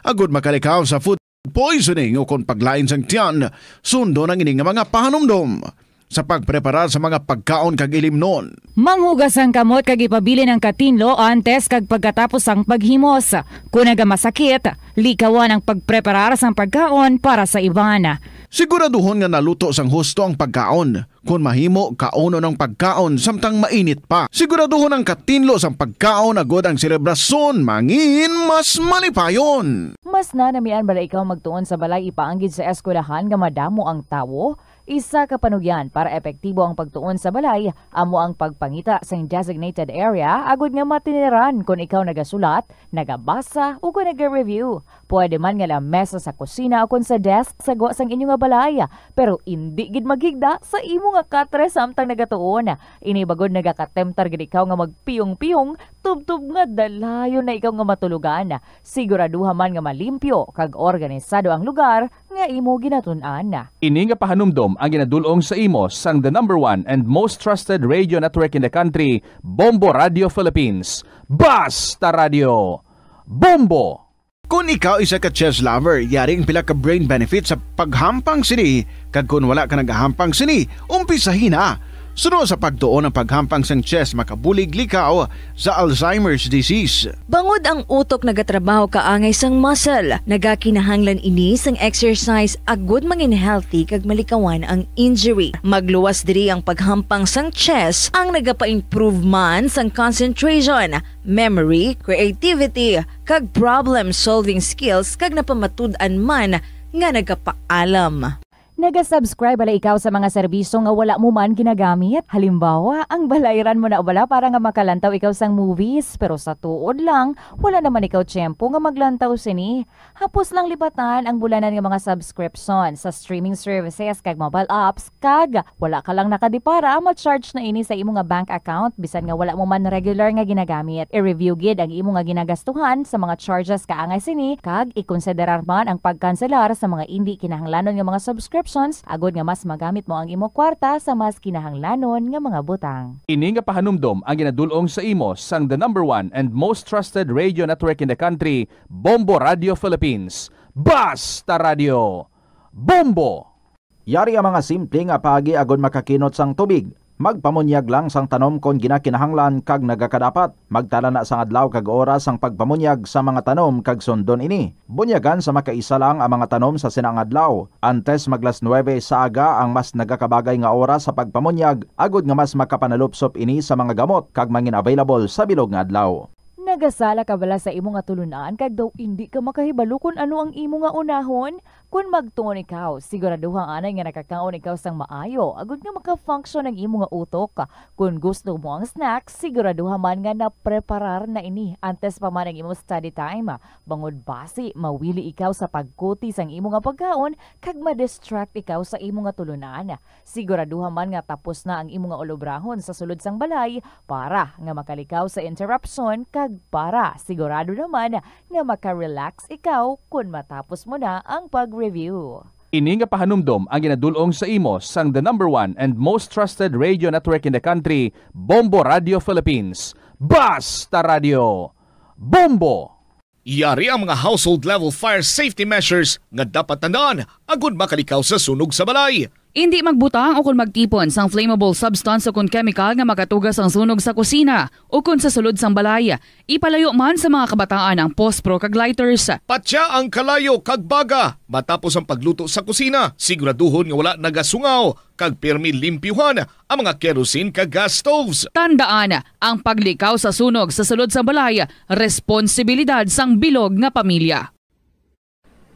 Agud makalikaw sa food poisoning o kung paglain sang tiyan, sundo ng ining mga pahanumdom sa pagprepara sa mga pagkaon kag ilimnon. Manghugas ang kamot kag ipabilin ang katinlo antes kag pagkatapos ang paghimos. Kung masakit, likawan ang pagpreparar sang pagkaon para sa iban. Siguraduhon nga naluto sang husto ang pagkaon. Kung mahimo, kauno ng pagkaon samtang mainit pa. Siguraduhon ang katinlo sang pagkaon agod ang selebrasyon mangin mas malipayon. Mas nanamian bala ikaw magtuon sa balay ipaanggid sa eskwelahan nga madamo ang tawo? Isa ka panugyan para epektibo ang pagtuon sa balay, amo ang pagpangita sa designated area agud nga matiniran kung ikaw nagasulat, nagabasa o kung nag-review. Pwede man nga lamesa sa kusina o kung sa desk sa sang inyo nga balay, pero hindi gid maghigda sa imo nga katre samtang nagatuon. Ini bagod nagakatemptar gid ikaw nga magpiyong-piyong, tubtub nga dalayon na ikaw nga matulugan. Siguraduha man nga malimpyo kag organisado ang lugar nga imo ginatun-an. Ini nga pahanumdom ang ginadulong sa imo sang the number one and most trusted radio network in the country, Bombo Radio Philippines. Basta Radio Bombo! Kung ikaw isa ka chess lover, yaring pila ka brain benefit sa paghampang sini. Kag kung wala ka nagahampang sini, umpisahin na. Sunod sa pagtuon ng paghampang sang chess makabulig likaw sa Alzheimer's disease. Bangod ang utok nagatrabaho kaangay sang muscle, nagakinahanglan ini sang exercise agud mangin healthy kag malikawan ang injury. Magluwas diri ang paghampang sang chess ang nagapa-improve man sang concentration, memory, creativity kag problem solving skills kag napamatud-an man nga nagapaalam. Naga-subscribe bala ikaw sa mga serbisyo nga wala mo man ginagamit? Halimbawa, ang balayran mo na bala para nga makalantaw ikaw sang movies, pero sa tuod lang, wala naman ikaw tiyempo nga maglantaw sini. Hapos lang libatan ang bulanan nga mga subscription sa streaming services kag mobile apps, kag wala ka lang nakadipara, ma-charge na ini sa imo nga bank account bisan nga wala mo man regular nga ginagamit. I-review gid ang imo nga ginagastuhan sa mga charges kaangay sini, kag ikonsiderar man ang pagkanselar sa mga hindi kinahanglanon nga mga subscription agod nga mas magamit mo ang imo kwarta sa mas kinahanglanon nga mga butang. Ini nga pahanumdom ang ginadulong sa imo sang the #1 and most trusted radio network in the country, Bombo Radio Philippines. Basta Radio! Bombo! Yari ang mga simple nga pagi agod makakinot sang tubig. Magpamunyag lang sang tanom kon ginakinahanglan kag nagakadapat. Magtala na sang adlaw kag oras ang pagpamunyag sa mga tanom kag sundon ini. Bunyagan sa makaisa lang ang mga tanom sa sinang adlaw. Antes maglas 9 sa aga ang mas nagakabagay nga oras sa pagpamunyag agod nga mas makapanalupsop ini sa mga gamot kag mangin available sa bilog nga adlaw. Nagasala ka bala sa imo nga tulunan kag daw hindi ka makahibalo kung ano ang imo nga unahon? Kung magtuon ikaw, siguraduhang anay nga nakakaon ikaw sang maayo agud nga maka-function ang imo nga utok. Kung gusto mo ang snacks, siguraduhan man nga napreparar na ini antes pa man ang imo study time. Bangod basi, mawili ikaw sa pagkuti sang imo nga pagkaon kag ma-distract ikaw sa imo nga tulunan. Siguraduhan man nga tapos na ang imo nga olobrahon sa sulod sang balay para nga makalikaw sa interruption kag para sigurado naman nga maka-relax ikaw kung matapos mo na ang pag-review. Ini nga pahanumdom ang ginadulong sa imo sang the #1 and most trusted radio network in the country, Bombo Radio Philippines. Basta Radio! Bombo! Yari ang mga household level fire safety measures nga dapat tandaan agud makalikaw sa sunog sa balay. Hindi magbutang o kung magtipon sang flammable substance o kung chemical nga makatugas ang sunog sa kusina o kung sa sulod sang balay. Ipalayo man sa mga kabataan ang pospro kag lighters. Patya ang kalayo kag baga matapos ang pagluto sa kusina. Siguraduhon nga wala nagasungaw kag pirmi limpyuhan ang mga kerosene kag gas stoves. Tandaan, ang paglikaw sa sunog sa sulod sang balay, responsibilidad sang bilog nga pamilya.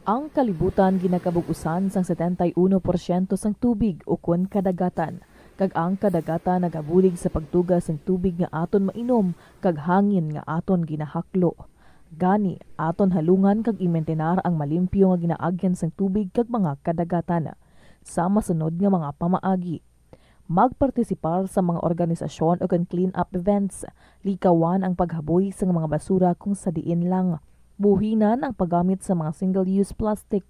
Ang kalibutan ginakabugusan sang 71% sang tubig o kun kadagatan. Kag ang kadagatan nagabulig sa pagtugas sang tubig nga aton mainom kag hangin nga aton ginahaklo. Gani, aton halungan kag imentenar ang malimpyo nga ginaagyan sang tubig kag mga kadagatan. Sa masunod nga mga pamaagi. Magpartisipar sa mga organisasyon o kan clean-up events. Likawan ang paghaboy sa mga basura kung sa diin lang. Buhinan ang paggamit sa mga single-use plastic,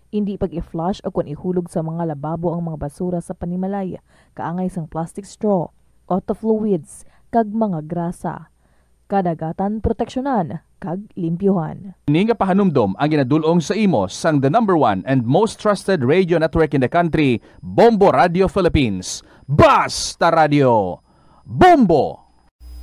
hindi pag-i-flush o kung ihulog sa mga lababo ang mga basura sa panimalay, kaangay sang plastic straw, auto fluids, kag mga grasa. Kadagatan proteksyonan, kag limpyuhan. Ini nga pahanumdom ang ginadulong sa imo sang the #1 and most trusted radio network in the country, Bombo Radio Philippines. Basta Radio! Bombo!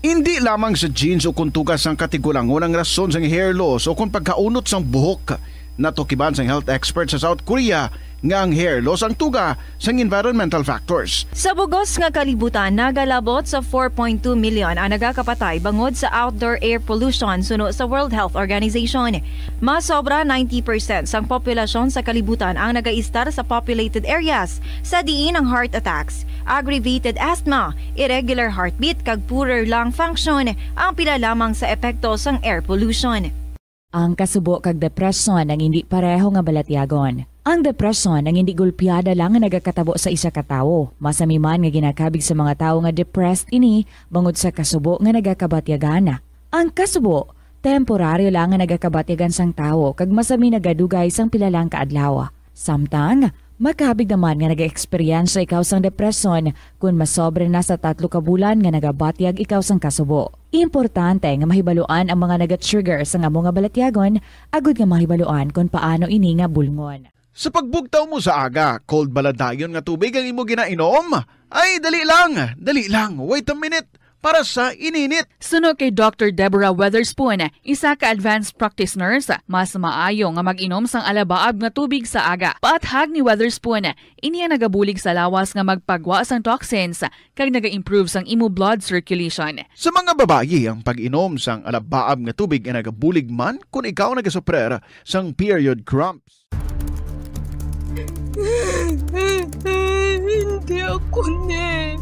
Hindi lamang sa jeans o kung tugas ang katigulangon ang rason sa hair loss o kung pagkaunot sa buhok. Natukiban sa health expert sa South Korea nga ang hair loss ang tuga sa environmental factors. Sa bugos nga kalibutan, nagalabot sa 4.2 million ang nagakapatay bangod sa outdoor air pollution suno sa World Health Organization. Mas sobra 90% sang populasyon sa kalibutan ang nagaistar sa populated areas sa diin ang heart attacks, aggravated asthma, irregular heartbeat kag poorer lung function ang pila lamang sa epekto sang air pollution. Ang kasubo kag depresyon ang hindi pareho nga balatyagon. Ang depresyon ang hindi gulpiyada lang nga nagakatabo sa isa ka tawo. Masami man nga ginakabig sa mga tawo nga depressed ini bangod sa kasubo nga nagakabatyagan. Ang kasubo, temporaryo lang nga nagakabatyagan sang tawo kag masami nagadugay sang pilalang kaadlaw. Samtang, makabig naman nga nag-experience ikaw sang depresyon kung masobre na sa 3 ka bulan nga nagabatyag ikaw sang kasubo. Importante nga mahibaluan ang mga naga-trigger sa nga mga balatyagon agud nga mahibaluan kung paano ini nga bulngon. Sa pagbugtaw mo sa aga, cold baladayon nga tubig ang imo ginainom? Ay, dali lang, wait a minute, para sa ininit. Suno kay Dr. Deborah Weatherspoon, isa ka advanced practice nurse, mas maayo nga mag-inom sang alabaab nga tubig sa aga. Paathag ni Weatherspoon, iniya nagabulig sa lawas nga magpagwa sang toxins kag naga-improve sang imo blood circulation. Sa mga babayi, ang pag-inom sang alabaab nga tubig ay nagabulig man kung ikaw nagasuprer sang period cramps. Hindi ako ne.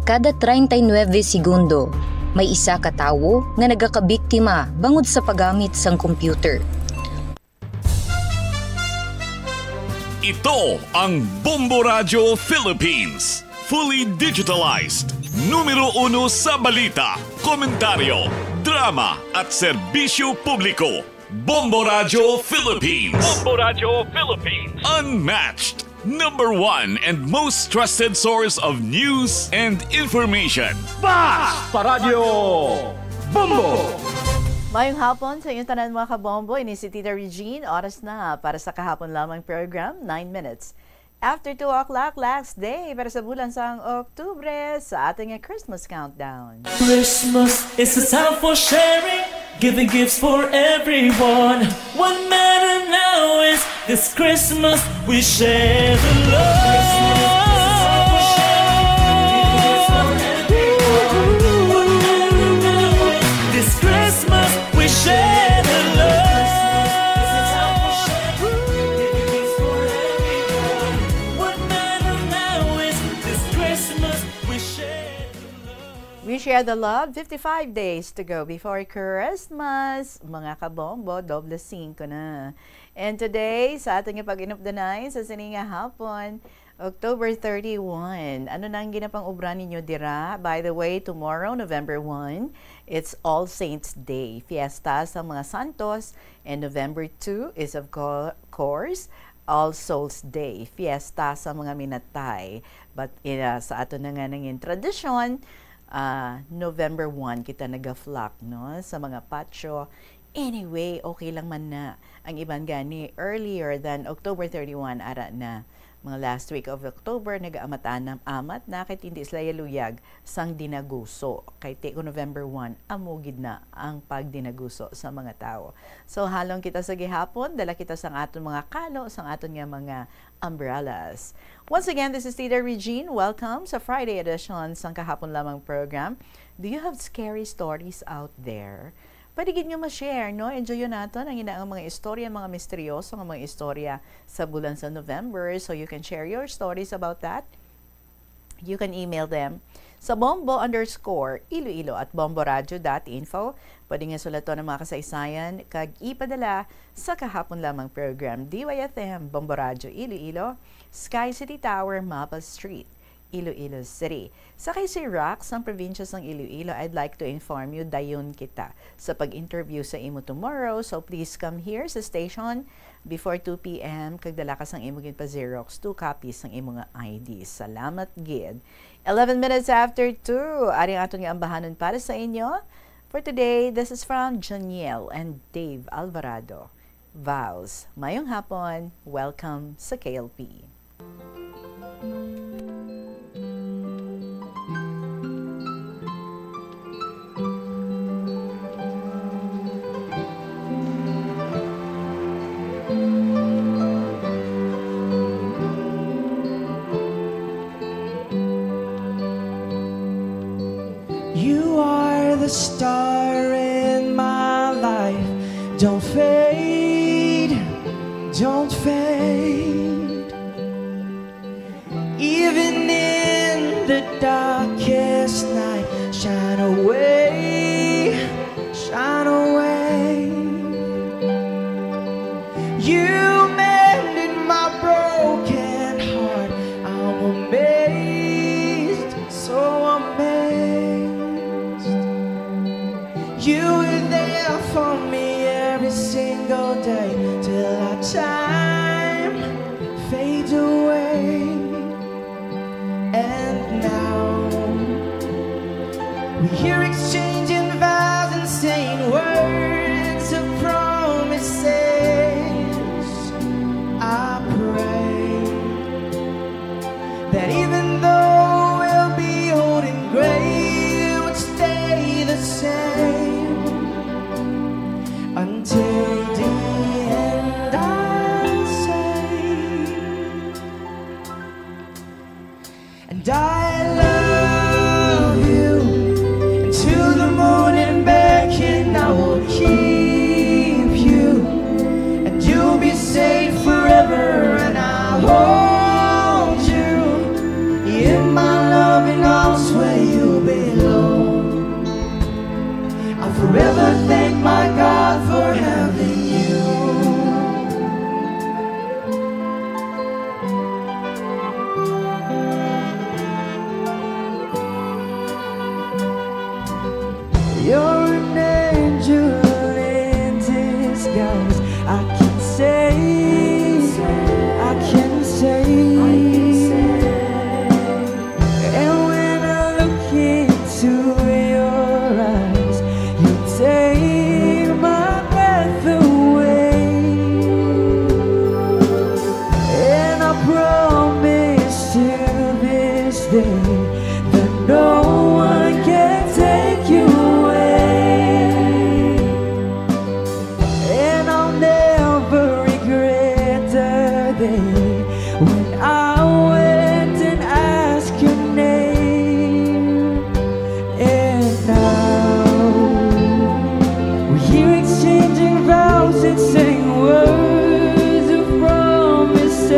Kada 39 segundo, may isa ka tawo nga nagakabiktima bangod sa paggamit sang computer. Ito ang Bombo Radio Philippines. Fully digitalized. Numero 1 sa balita, komentaryo, drama at serbisyo publiko. Bombo Radio Philippines. Bombo Radio Philippines. Unmatched. Number 1 and most trusted source of news and information. Basta Radio Bombo! Mayong hapon sa inyong tanan mga kabombo. Ini si Tita Regine. Oras na para sa kahapon lamang program, 9 minutes. After 2 o'clock, last day para sa bulan sang Oktubre sa ating Christmas countdown. Christmas is a time for sharing, giving gifts for everyone. What matters now is this Christmas we share the love. This Christmas we share the love. We share the love. 55 days to go before Christmas. Mga kabombo, doble 5 na. And today, sa ating pag-inupdanay sa sininga hapon, October 31. Ano nang ginapang ubran ninyo dira? By the way, tomorrow, November 1, it's All Saints Day. Fiesta sa mga santos. And November 2 is of course, All Souls Day. Fiesta sa mga minatay. But sa ato na nga nanging tradisyon, November 1 kita nag-flock no sa mga patio. Anyway, okay lang man na. Ang iban gani earlier than October 31 ara na. Mga last week of October nag-aamatan amat na kay hindi sila yaluyag sang dinaguso. Kay teko November 1 amugid na ang pagdinaguso sa mga tao. So halong kita sa gihapon, dala kita sang aton mga kalo, sang aton nga mga umbrellas. Once again, this is Tita Regine. Welcome sa Friday edition sang kahapon lamang program. Do you have scary stories out there? Paligid nyo ma-share, no? Enjoy yun natin ang inaang mga istorya, mga misteryoso, mga istorya sa bulan sa November. So you can share your stories about that. You can email them sa bombo_iloilo@bomboradio.info. Pwede nga sulato ng mga kasaysayan kag ipadala sa kahapon lamang program. DYFM, Bombo Radio Iloilo, Sky City Tower, Mapa Street, Iloilo City. Sakay si Rox ang probinsya ng Iloilo, I'd like to inform you, dayon kita sa pag-interview sa imo tomorrow. So please come here sa station before 2 p.m. kag dala ka sang imo gid pa Xerox 2 copies ng imo nga ID. Salamat gid. 11 minutes after 2. Ari ang aton nga ambahanon para sa inyo. For today, this is from Janiel and Dave Alvarado. Vows. Mayong hapon. Welcome sa KLP. You are the star in my life. Don't fade, don't fade. Even in the darkest night, shine away, shine away. You mended my broken heart. I'm amazed, so amazed. You were there for me every single day till our time fades away. And now we hear exchanging vows and saying words of promises. I pray that even though we'll be old and gray, it would stay the same until the end. I'll say, and I love you until the moon and back in that no one can take you away. And I'll never regret the day when I went and asked your name. And now we're here exchanging vows and saying words of promises.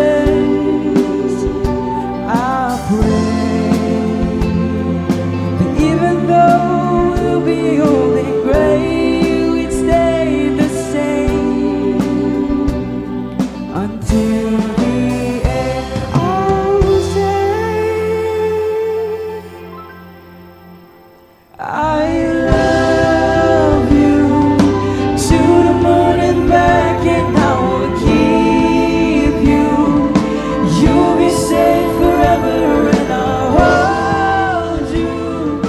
I pray that even though we'll be old and gray, we'd stay the same until the end. I'll say I love you to the moon and back, and I will keep you. You'll be safe forever, and I'll hold you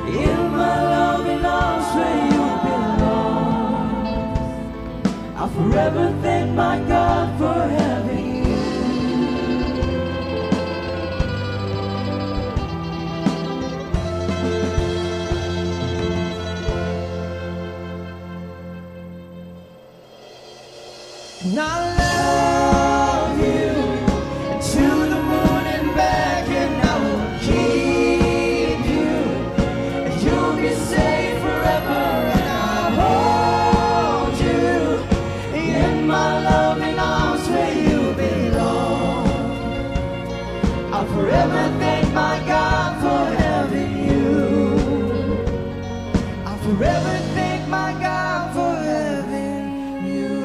in my loving arms where you belong. I'll forever thank my God for having you. And I love you to the moon and back, and I will keep you. And you'll be safe forever, and I'll hold you in my loving arms where you belong. I'll forever thank my God for having you. I'll forever thank my God for having you.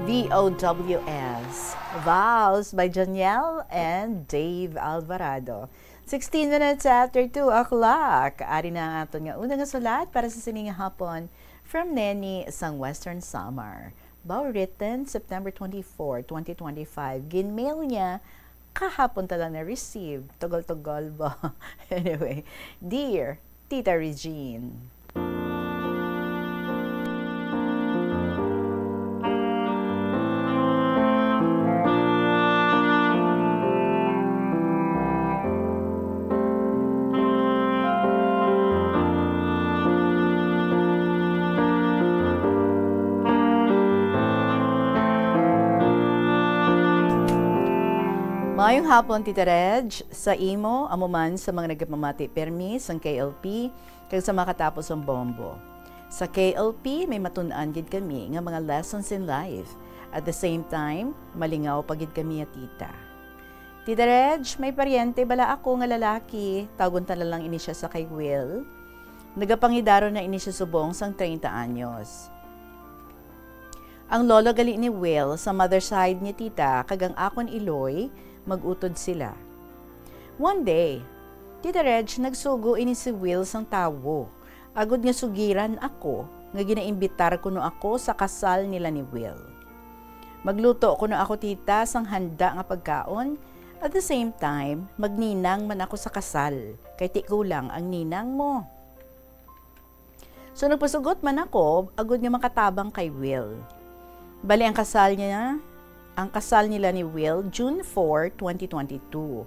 VOWS, Vows by Janielle and Dave Alvarado. 16 minutes after 2 o'clock. Ari na ang aton nga unang sulat para sa sining hapon from Neni sang Western Samar. Bow written September 24, 2025. Ginmail niya kahapon tala na receive. Tugol-tugol ba? Anyway, Dear Tita Regine, Maayong hapon, Tita Reg, sa imo, amuman sa mga nagpamati permis ang KLP, kag sa makatapos ang bombo. Sa KLP, may matun-an gid kami nga mga lessons in life. At the same time, malingaw pagid kami at tita. Tita Reg, may paryente bala ako nga lalaki, tagon tala lang ini siya sa kay Will. Nagapangidaro na ini siya subong sang 30 anyos. Ang lolo gali ni Will sa mother side ni tita, kagang akon Iloy, magutod sila. One day, Tita Reg, nagsugo ini si Will sang tawo. Agod nga sugiran ako, nga ginaimbitar ko no ako sa kasal nila ni Will. Magluto ko no ako tita sang handa nga pagkaon, at the same time, magninang man ako sa kasal, kay ti kulang ang ninang mo. So nagpasugot man ako, agod nga makatabang kay Will. Bali ang kasal nila ni Will, June 4, 2022.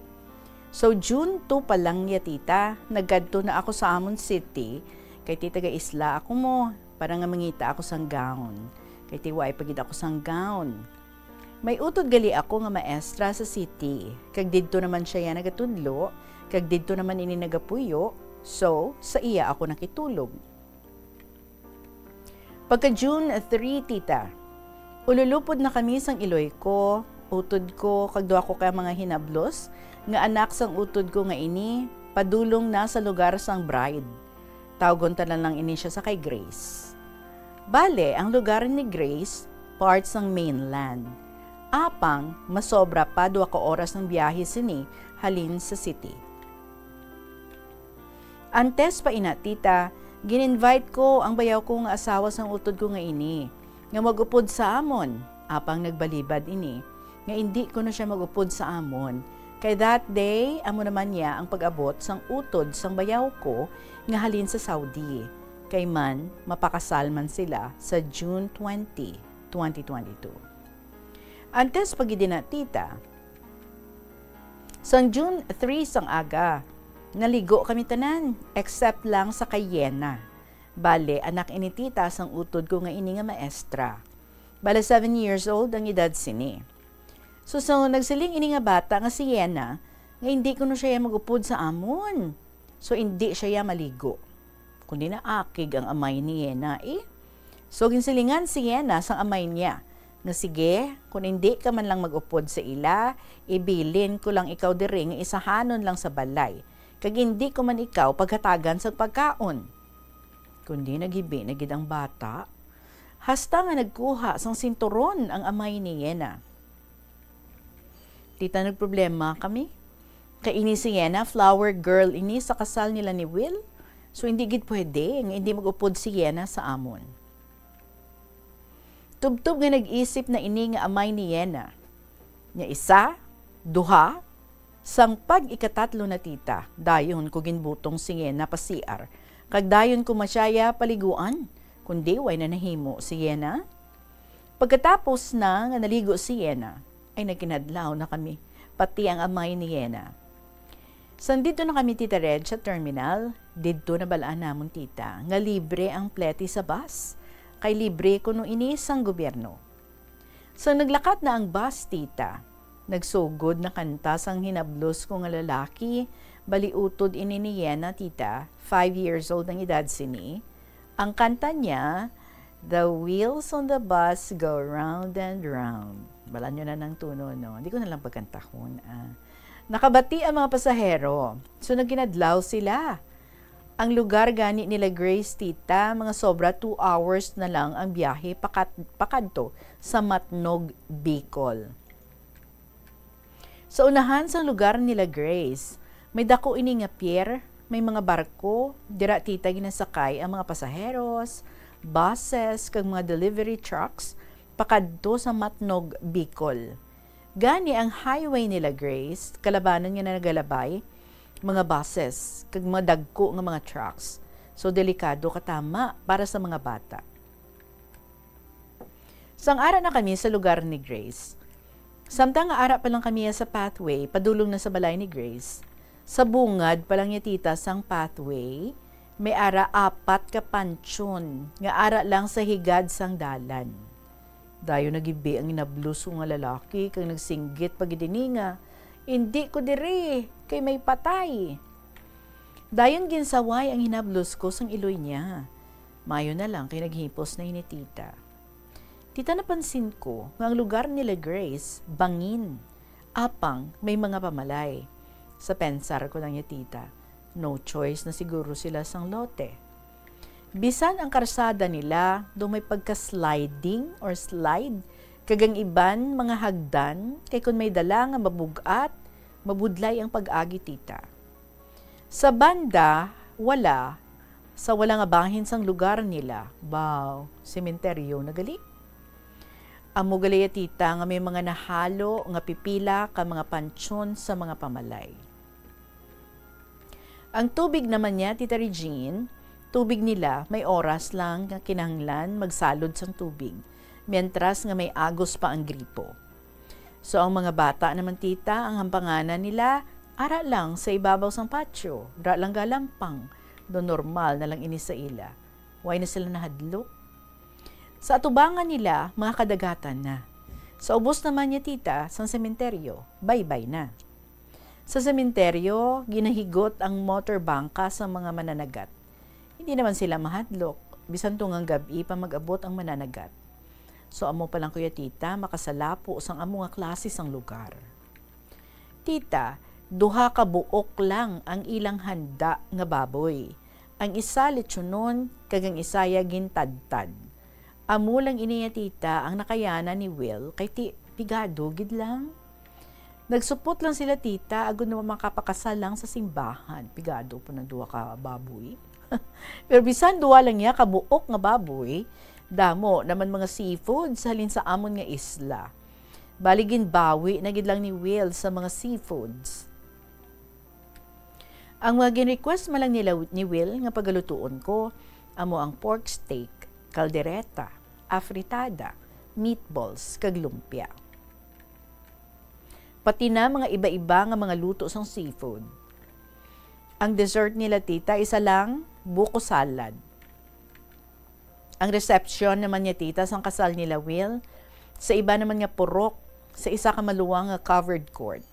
So, June 2 pa lang niya, tita. Naggadto na ako sa Amon City. Kay tita ga isla ako mo. Para nga mangita ako sang gown. Kay tiwai pagid ako sang gown. May utod gali ako nga maestra sa city. Kag didto naman siya yan nagatudlo. Kag didto naman ini nagapuyo. So, sa iya ako nakitulog. Pagka June 3, tita, ululupod na kami sang Iloy ko, utod ko, kagdo ako kay mga hinablos, nga anak sang utod ko nga ini, padulong na sa lugar sang bride. Tawgon tanan lang ini siya sa kay Grace. Bale, ang lugar ni Grace, part sang mainland. Apang, masobra pa 2 oras ng biyahe sini, halin sa city. Antes pa ina, tita, gin-invite ko ang bayaw ko nga asawa sang utod ko nga ini, nga magupod sa amon, apang nagbalibad ini, nga hindi ko na siya magupod sa amon. Kay that day, amo naman niya ang pag-abot sang utod sang bayaw ko nga halin sa Saudi. Kay man, mapakasal man sila sa June 20, 2022. Antes pagidina tita, Sang June 3 sang aga, naligo kami tanan, except lang sa Kayena. Bale, anak ini tita sang utod ko nga ini nga maestra. Bale, 7 years old ang edad sini. So nagsiling ini nga bata nga si Yena, nga hindi ko no siya magupod sa amon. So hindi siya maligo. Kundi na akig ang amay ni Yena So ginsilingan si Yena sang amay niya, nga sige, kung hindi ka man lang mag-upod sa ila, ibilin ko lang ikaw diri nga isahanon lang sa balay. Kag hindi ko man ikaw paghatagan sa pagkaon. Kundi nagibi na gid ang bata, hasta nga nagkuha sang sinturon ang amay ni Yena. Tita, nagproblema kami. Kay ini si Yena, flower girl ini sa kasal nila ni Will. So hindi gid pwede nga hindi mag-upod si Yena sa amon. Tubtub nga nag-isip na ini nga amay ni Yena. Nya isa, duha, sang pag-ikatatlo na tita, dayon ko ginbutong si Yena pa CR. Kag dayon ko masyaya paliguan, kundi way na nahimo si Yena. Pagkatapos na nga naligo si Yena, ay nagkinadlaw na kami, pati ang amay ni Yena. Sandito na kami tita Red sa terminal, dito na balaan namon tita, nga libre ang pleti sa bus. Kay libre ko no inisang gobyerno. So naglakat na ang bus tita, nagsugod na kanta sang hinablos ko nga lalaki, baliutod ini ni Yena tita, 5 years old ang edad sini. Ang kanta niya, the wheels on the bus go round and round. Balaan nyo na ng tuno, no? Hindi ko na lang pagkantahon. Nakabati ang mga pasahero. So nagkinadlaw sila. Ang lugar gani nila Grace tita, mga sobra 2 hours na lang ang biyahe pakadto sa Matnog, Bicol. Sa unahan sa lugar nila Grace, may dako ini nga pier, may mga barko, dira tita ginasakay ang mga pasaheros, buses, kag mga delivery trucks pakadto sa Matnog, Bicol. Gani ang highway nila Grace, kalabanan nga na nagalabay, mga buses, kag mga dagko nga mga trucks. So, delikado katama para sa mga bata. Sang ara na kami sa lugar ni Grace. Samtang nga ara pa lang kami sa pathway, padulong na sa balay ni Grace. Sa bungad pa lang niya tita sang pathway, may ara 4 ka pansyon, nga ara lang sa higad sang dalan. Dayo nagibi ang inablos nga lalaki, kang nagsinggit pagidininga, hindi ko diri, kay may patay. Dayon ginsaway ang hinablos ko sang iloy niya. Mayo na lang kay naghipos na ini tita. Tita, napansin ko nga ang lugar nila Grace, bangin. Apang may mga pamalay. Sa pensar ko lang niya tita, no choice na siguro sila sang lote. Bisan ang karsada nila, do may pagka-sliding or slide, kagang iban mga hagdan, kay kung may dala nga mabugat, mabudlay ang pag-agi tita. Sa banda, wala, sa wala nga banghin sang lugar nila, sementeryo na gali. Amo gali tita nga may mga nahalo nga pipila ka mga pansyon sa mga pamalay. Ang tubig naman niya, tita Regine, tubig nila may oras lang nga kinahanglan magsalod sang tubig. Mientras nga may agos pa ang gripo. So ang mga bata naman tita, ang hampanganan nila, ara lang sa ibabaw sang patio, ra lang galampang, do normal na lang ini sa ila. Way na sila nahadlok. Sa atubangan nila, mga kadagatan na. Sa ubos naman niya tita, sang sementeryo, bye-bye na. Sa sementeryo, ginahigot ang motorbangka sa mga mananagat. Hindi naman sila mahadlok, bisan tungang gabi pa mag-abot ang mananagat. So amo pa lang kuya tita, makasalapo sang amo nga klase sang lugar. Tita, duha ka buok lang ang ilang handa nga baboy. Ang isa lechonon, kagang isaya gintadtad. Amo lang iniya tita ang nakayana ni Will, kay pigado gid lang. Nagsupot lang sila tita, agud na makapakasal lang sa simbahan. Pigado po ng duha ka baboy. Pero bisan duha lang niya kabuok nga baboy, damo naman mga seafoods halin sa amon nga isla. Baligin bawi na gid lang ni Will sa mga seafoods. Ang mga gin-request malang nila ni Will nga pagalutuon ko, amo ang pork steak, kaldereta, afritada, meatballs, kag lumpia. Pati na mga iba-iba nga mga luto sang seafood. Ang dessert nila tita, isa lang, buko salad. Ang reception naman niya tita, sang kasal nila Will, sa iba naman nga purok, sa isa ka maluwang nga covered court.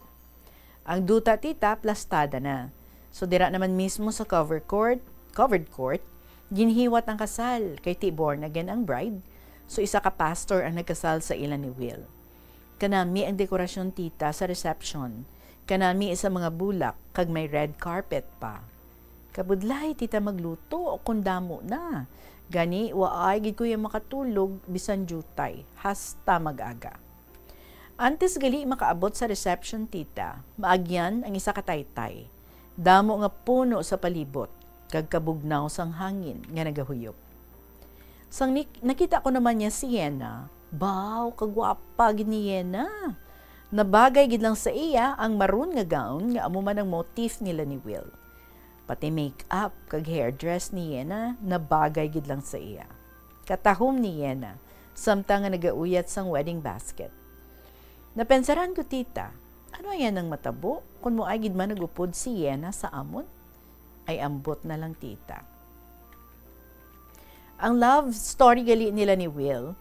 Ang duta tita, plastada na. So dira naman mismo sa covered court, ginhiwat ang kasal, kay ti born again ang bride. So isa ka pastor ang nagkasal sa ilan ni Will. Kanami ang dekorasyon tita sa reception. Kanami isa mga bulak, kag may red carpet pa. Kabudlay tita magluto o kundamo na. Gani, waay gid ko yung makatulog bisan jutay, hasta mag-aga. Antes gali makaabot sa reception tita, maagyan ang isa ka taytay. Damo nga puno sa palibot, kag kabugnaw sang hangin nga nagahuyop. Sang nakita ko naman niya si Yena, baw, kagwapa gid ni Yena. Nabagay gid lang sa iya ang maroon nga gown nga amo man ang motif nila ni Will. Pati make-up kag hairdress ni Yena nabagay gid lang sa iya. Katahom ni Yena, samtang nga nagauyat sang wedding basket. Napensaran ko tita, ano yan ang matabo kung mo ay gid man nagupod si Yena sa amon? Ay ambot na lang tita. Ang love story gali nila ni Will,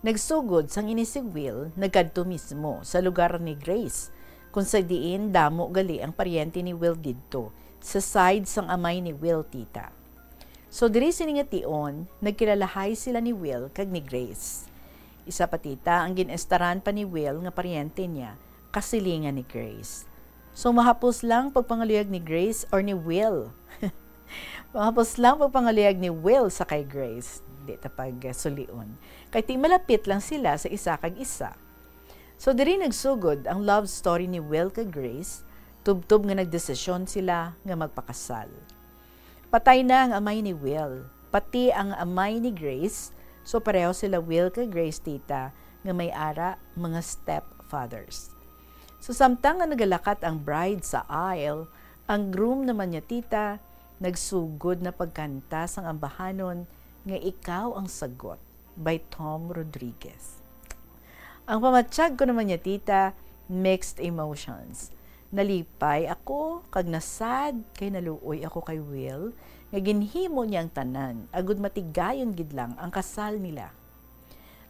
nagsugod sang ini si Will, nagkadto mismo sa lugar ni Grace, kung sa diin damo gali ang paryente ni Will didto, sa side sang amay ni Will tita. So diri siningation, nagkilalahay sila ni Will kag ni Grace. Isa pa tita, ang ginestaran pa ni Will nga paryente niya, kasilingan ni Grace. So mahapos lang pagpangaluyag ni Grace or ni Will. Mahapos lang pagpangaluyag ni Will sa kay Grace. Di tapag sulion. Kay ti malapit lang sila sa isa kag isa. So diri nagsugod ang love story ni Will kag Grace, tubtob nga nagdesisyon sila nga magpakasal. Patay na ang amay ni Will, pati ang amay ni Grace, so pareho sila Will kag Grace tita nga may ara mga stepfathers. So samtang nga nagalakat ang bride sa aisle, ang groom naman niya tita, nagsugod na pagkanta sang ambahanon nga Ikaw ang Sagot by Tom Rodriguez. Ang pamatsyag ko naman niya tita, mixed emotions. Nalipay ako, kag nasad, kay naluoy ako kay Will, nga ginhimo niya ang tanan, agud matigayon gid lang ang kasal nila.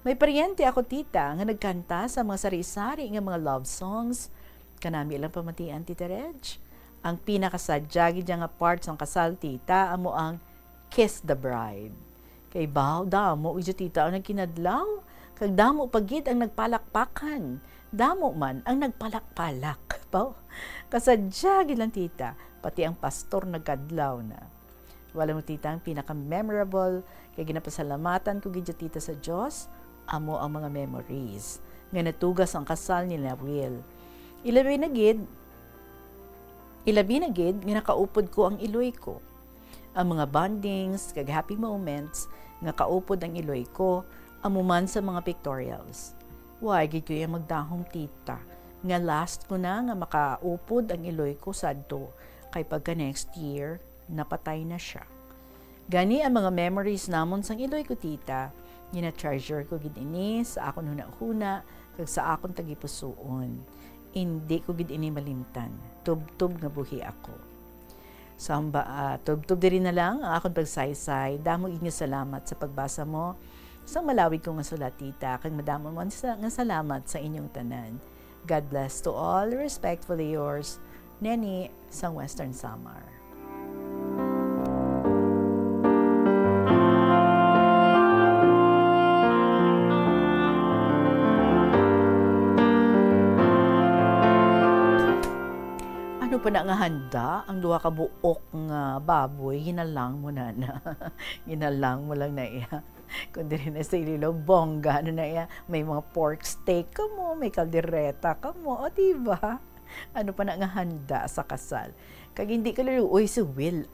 May paryente ako tita, nga nagkanta sa mga sari-sari nga mga love songs, kanami lang pamatian tita Reg. Ang pinakasadya gid nga part sang kasal tita, amo ang Kiss the Bride. Kay baw, damo, ijo tita ang nagkinadlaw, kag damo pagid ang nagpalakpakan, damo man ang nagpalak-palak. Kasadya gid lang tita, pati ang pastor nagkadlaw na. Wala mo tita ang pinaka-memorable, kay ginapasalamatan ko gid tita sa Dios, amo ang mga memories nga natugas ang kasal nila Will. Ilabi na gid nga nakaupod ko ang iloy ko. Ang mga bondings kag happy moments nga kaupod ang iloy ko, amo man sa mga pictorials. Why gid ko yung magdahom tita, nga last ko na nga makaupod ang iloy ko sadto, kay pagka next year, napatay na siya. Gani ang mga memories namon sang iloy ko tita, gina-treasure ko gid ini sa akon huna-huna, kag sa akon tagipusoon. Hindi ko gid ini malimtan, tub-tub nga buhi ako. Samba, tub-tub diri na lang ang akon pagsaysay, damo gid nga salamat sa pagbasa mo, sa malawig ko nga sulat tita, kag madamo man nga salamat sa inyong tanan. God bless to all. Respectfully yours, Neni, sang Western Samar. Ano pa na nga handa? Ang duha ka buok nga baboy, hinalang mo na na. Hinalang mo lang na iya. Kundi rin na sa ililo, bongga, ano na iya, may mga pork steak ka mo, may kaldereta ka mo, o diba? Ano pa na nga handa sa kasal? Kag hindi ka laluoy si Will,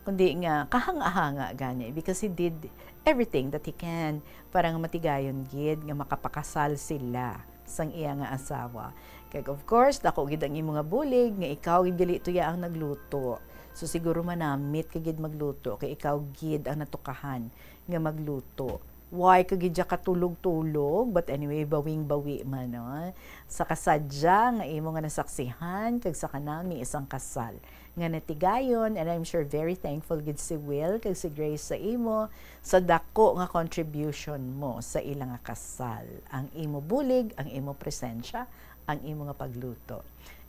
kundi nga kahanga-hanga gani, because he did everything that he can para nga matigayon gid nga makapakasal sila sang iya nga asawa. Kag of course, dako gid ang imo nga bulig, nga ikaw gid gali tuya ang nagluto. So siguro manamit ka gid magluto, kay ikaw gid ang natukahan nga magluto. why kagidya katulog-tulog, but anyway, bawing-bawi man, no? Sa kasadya nga imo nga nasaksihan, kag sa kanami isang kasal. Nga natigayon, and I'm sure very thankful gid si Will, kag si Grace sa imo, sa dako nga contribution mo sa ilang nga kasal. Ang imo bulig, ang imo presensya, ang imo nga pagluto.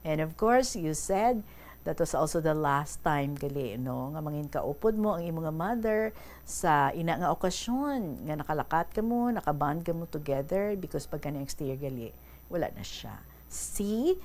And of course, you said, that was also the last time gali, no? Nga mangin kaupod mo ang imong mother sa ina nga okasyon nga nakalakat ka mo, nakaband ka mo together because pagka next year gali, wala na siya. See?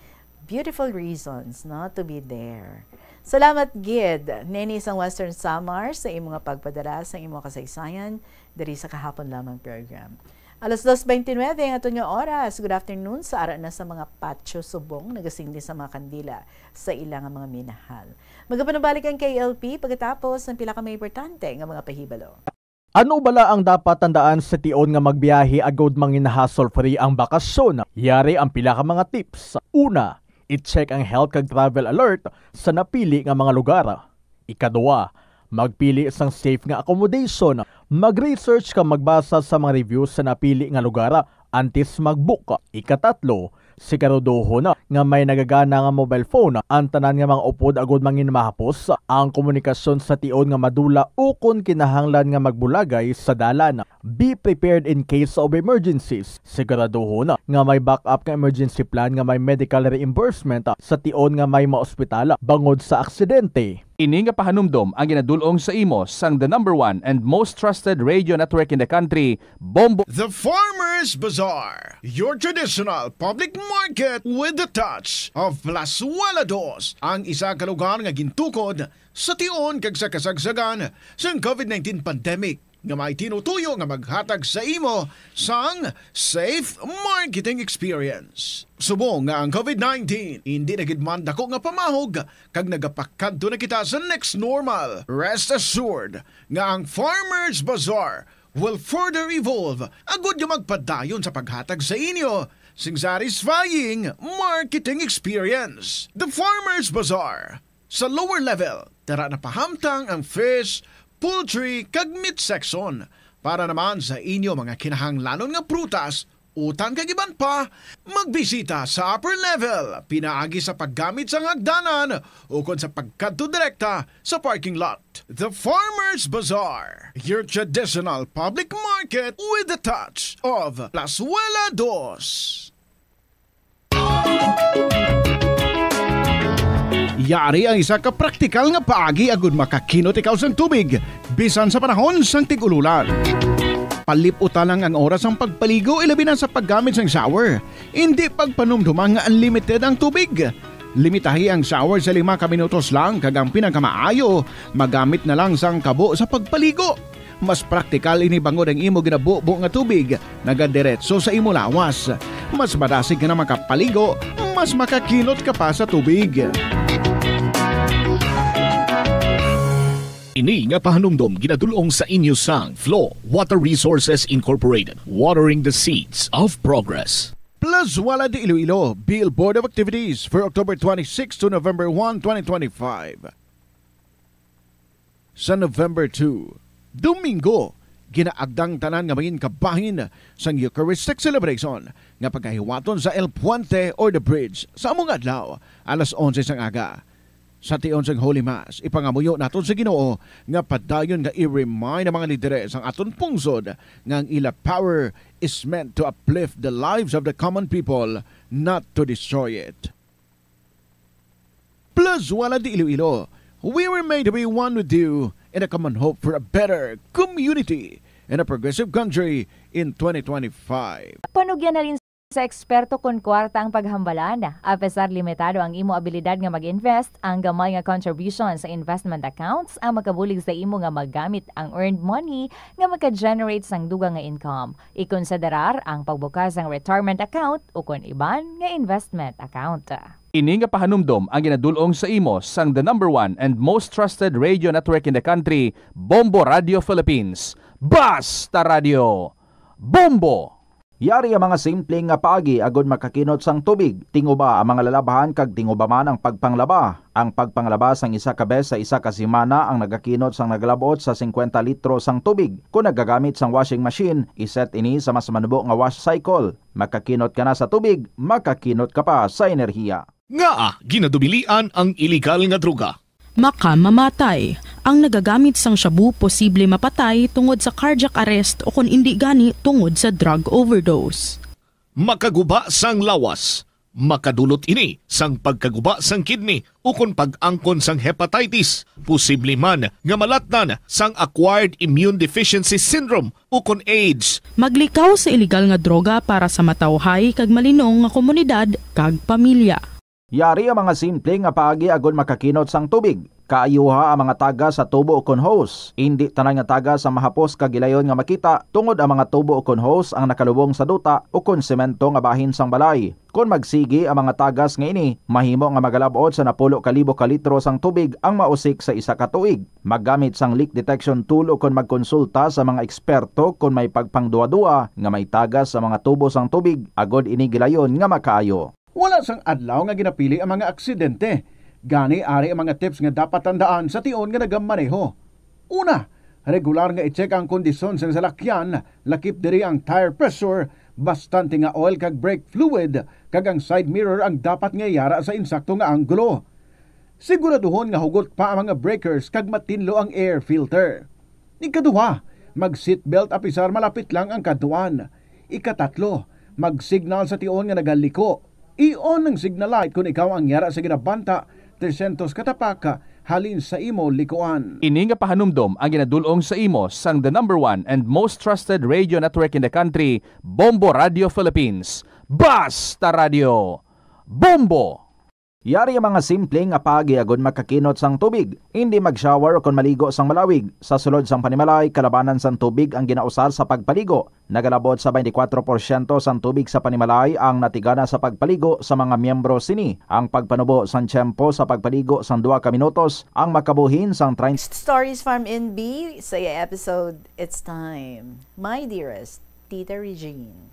Beautiful reasons, no? To be there. Salamat gid, Neni sang Western Samar sa imong pagpadala sa imong kasaysayan diri sa kahapon lamang program. Alas 2:29 ang ato nga oras. Good afternoon sa ara na sa mga patio subong nagasindi sa mga kandila sa ilang mga minahal. Magapanabalik ang KLP pagkatapos ng pila ka may importante nga mga pahibalo. Ano bala ang dapat tandaan sa tion nga magbiyahe agod mangin hassle-free ang bakasyon? Yari ang pila ka mga tips. Una, i-check ang health kag travel alert sa napili nga mga lugar. Ikaduwa, magpili isang safe nga accommodation. Mag-research ka magbasa sa mga reviews sa napili nga lugar antes mag-book. Ikatatlo, siguraduho na nga may nagagana nga mobile phone. Ang tanan nga mga upod agod mangin mahapos ang komunikasyon sa tion nga madula o kung kinahanglan nga magbulagay sa dalan. Be prepared in case of emergencies. Siguraduho na nga may backup nga emergency plan nga may medical reimbursement sa tion nga may maospital bangod sa aksidente. Ini nga pahanumdom ang ginadulong sa imo sang the #1 and most trusted radio network in the country, Bombo. The Farmers Bazaar, your traditional public market with the touch of Plazuela Dos, ang isa ka lugar nga gintukod sa tion kag sa kasagsagan sa COVID-19 pandemic nga may tinutuyo nga maghatag sa imo sang safe marketing experience. Subong nga ang COVID-19 hindi na gid man dako nga pamahog kag nagapakadto na kita sa next normal. Rest assured nga ang Farmers Bazaar will further evolve agud nga magpadayon sa paghatag sa inyo sing satisfying marketing experience. The Farmers Bazaar sa lower level tara na pahamtang ang fish, poultry kag meat section para naman sa inyo mga kinahanglanon nga prutas, utang kag iban pa, magbisita sa upper level pinaagi sa paggamit sa hagdanan o kon sa pagkadto direkta sa parking lot. The Farmers Bazaar, your traditional public market with the touch of Plazuela Dos. Yari ang isa ka praktikal nga paagi agud makakinot ikaw sang tubig bisan sa panahon sang tig-ululan. Paliputan lang ang oras ang pagpaligo ilabi na sa paggamit sang shower. Hindi pagpanumdumang nga unlimited ang tubig. Limitahi ang shower sa 5 ka minutos lang kag ang pinakamaayo magamit na lang sang kabo sa pagpaligo. Mas praktikal ini bangod ang imo ginabubo nga tubig nagadiretso sa imo lawas. Mas madasig ka na makapaligo, mas makakinot ka pa sa tubig. Ini nga pahanumdom ginadulong sa inyo sang Flow Water Resources Incorporated, watering the seeds of progress. Plazuela de Iloilo Billboard of Activities for October 26 to November 1, 2025. Sa November 2, Domingo, ginaagdang tanan nga maging kabahin sang Eucharistic celebration nga pagkahiwaton sa El Puente or the Bridge sa among adlaw alas 11 sang aga. Sa tion sang Holy Mass, ipangamuyo naton sa Ginoo nga padayon nga i-remind ang mga lideres ang aton pungsod nga ang ila power is meant to uplift the lives of the common people, not to destroy it. Plazuela de Iloilo, we were made to be one with you in a common hope for a better community in a progressive country in 2025. Panugyan na rin sa eksperto kon kwarta ang paghambalan. A pesar limitado ang imo abilidad nga mag-invest, ang gamay nga contribution sa investment accounts ang makabulig sa imo nga maggamit ang earned money nga maka-generate sang dugang nga income. Ikonsiderar ang pagbukas ng retirement account o kon iban nga investment account. Ini nga pahanumdom ang ginadulong sa imo sang the #1 and most trusted radio network in the country, Bombo Radio Philippines. Basta Radio Bombo! Yari ang mga simpleng nga paagi agod makakinot sang tubig. Tinguba ang mga lalabahan kag tinguba man ang pagpanglaba. Ang pagpanglaba sang isa ka bes sa isa ka semana ang nagakinot sang naglabot sa 50 litro sang tubig. Kung nagagamit sang washing machine, iset ini sa mas manubo nga wash cycle. Makakinot ka na sa tubig, makakinot ka pa sa enerhiya. Nga ginadubilian ang iligal nga droga. Makamamatay. Ang nagagamit sang shabu posible mapatay tungod sa cardiac arrest o kung hindi gani tungod sa drug overdose. Makaguba sang lawas. Makadulot ini sang pagkaguba sang kidney o kung pag-angkon sang hepatitis. Posible man nga malatnan sang acquired immune deficiency syndrome o kung AIDS. Maglikaw sa iligal nga droga para sa matawhay kag malinong nga komunidad kag pamilya. Yari ang mga simple nga paagi agod makakinot sang tubig. Kaayuha ang mga taga sa tubo o kon hose. Hindi tanan nga taga sa mahapos kagilayon nga makita tungod ang mga tubo o kon hose ang nakalubong sa duta o kon semento nga bahin sang balay. Kung magsigi ang mga tagas nga ini, mahimo nga magalabot sa 10,000 ka litro sang tubig ang mausik sa isa ka tuig. Maggamit sang leak detection tool o kung magkonsulta sa mga eksperto kung may pagpangduwa-duwa nga may tagas sa mga tubo sang tubig agod ini gilayon nga makaayo. Wala sang adlaw nga ginapili ang mga aksidente. Gani ari ang mga tips nga dapat tandaan sa tion nga nagamaneho. Una, regular nga i-check ang kondisyon sa salakyan, lakip diri ang tire pressure, bastante nga oil kag brake fluid, kag ang side mirror ang dapat nga yara sa insakto nga anggulo. Siguraduhon nga hugot pa ang mga breakers kag matinlo ang air filter. Ikaduha, mag-seatbelt apisar malapit lang ang kaduan. Ikatatlo, mag-signal sa tion nga nagaliko. I-on ang signal light kung ikaw ang yara sa ginabanta 300 katapaka halin sa imo likuan. Ini nga pahanumdom ang ginadulong sa imo sang the #1 and most trusted radio network in the country, Bombo Radio Philippines. Basta Radio Bombo! Yari ang mga simpleng nga paagi agod makakinot sang tubig. Hindi mag-shower o kon maligo sang malawig. Sa sulod sang panimalay, kalabanan sang tubig ang ginausar sa pagpaligo. Nagalabot sa 24% sang tubig sa panimalay ang natigana sa pagpaligo sa mga miyembro sini. Ang pagpanubo sang tiyempo sa pagpaligo sang 2 ka minutos ang makabuhin sang 30. Stories from NB sa episode It's Time. My dearest Tita Regine.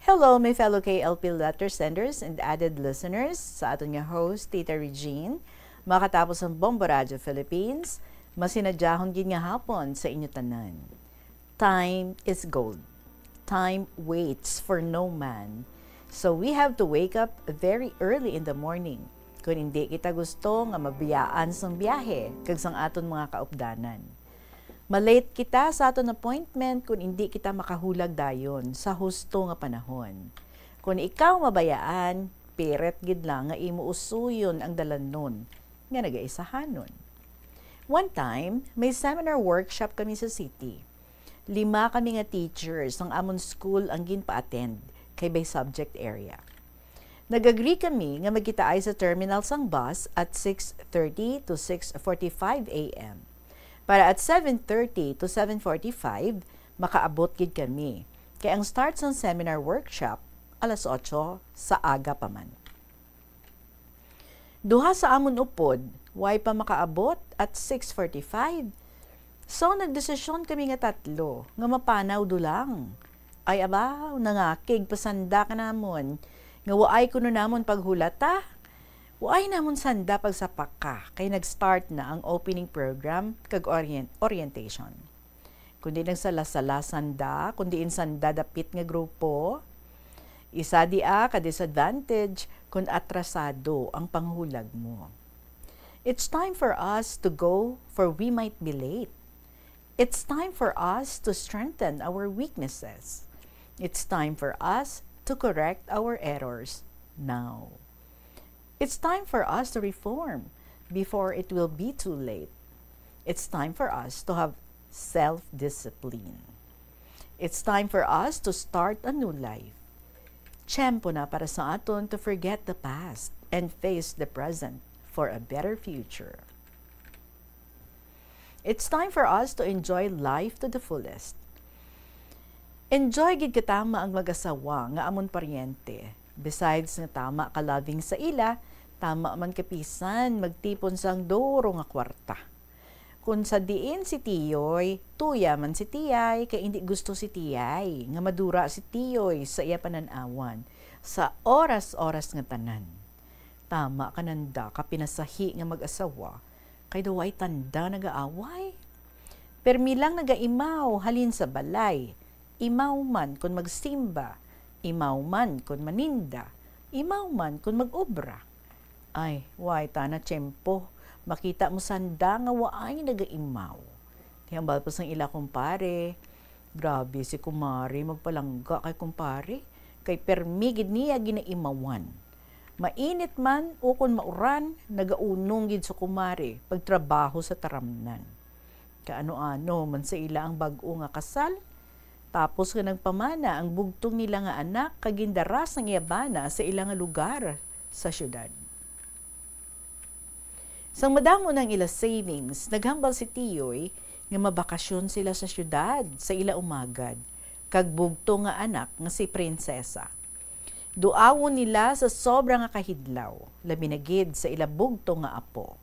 Hello, my fellow KLP letter senders and added listeners. Sa aton nga host, Tita Regine. Makatapos ang Bombo Radio Philippines, masinadyahon gid nga hapon sa inyo tanan. Time is gold. Time waits for no man. So we have to wake up very early in the morning. Kung hindi kita gusto nga mabiyaan sang biyahe, kag sang aton mga kaupdanan. Malate kita sa aton appointment kung hindi kita makahulag dayon sa husto nga panahon. Kung ikaw mabayaan, piret gid lang nga imo usuyon ang dalanon nga nagaisahanon. One time, may seminar workshop kami sa city. 5 kami nga teachers ng amon school ang ginpa-attend kay by subject area. Nag-agree kami nga magkitaay sa terminal sang bus at 6:30 to 6:45 a.m. Para at 7:30 to 7:45, makaabot gid kami. Kaya ang start ng seminar workshop, 8:00 sa aga pa man. Duha sa amon upod, way pa makaabot at 6:45. So, nagdesisyon kami nga 3, nga mapanaw dulang. Ay abaw, nangakig pasanda ka namon, nga waay kuno namon paghulata. Waay namon sanda pagsapak ka, kay nag-start na ang opening program kag orientation. Kundi nagsala-sala sanda, kundi insanda dapit nga grupo, isa dia ka disadvantage kung atrasado ang panghulag mo. It's time for us to go for we might be late. It's time for us to strengthen our weaknesses. It's time for us to correct our errors now. It's time for us to reform before it will be too late. It's time for us to have self-discipline. It's time for us to start a new life. Tiyempo na para sa aton to forget the past and face the present for a better future. It's time for us to enjoy life to the fullest. Enjoy gid katama ang mag-asawa nga amon paryente. Besides nga tama ka loving sa ila, tama man kapisan magtipon sang doro nga kwarta. Kung sa diin si Tiyoy, tuya man si Tiyay, kay hindi gusto si Tiyay, nga madura si Tiyoy sa iya pananawan, sa oras-oras nga tanan. Tama kananda ka pinasahi nga mag-asawa, kay daway tanda nagaaway. Permilang nagaimaw halin sa balay, imaw man kung magsimba, imaw man kung maninda, imaw man kung mag-obra. Ay, way tana tiyempo, makita mo sanda nga waay nagaimaw. Tiyambal pa sang ila kumpare, grabe si kumare magpalangga kay kumpare, kay permigid niya ginaimawan. Mainit man o kung mauran, nagaunong gid sa kumare, pagtrabaho sa taramnan. Kaano-ano man sa ila ang bag-o nga kasal, tapos nga nagpamana ang bugtong nila nga anak kagindaras ng iyabana sa ilang lugar sa syudad. Sang madamo ng ila savings, naghambal si Tiyoy nga mabakasyon sila sa syudad sa ila umagad, kag bugto nga anak nga si Prinsesa. Duawon nila sa sobra nga kahidlaw, labi na gid sa ila bugto nga apo.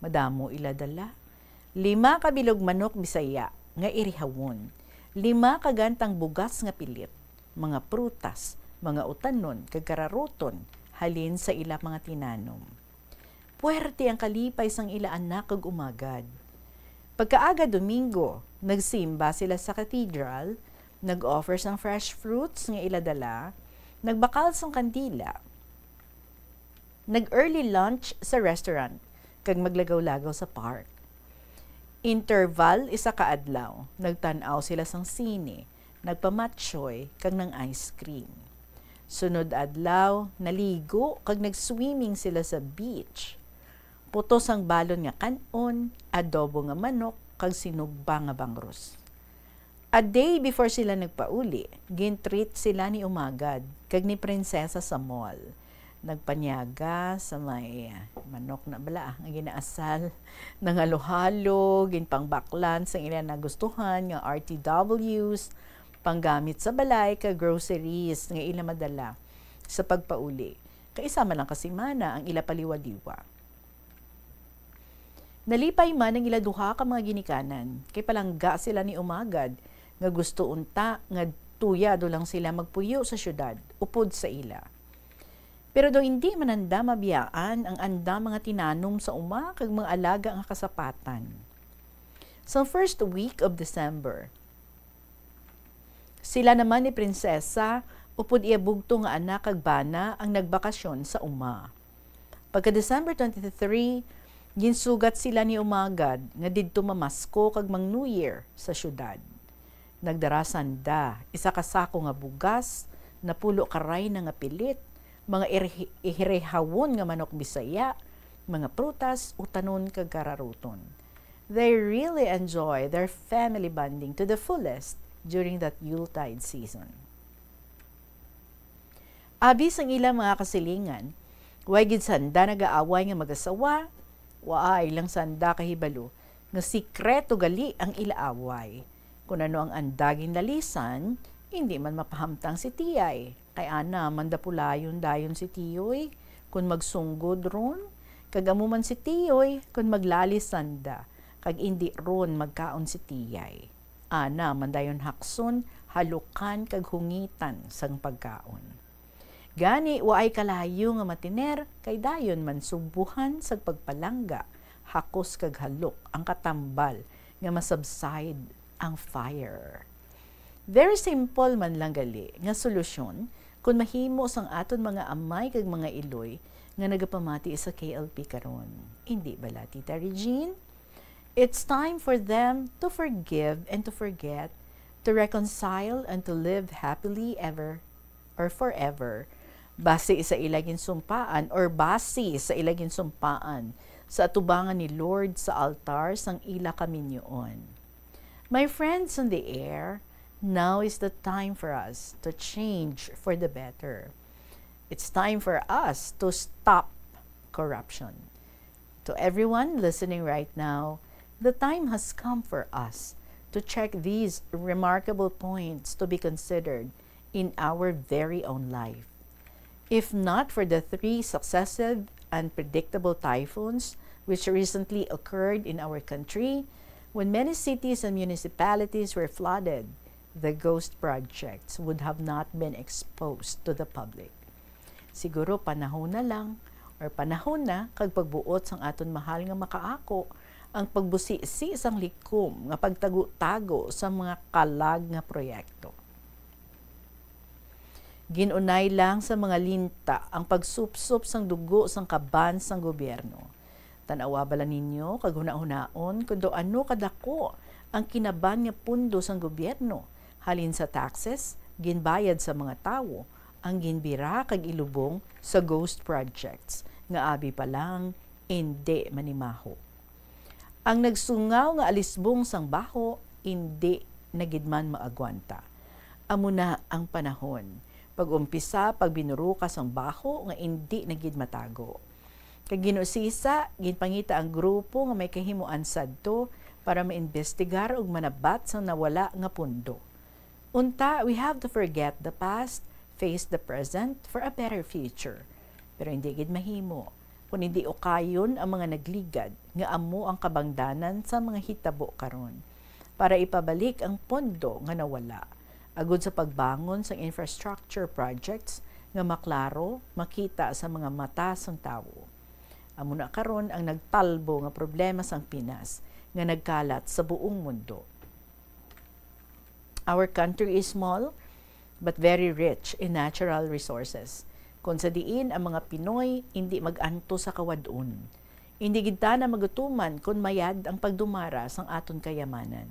Madamo ila dala. 5 kabilog manok Bisaya nga irihawon, 5 kagantang bugas nga pilit, mga prutas, mga utanon, kag kararuton, halin sa ila mga tinanom. Puwerte ang kalipay sang ila anak kag umagad. Pagkaaga Domingo, nagsimba sila sa cathedral, nag-offer sang fresh fruits nga ila dala, nagbakal sang kandila, nag-early lunch sa restaurant, kag maglagaw-lagaw sa park. Interval isa ka adlaw, nagtan-aw sila sang sine, nagpamatchoy kag ng ice cream. Sunod adlaw, naligo kag nag-swimming sila sa beach. Putos ang balon nga kanon, adobo nga manok, kag sinugba nga bangros. A day before sila nagpauli, gintreat sila ni umagad, kag ni Prinsesa sa mall. Nagpanyaga sa may manok na bala, nga ginaasal, nangalo-halo, ginpangbaklan sa ilan nagustuhan, nga RTWs, panggamit sa balay, kag groceries, nga ila madala sa pagpauli. Kaisama lang kasimana ang ila paliwadiwa. Nalipay man ang ila duha ka mga ginikanan, kay palangga sila ni umagad, nga gusto unta, nga tuyado lang sila magpuyo sa syudad, upod sa ila. Pero do hindi man anda mabiyaan ang anda mga tinanom sa uma, kag mga alaga nga kasapatan. Sa first week of December, sila naman ni Prinsesa, upod iya bugto nga anak kag bana ang nagbakasyon sa uma. Pagka December 23, ginsugat sila ni umagad nga didto mamasko kag mang New Year sa syudad. Nagdarasan da, isa ka sako nga bugas, napulo karay na nga pilit, mga ihirehawon nga manok Bisaya, mga prutas, utanon kag kararuton. They really enjoy their family bonding to the fullest during that Yuletide season. Abis ang ilang mga kasilingan, way gid sanda nagaaway nga mag-asawa, waay lang sanda kahibalo, nga sikreto gali ang ilaaway. Kung ano ang andaging lalisan, hindi man mapahamtang si Tiyay. Kay ana, mandapulayon dayon si Tiyoy, kung magsunggod ron, kagamu man si Tiyoy, kung maglalis sanda, kag hindi ron magkaon si Tiyay. Ana, mandayon hakson, halukan kag hungitan sang pagkaon. Gani, waay kalayo nga matiner, kay dayon man subuhan sa pagpalangga, hakos kag halok ang katambal nga masubside ang fire. Very simple man lang gali nga solusyon kung mahimo sang aton mga amay kag mga iloy nga nagapamati sa KLP karon. Hindi bala, Tita Regine? It's time for them to forgive and to forget, to reconcile and to live happily ever or forever, base sa ilagin sumpaan or base sa ilagin sumpaan sa atubangan ni Lord sa altar sang ila kaminyoon. My friends on the air, now is the time for us to change for the better. It's time for us to stop corruption. To everyone listening right now, the time has come for us to check these remarkable points to be considered in our very own life. If not for the 3 successive and predictable typhoons which recently occurred in our country when many cities and municipalities were flooded, the ghost projects would have not been exposed to the public. Siguro panahon na lang or panahon na kag pagbuot sang aton mahal nga makaako ang pagbusisi sang likom nga pagtago-tago sa mga kalag nga proyekto. Ginunay lang sa mga linta ang pagsupsup sang dugo sang kaban sang gobyerno. Tanawa bala ninyo kag huna-hunaon kundo ano kadako ang kinaban nga pundo sang gobyerno halin sa taxes ginbayad sa mga tawo ang ginbira kag ilubong sa ghost projects nga abi pa lang hindi manimaho. Ang nagsungaw nga alisbong sang baho hindi nagidman maagwanta. Amo na ang panahon pag-umpisa pagbinurukas ang baho nga hindi nagid matago. Kag ginusisa, ginpangita ang grupo nga may kahimuan sadto para maimbestigar ug manabat sa nawala nga pundo. Unta, we have to forget the past, face the present for a better future. Pero hindi gid mahimo kung hindi ukayon ang mga nagligad nga amo ang kabangdanan sa mga hitabo karon para ipabalik ang pondo nga nawala agud sa pagbangon sa infrastructure projects nga maklaro makita sa mga mata sang tawo. Amo na karon ang nagtalbo nga problema sang Pinas nga nagkalat sa buong mundo. Our country is small but very rich in natural resources. Kung sa diin ang mga Pinoy hindi mag-anto sa kawadon. Hindi gid ta na magutuman kung mayad ang pagdumara sang aton kayamanan.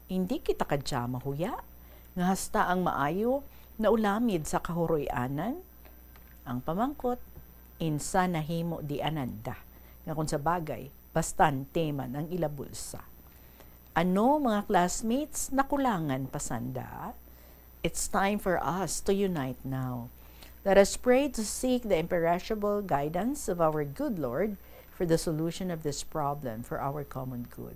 Hindi kita kadya mahuya nga hasta ang maayo na ulamid sa kahuroy-anan. Ang pamangkot insa nahimo di ananda nga kung sa bagay bastante man ang ilabulsa. Ano mga classmates nakulangan pasanda? It's time for us to unite now. Let us pray to seek the imperishable guidance of our good Lord for the solution of this problem for our common good.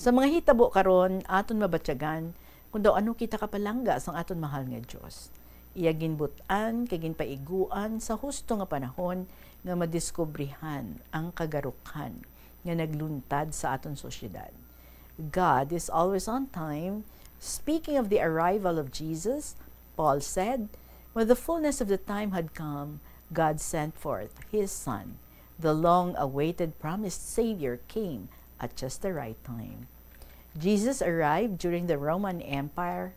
Sa mga hitabo karon aton mabatyagan kung daw ano kita kapalangga sang aton mahal nga Dios. Iya ginbutan kay ginpaiguan sa husto nga panahon nga madiskubrihan ang kagarukan nga nagluntad sa aton sosyedad. God is always on time. Speaking of the arrival of Jesus, Paul said, when the fullness of the time had come, God sent forth His Son. The long-awaited promised Savior came at just the right time. Jesus arrived during the Roman Empire.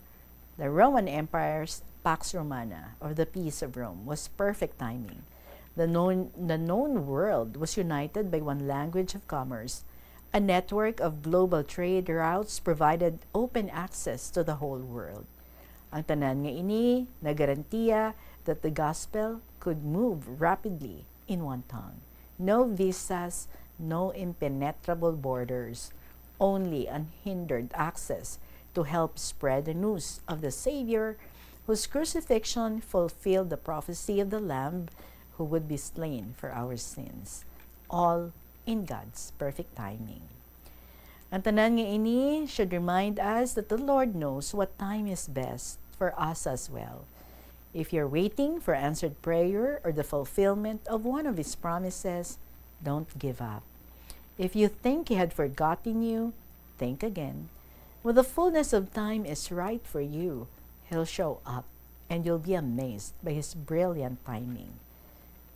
The Roman Empire's Pax Romana, or the Peace of Rome, was perfect timing. The known world was united by one language of commerce. A network of global trade routes provided open access to the whole world. Ang tanan nga ini nagarantiya that the gospel could move rapidly in one tongue. No visas, no impenetrable borders, only unhindered access to help spread the news of the Savior whose crucifixion fulfilled the prophecy of the Lamb who would be slain for our sins, all in God's perfect timing. Ang tanan nga ini should remind us that the Lord knows what time is best for us as well. If you're waiting for answered prayer or the fulfillment of one of His promises, don't give up. If you think He had forgotten you, think again. When the fullness of time is right for you, He'll show up and you'll be amazed by His brilliant timing.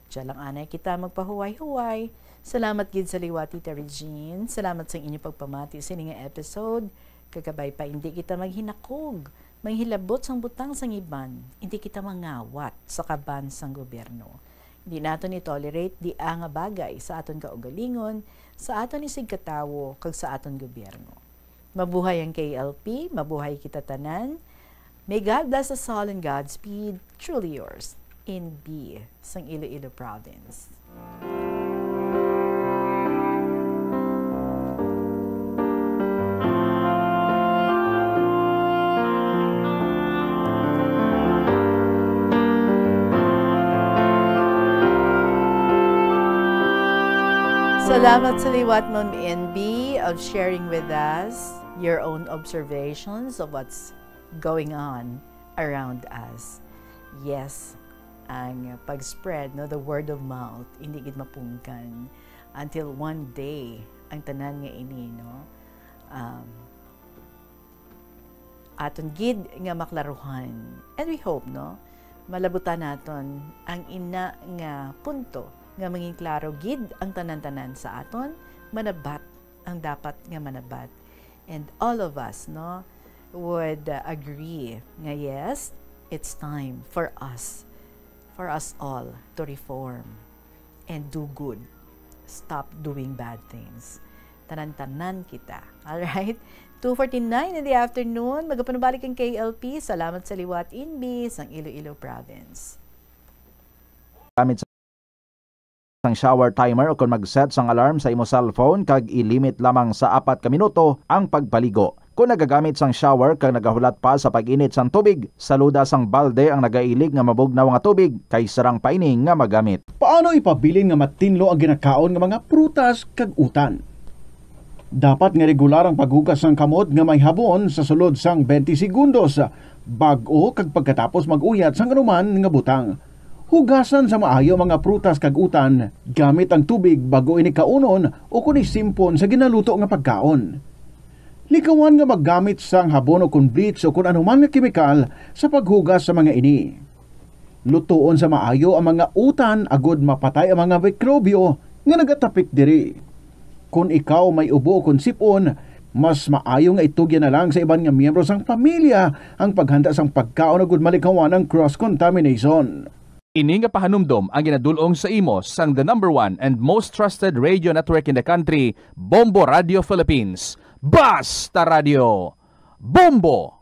Diyan lang anay kita magpahuway-huway. Salamat gid sa liwat, Tita Regine. Salamat sa inyong pagpamati sa inyong episode. Kagabay pa, hindi kita maghinakog, manghilabot sang butang sang iban. Hindi kita mangawat sa kaban sang gobyerno. Hindi naton i-tolerate di nga bagay sa aton kaugalingon, sa aton isig katawo, kag sa aton gobyerno. Mabuhay ang KLP, mabuhay kita tanan. May God bless us all in Godspeed. Truly yours, in B, sang Iloilo Province. Salamat sa liwat mo, NB, of sharing with us your own observations of what's going on around us. Yes, ang pag-spread, no, the word of mouth, hindi gid mapungkan until one day ang tanan nga ini, no, aton gid nga maklaruhan. And we hope, no, malabutan naton ang ina nga punto nga maging klaro gid ang tanan-tanan sa aton, manabat ang dapat nga manabat. And all of us, no, would agree nga yes, it's time for us all to reform and do good. Stop doing bad things. Tanan-tanan kita. Alright? 2:49 in the afternoon. Magapanubalik ang KLP. Salamat sa liwat Inbis, ang Iloilo Province. Gamit sang shower timer o kung mag-set sang alarm sa imo cellphone kag i-limit lamang sa 4 ka minuto ang pagpaligo. Kung nagagamit sang shower kag nagahulat pa sa pag-init sang tubig, saluda sang balde ang nagailig nga mabugnaw nga tubig kay sarang paining nga magamit. Paano ipabilin nga matinlo ang ginakaon nga mga prutas kag utan? Dapat nga regular ang paghugas ng kamot nga may habon sa sulod sang 20 segundos bag-o kag pagkatapos mag-uyat sang anuman nga butang. Hugasan sa maayo mga prutas kag utan gamit ang tubig bago ini kaunon o kun isimpon sa ginaluto nga pagkaon. Likawan nga maggamit sang habon o kun bleach o kun anuman nga kemikal sa paghugas sa mga ini. Lutuon sa maayo ang mga utan agud mapatay ang mga mikrobyo nga nagatapik diri. Kung ikaw may ubo o kun sipon, mas maayo nga itugyan na lang sa iban nga miyembro sang pamilya ang paghanda sang pagkaon agud malikawan ang cross-contamination. Ini nga pahanumdom ang ginadulong sa imo sang the #1 and most trusted radio network in the country, Bombo Radio Philippines. Basta Radio Bombo!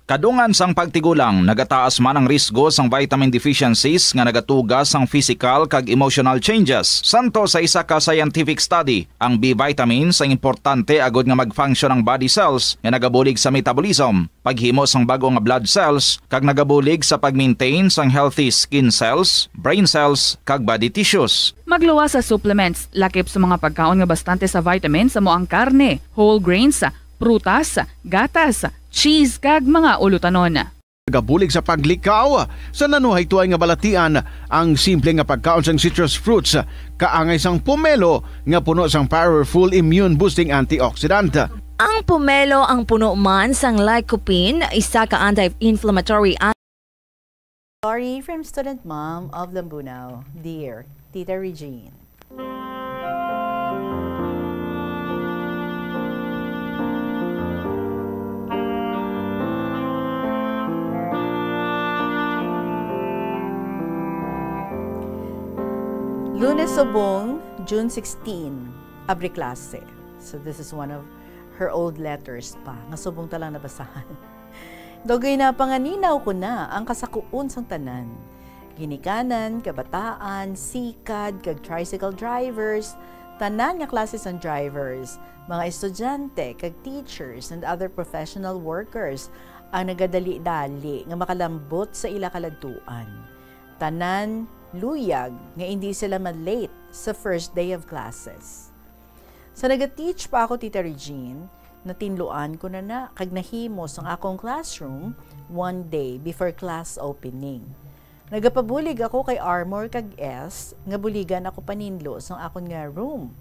Kadungan sang pagtigulang, nagataas man ang risgo sang vitamin deficiencies nga nagatuga sang physical kag emotional changes. Santo sa isa ka scientific study, ang B vitamins ang importante agod nga mag-function ang body cells nga nagabulig sa metabolism, paghimo sang bago nga blood cells, kag nagabulig sa pag-maintain sang healthy skin cells, brain cells, kag body tissues. Magluwa sa supplements, lakip sa mga pagkaon nga bastante sa vitamins sa moang karne, whole grains, prutas, gatas, cheese kag mga ulutanon. Nagabulig sa paglikaw sa nanuhay tuay nga balatian ang simple nga pagkaon sang citrus fruits kaangay sang pomelo nga puno sang powerful immune boosting antioxidant. Ang pomelo ang puno man sang lycopene, isa ka anti-inflammatory. Story from student mom of Lambunaw. Dear Tita Regine. Lunes Subong, June 16, abri klase. So this is one of her old letters pa. Nga subong talang nabasahan. Dogay na panganinaw ko na ang kasakuon sang tanan. Ginikanan, kabataan, sikad, kag tricycle drivers, tanan nga klase sang drivers, mga estudyante, kag teachers, and other professional workers ang nagadali-dali nga makalambot sa ila kaladtuan. Tanan, luyag nga hindi sila ma-late sa first day of classes. Sa nag-teach pa ako, Tita Regine, natinluan ko na kag nahimos ang akong classroom one day before class opening. Nagapabulig ako kay Armor kag S, nga buligan ako paninlo sang akon nga room.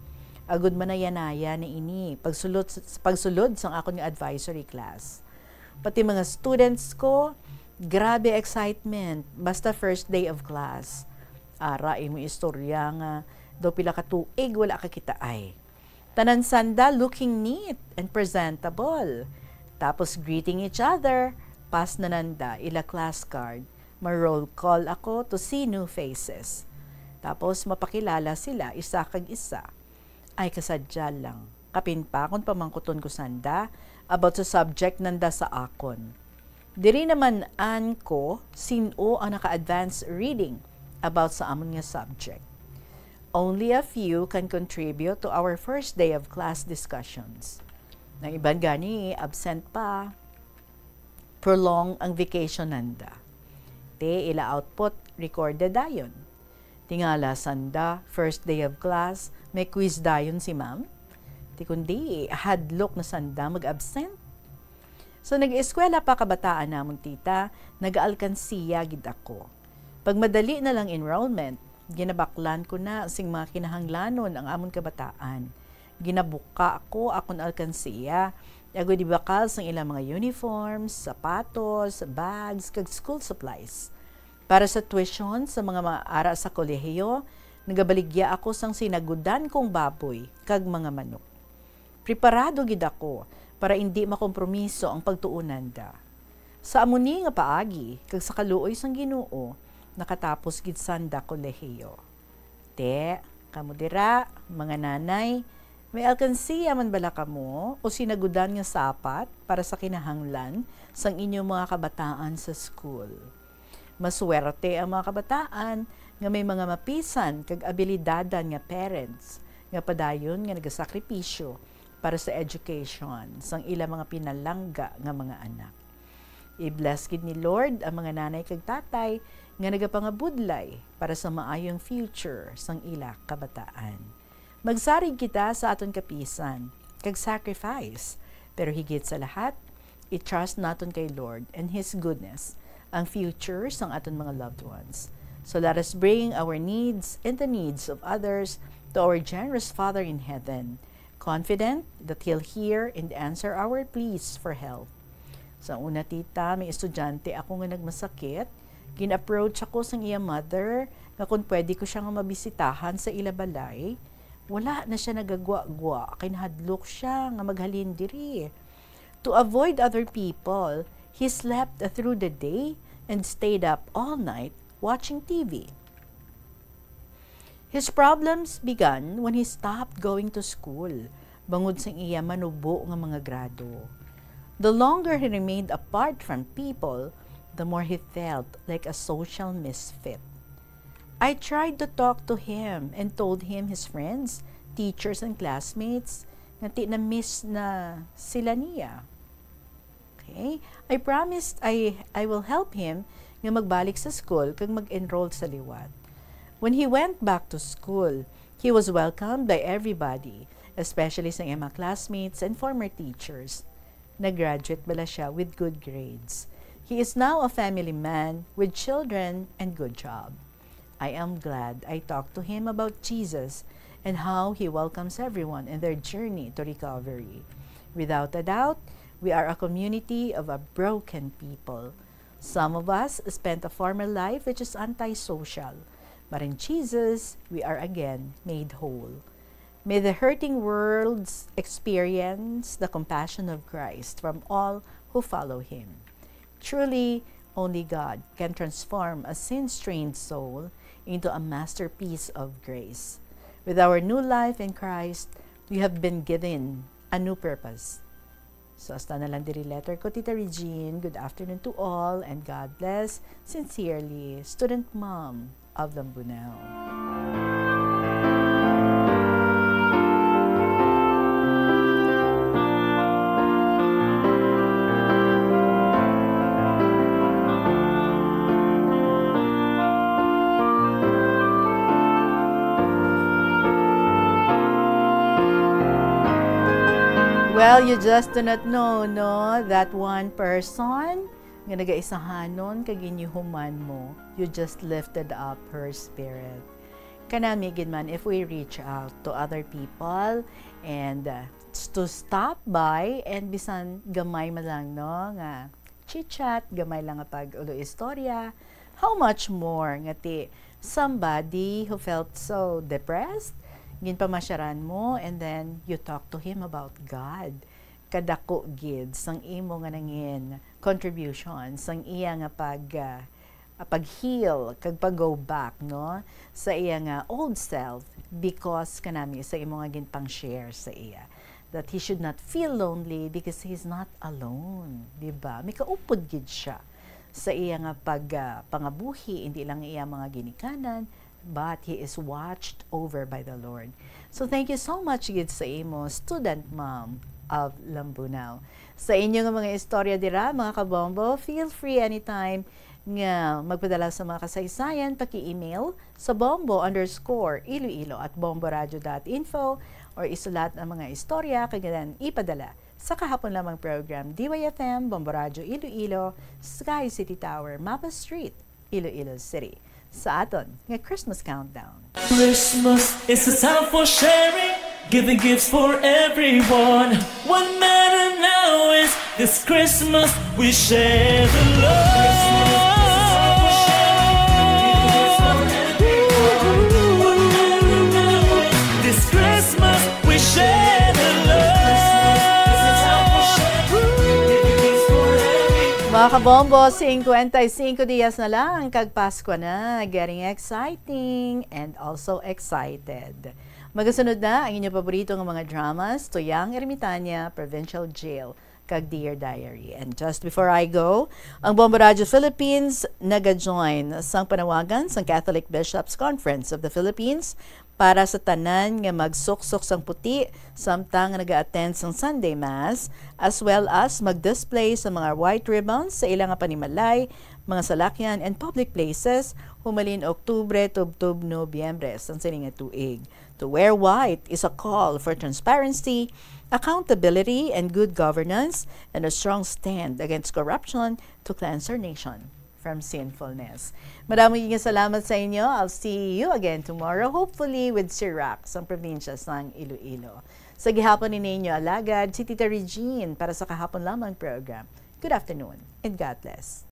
Agud manayanaya ni ini pagsulod sang akon nga advisory class. Pati mga students ko, grabe excitement basta first day of class. Ara imo istorya nga do pila ka tuig wala ka kita ay. Tanan sanda looking neat and presentable. Tapos greeting each other, pas nananda ila class card. Ma-roll call ako to see new faces. Tapos mapakilala sila isa kag isa. Ay kasadya lang. Kapin pa kung pamangkuton ko sanda about sa subject nanda sa akon. Diri naman an ko sino ang naka-advance reading about sa amon nga subject. Only a few can contribute to our first day of class discussions. Nang iban gani, absent pa. Prolong ang vacation nanda. Te ila output recorded dayon. Tingala sanda, first day of class, may quiz dayon si ma'am. Ti kundi, hadlok na sanda mag-absent. So nag-eskwela pa kabataan namon tita, nag-alkansiya gid ako. Pag madali na lang enrollment, ginabaklan ko na sing mga kinahanglanon ang amon kabataan. Ginabuka ako akong alkansiya, agoy di bakal sang ilang mga uniforms, sapatos, bags, kag school supplies. Para sa tuition sa mga maaara sa kolehiyo, nagabaligya ako sang sinagudan kong baboy kag mga manok. Preparado gid ako para hindi makompromiso ang pagtuunan da. Sa amuni nga paagi, kag sa kaluoy sang Ginoo, nakatapos gid sanda kolehiyo. Te, kamo dira, mga nanay, may alkansiya man bala kamo o sinagudan nga sapat para sa kinahanglan sang inyong mga kabataan sa school. Maswerte ang mga kabataan nga may mga mapisan kag abilidadan nga parents nga padayon nga nagasakripisyo para sa education sang ilang mga pinalangga nga mga anak. I-bless gid ni Lord ang mga nanay kag tatay nga nagapangabudlay para sa maayong future sang ila kabataan. Magsarig kita sa aton kapisan kag sacrifice, pero higit sa lahat, i-trust naton kay Lord and His goodness ang future sang aton mga loved ones. So let us bring our needs and the needs of others to our generous Father in heaven, confident that He'll hear and answer our pleas for help. Sa una tita, may estudyante ako nga nagmasakit, gin-approach ako sang iya mother nga kung pwede ko siya nga mabisitahan sa ila balay. Wala na siya nagagwa-gwa, kinahadlok siya nga maghalin diri. To avoid other people, he slept through the day and stayed up all night watching TV. His problems began when he stopped going to school, bangod sang iya manubo nga mga grado. The longer he remained apart from people, the more he felt like a social misfit. I tried to talk to him and told him his friends, teachers, and classmates nga na-miss na sila niya. Okay? I promised I will help him nga magbalik sa school kag mag-enroll sa liwat. When he went back to school, he was welcomed by everybody, especially sa mga classmates and former teachers. Nag-graduate bala siya with good grades. He is now a family man with children and good job. I am glad I talked to him about Jesus and how he welcomes everyone in their journey to recovery. Without a doubt, we are a community of a broken people. Some of us spent a former life which is antisocial, but in Jesus, we are again made whole. May the hurting worlds experience the compassion of Christ from all who follow Him. Truly, only God can transform a sin-strained soul into a masterpiece of grace. With our new life in Christ, we have been given a new purpose. So, hasta na lang diri letter ko, Tita Regine. Good afternoon to all and God bless. Sincerely, Student Mom of Lambunao. Well, you just do not know, no, that one person nga nagaisahanon kag inyuhuman mo, you just lifted up her spirit. Kanami gid man if we reach out to other people and to stop by and bisan gamay man lang, no, nga chit-chat, gamay lang nga pag-ulo istorya, how much more nga ti somebody who felt so depressed, ginpamasyaran mo and then you talk to him about God. Kadako gid sang imo nga nangin contribution sang iya nga pag-heal kag pag-go back, no, sa iya nga old self because kanami sa imo nga ginpang-share sa iya that he should not feel lonely because he's not alone, diba? May kaupod gid siya sa iya nga pangabuhi, hindi lang iya mga ginikanan, but he is watched over by the Lord. So thank you so much gid sa imo, Student Mom of Lambunao. Sa inyo nga mga istorya dira, mga kabombo, feel free anytime nga magpadala sa mga kasaysayan, paki-email sa bombo_iloilo@bomboradio.info or isulat ang mga istorya kagayan ipadala sa kahapon lamang program DYFM, Bombo Radio Iloilo, Sky City Tower, Mapa Street, Iloilo City. sa aton nga Christmas Countdown. Christmas is a time for sharing, giving gifts for everyone. What matter now is this Christmas we share the love. This Christmas we share the love. Mga kabombo, 55 dias na lang, kag Pasko na, getting exciting and also excited. Magasunod na ang inyong paborito ng mga dramas, Tuyang Ermitaña, Provincial Jail, kag Dear Diary. And just before I go, ang Bombo Radio Philippines naga-join sang panawagan sang Catholic Bishops Conference of the Philippines para sa tanan nga magsuksok sang puti samtang naga-attend sang Sunday Mass, as well as mag-display sa mga white ribbons sa ilang panimalay, mga salakyan and public places humalin Oktubre tubtub Nobyembre sang sininga tuig. To wear white is a call for transparency, accountability, and good governance, and a strong stand against corruption to cleanse our nation from sinfulness. Maraming salamat sa inyo. I'll see you again tomorrow, hopefully with Sirac sa probinsya ng Iloilo. Sa gihapon ni ninyo alagad, si Tita Regine para sa kahapon lamang program. Good afternoon and God bless.